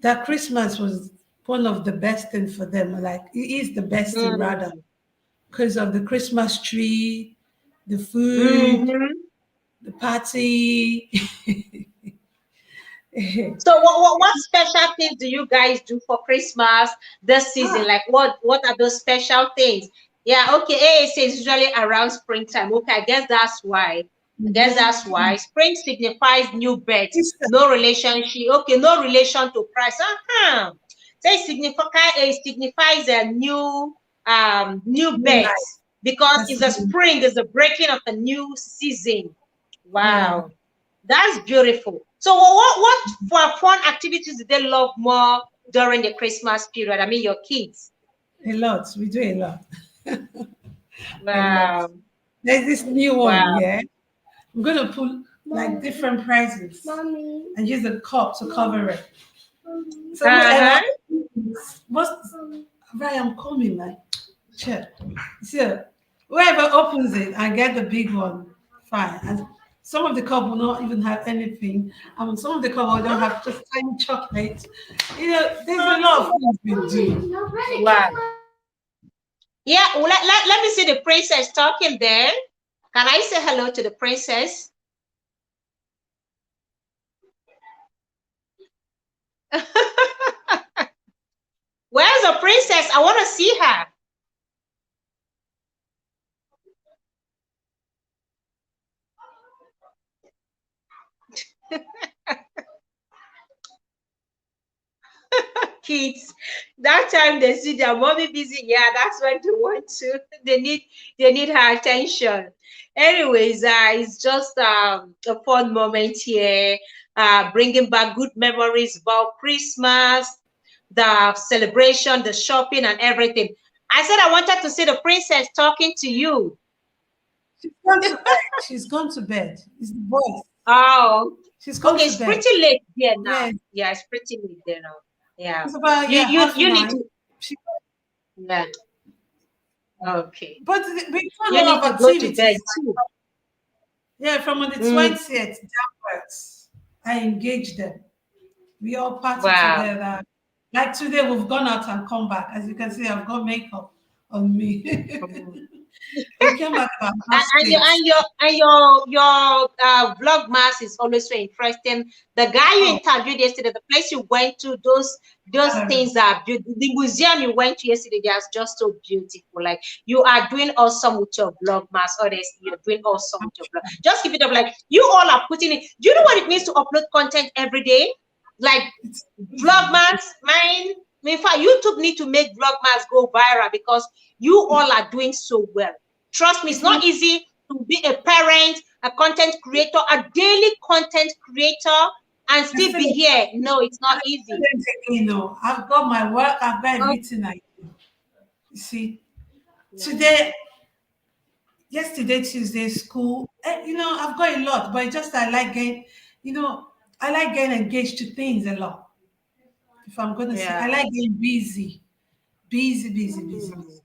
that Christmas was one of the best things for them. Like it is the best thing rather, because of the Christmas tree, the food, the party. So what special things do you guys do for Christmas this season? Like what are those special things? Yeah, okay. AA says usually around springtime. Okay, I guess that's why. I guess that's why. Spring signifies new birth, Easter. no relationship. Okay, no relation to Christ. So it signifies a new New birth life. because That's it's a spring, it's the breaking of a new season. yeah. Wow, that's beautiful. So what fun activities do they love more during the Christmas period? I mean, your kids. A lot. We do a lot. A lot. Wow, There's this new one, wow. yeah. I'm gonna put like different prizes and use a cup to cover it. So whoever Uh-huh. most right, I'm coming, man. Sure. So whoever opens it and get the big one, fine. And some of the cup will not even have anything. And some of the cup will don't have just tiny chocolate. You know, there's a lot of things we do. Wow. Yeah, well, let me see the princess talking there. Can I say hello to the princess? Where's the princess? I want to see her. Kids, that time they see their mommy busy, yeah, that's when they want to. They need her attention. Anyways, it's just a fun moment here, bringing back good memories about Christmas, the celebration, the shopping, and everything. I said I wanted to see the princess talking to you. She's gone to bed. She's gone to bed. It's the voice. Oh, She's gone okay, to it's bed. pretty late there now. Yeah, Yeah, it's pretty late there now. Yeah, it's about you yeah, you half you need nine. to. She, Yeah, okay. but we do a You lot need of to go to activities. bed too. Yeah, from on the Mm, 20th downwards, I engage them. We all party wow. together. Like today, we've gone out and come back. As you can see, I've got makeup on me. Mm. We came back about half And your six. and your and your vlog mass is always so interesting. The guy you Oh, interviewed yesterday, the place you went to, those gallery. things are beautiful. The museum you went to yesterday, they are just so beautiful. Like you are doing awesome with your vlog mass. Honestly, you're doing awesome with your vlog. Just keep it up. Like you all are putting it. Do you know what it means to upload content every day? Like It's easy. vlogmas, mine. In fact, YouTube need to make vlogmas go viral because you all are doing so well. Trust me, it's It's not not easy to be a parent, a content creator, a daily content creator, and I still said be it, here. No, it's and not I said easy. it again, though. I've got my work, I've got Oh, everything I do. You see, yeah. today, yesterday, Tuesday, school, I've got a lot, but it's just I like getting, I like getting engaged to things a lot. If I'm going to say, I Yeah. like getting busy, busy, busy, busy, Hmm. busy.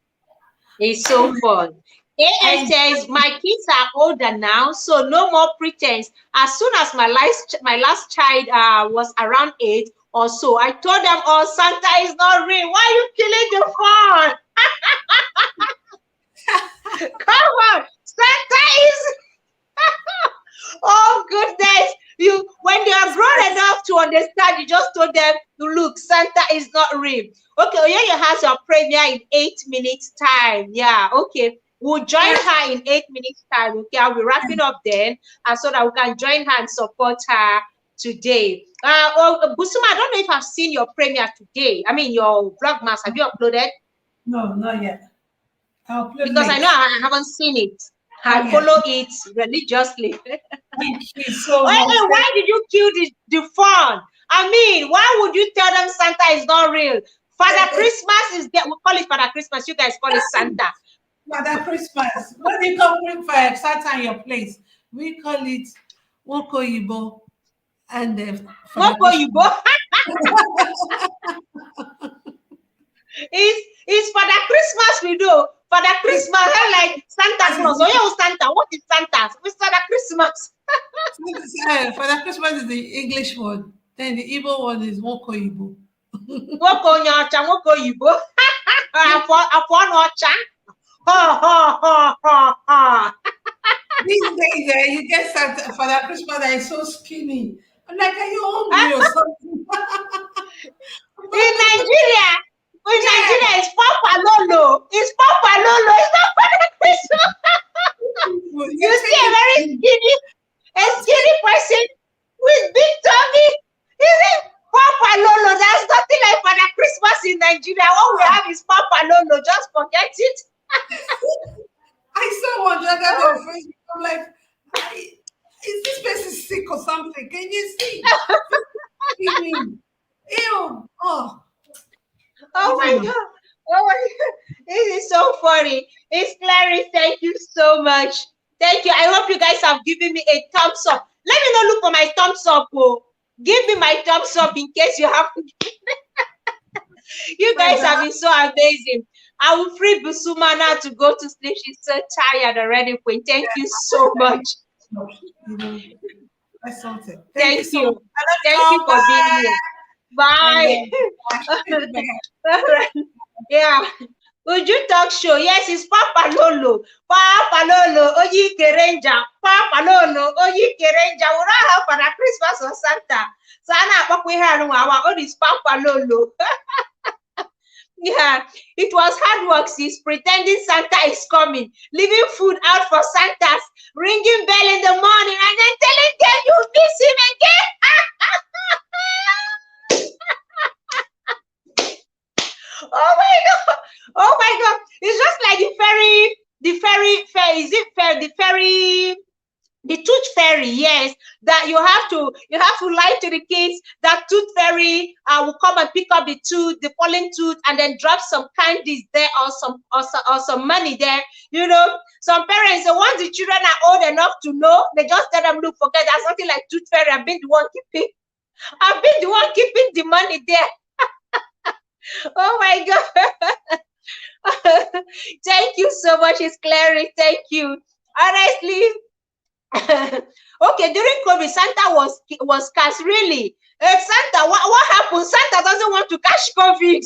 It's so Anyway, fun. AS I says my kids are older now, so no more pretense. As soon as my last child was around 8 or so, I told them, "Oh, Santa is not real. Why are you killing the fun? Come on, Santa is." Oh goodness! You when they are grown enough to understand, you just told them, "Look, Santa is not real." Okay, Oyoyo has your premiere in 8 minutes time. Yeah, okay. We'll join yes, her in 8 minutes time. Okay, I'll be wrapping up then, so that we can join her and support her today. Busuma, I don't know if I've seen your premiere today. I mean, your vlogmas. Have you uploaded? no, not yet. I'll upload Because I know late. I haven't seen it. I Not yet. follow it religiously. Thank you so Why, much. why did you kill the fun? I mean, why would you tell them Santa is not real? Father Christmas is we call it Father Christmas. You guys call it Santa. Father Christmas. What do you call for Santa in your place? We call it Woko Yibo and Father Moko Christmas. Yubo is Father Christmas we do. Father Christmas, like Santa Claus. Oh yeah, Santa. What is Santa? It's Father Christmas. Father Christmas is the English one. Then the Igbo one is Woko Yibo. Moko Nyacha, Moko Yubo. Afọ n'ọcha. Ha ha ha ha ha. These days, you get Santa Father Christmas that is so skinny. I'm like, are you hungry or In something? Nigeria, Yeah. it's Papa Lolo. It's Papa Lolo. It's not Father Christmas. You You see a very take it. skinny. Nigeria. All we have is Papa Lolo. Just forget it. I saw one the other day on Facebook. I'm like, is this person sick or something? Can you see? Ew. Oh, I Oh don't my know. God. Oh my God. This is so funny. It's Clarice. Thank you so much. Thank you. I hope you guys have given me a thumbs up. Let me not look for my thumbs up. Oh. Give me my thumbs up in case you haven't. You My guys have God. been so amazing. I will free Busuma now to go to sleep. She's so tired already, Queen. Thank you so much. You know, that's something. Thank you Thank so much. you. I love you Thank you all. for being Bye. here. I Bye. know. Bye. All right. Yeah. Uju talk show. Yes, it's Papa Lolo. Papa Lolo. Oyi Kerenja. Papa Lolo. Oyi Kerenja. We don't have for the Christmas or Santa. So I know we have our own is Papa Lolo. Yeah, it was hard work, sis, pretending Santa is coming, leaving food out for Santas, ringing bell in the morning, and then telling them you miss him again. Oh my God. Oh my God. It's just like the fairy fair. Is it fair? The tooth fairy, yes, that you have to lie to the kids that tooth fairy will come and pick up the tooth, the fallen tooth, and then drop some candies there or some money there. You know, some parents, once the children are old enough to know, they just tell them, look, forget that, something like tooth fairy. I've been the one keeping the money there. Oh my God. Thank you so much, it's Clary. Thank you. Honestly, okay, during COVID, Santa was cast. Really? Santa, what happened? Santa doesn't want to catch COVID.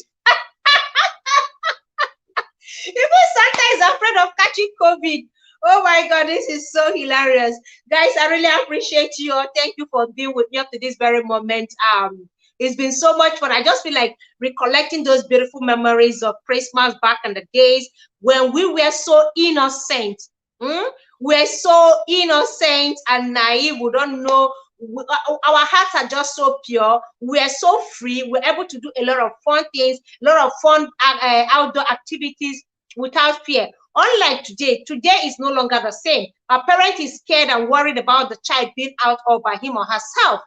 Even Santa is afraid of catching COVID. Oh my God, this is so hilarious. Guys, I really appreciate you all. Thank you for being with me up to this very moment. It's been so much fun. I just feel like recollecting those beautiful memories of Christmas back in the days when we were so innocent. We're so innocent and naive. We don't know. Our hearts are just so pure. We're so free. We're able to do a lot of fun things, a lot of fun outdoor activities without fear. Unlike today is no longer the same. A parent is scared and worried about the child being out all by him or herself.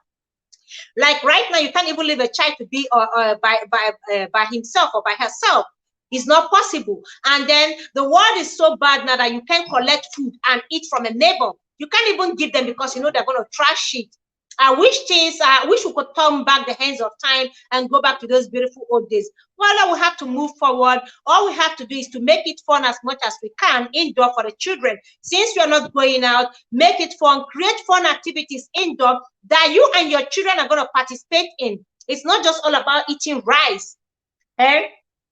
Like right now, you can't even leave a child to be by himself or by herself. It's not possible. And then the world is so bad now that you can't collect food and eat from a neighbor. You can't even give them because you know they're going to trash it. I wish we could turn back the hands of time and go back to those beautiful old days. Well, we have to move forward. All we have to do is to make it fun as much as we can indoor for the children. Since we are not going out, make it fun, create fun activities indoor that you and your children are going to participate in. It's not just all about eating rice. Eh?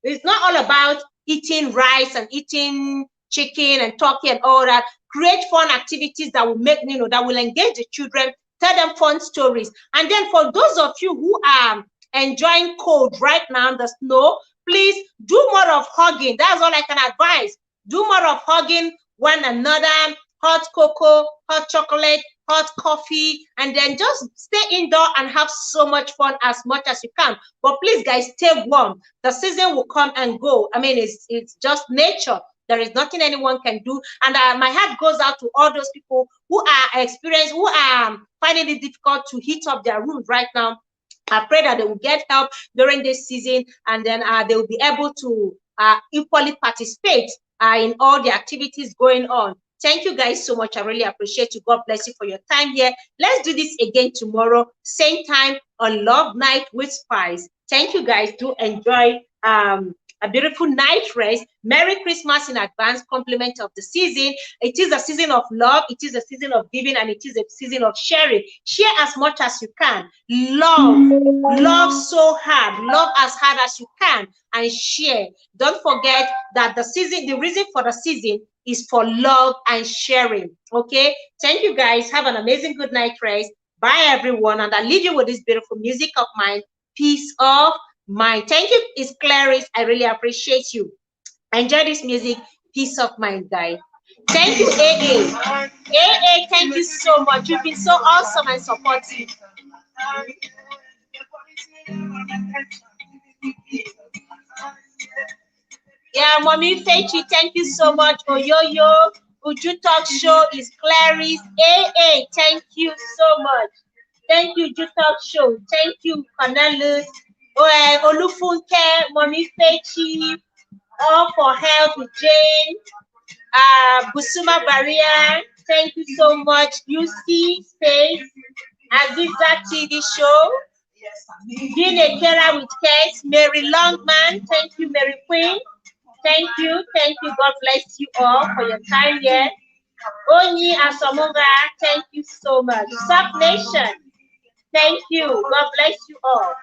It's not all about eating rice and eating chicken and turkey and all that. Create fun activities that will make, that will engage the children, tell them fun stories. And then for those of you who are enjoying cold right now in the snow, please do more of hugging. That's all I can advise. Do more of hugging one another, hot cocoa, hot chocolate, hot coffee, and then just stay indoor and have so much fun as much as you can. But please, guys, stay warm. The season will come and go. I mean, it's just nature. There is nothing anyone can do. And my heart goes out to all those people who are finding it difficult to heat up their rooms right now. I pray that they will get help during this season, and then they will be able to equally participate in all the activities going on. Thank you guys so much. I really appreciate you. God bless you for your time here. Let's do this again tomorrow, same time on Love Night with Spice. Thank you guys. Do enjoy a beautiful night rest. Merry Christmas in advance, compliment of the season. It is a season of love. It is a season of giving, and it is a season of sharing. Share as much as you can. Love so hard. Love as hard as you can, and share. Don't forget that the reason for the season is for love and sharing. Okay, thank you guys. Have an amazing good night rest. Bye everyone, and I leave you with this beautiful music of mine, Peace of Mind. Thank you. It's Clarice. I really appreciate you. Enjoy this music, Peace of Mind, guys. Thank you, AA. AA, thank you so much. You've been so awesome and supportive. Yeah, Mommy Fechi, thank you so much. Oyoyo, Uju Talk Show is Clarice. AA, thank you so much. Thank you, Uju Talk Show. Thank you, Cornelius. Olufunke, Mommy Fechi, All for Health with Jane. Busuma Barrier, thank you so much. UC Space, Aziza TV Show. Gine Kera with Case, Mary Longman, thank you, Mary Queen. Thank you. God bless you all for your time here. Onyi Asamonga, thank you so much. Sub Nation, thank you. God bless you all.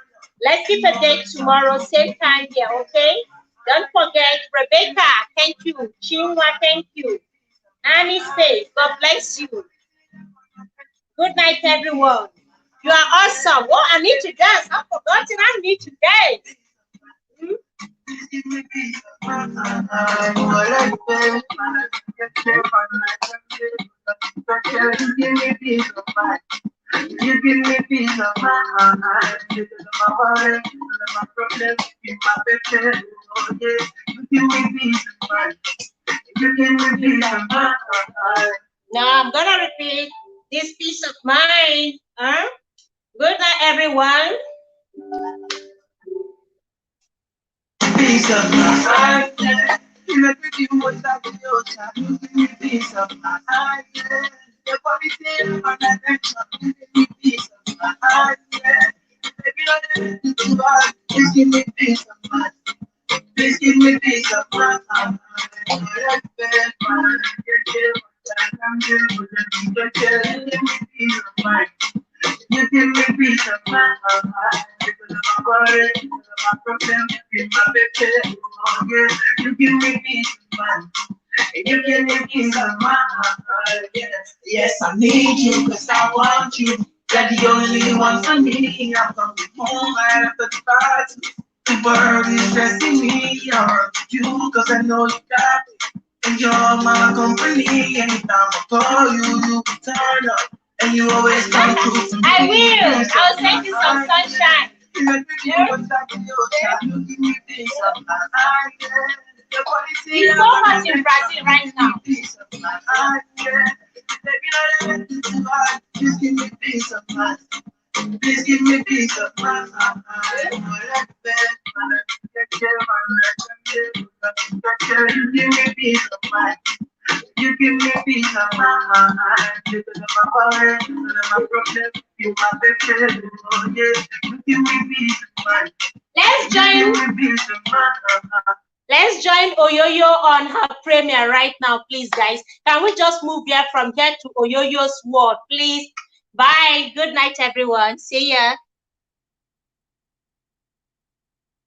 Let's keep a date tomorrow, same time here, okay? Don't forget, Rebecca, thank you. Chinwa, thank you. Annie Space, God bless you. Good night, everyone. You are awesome. Oh, I need to dance. I've forgotten I need to dance. You give me peace of mind. You give my worry, my problems, you my baby. Oh yeah, you give me peace of mind. You give me peace of mind. Now I'm gonna repeat this peace of mind. Good night, everyone. Peace of mind. You let me do what's up in your time. You give me peace of mind. Your body saying my attention. You give me peace of mind. Baby, don't let me do hard. Just give me peace of mind. Please give me peace of mind. You give me peace of mind. Because of my worry, because of my problem, you my baby. Oh yeah, you give me peace of mind. You give me peace of mind. Yes, yes, I need you because I want you. You're the only one for me. I'm coming home right after the party. The world is stressing me out. You, cause I know you got me. And you're my company. Anytime I call you, you turn up. And you always come through for me. I will. I'll send you some sunshine. He's so much in Brazil right now. Just give me peace of mind. Please give me peace of mind. You give me peace of mind. You give me peace of mind. Because of my worry, because of my problem, you my baby. Oh yeah, you give me peace of mind. Let's join Oyoyo on her premiere right now, please, guys. Can we just move here from here to Oyoyo's world, please? Bye. Good night, everyone. See ya.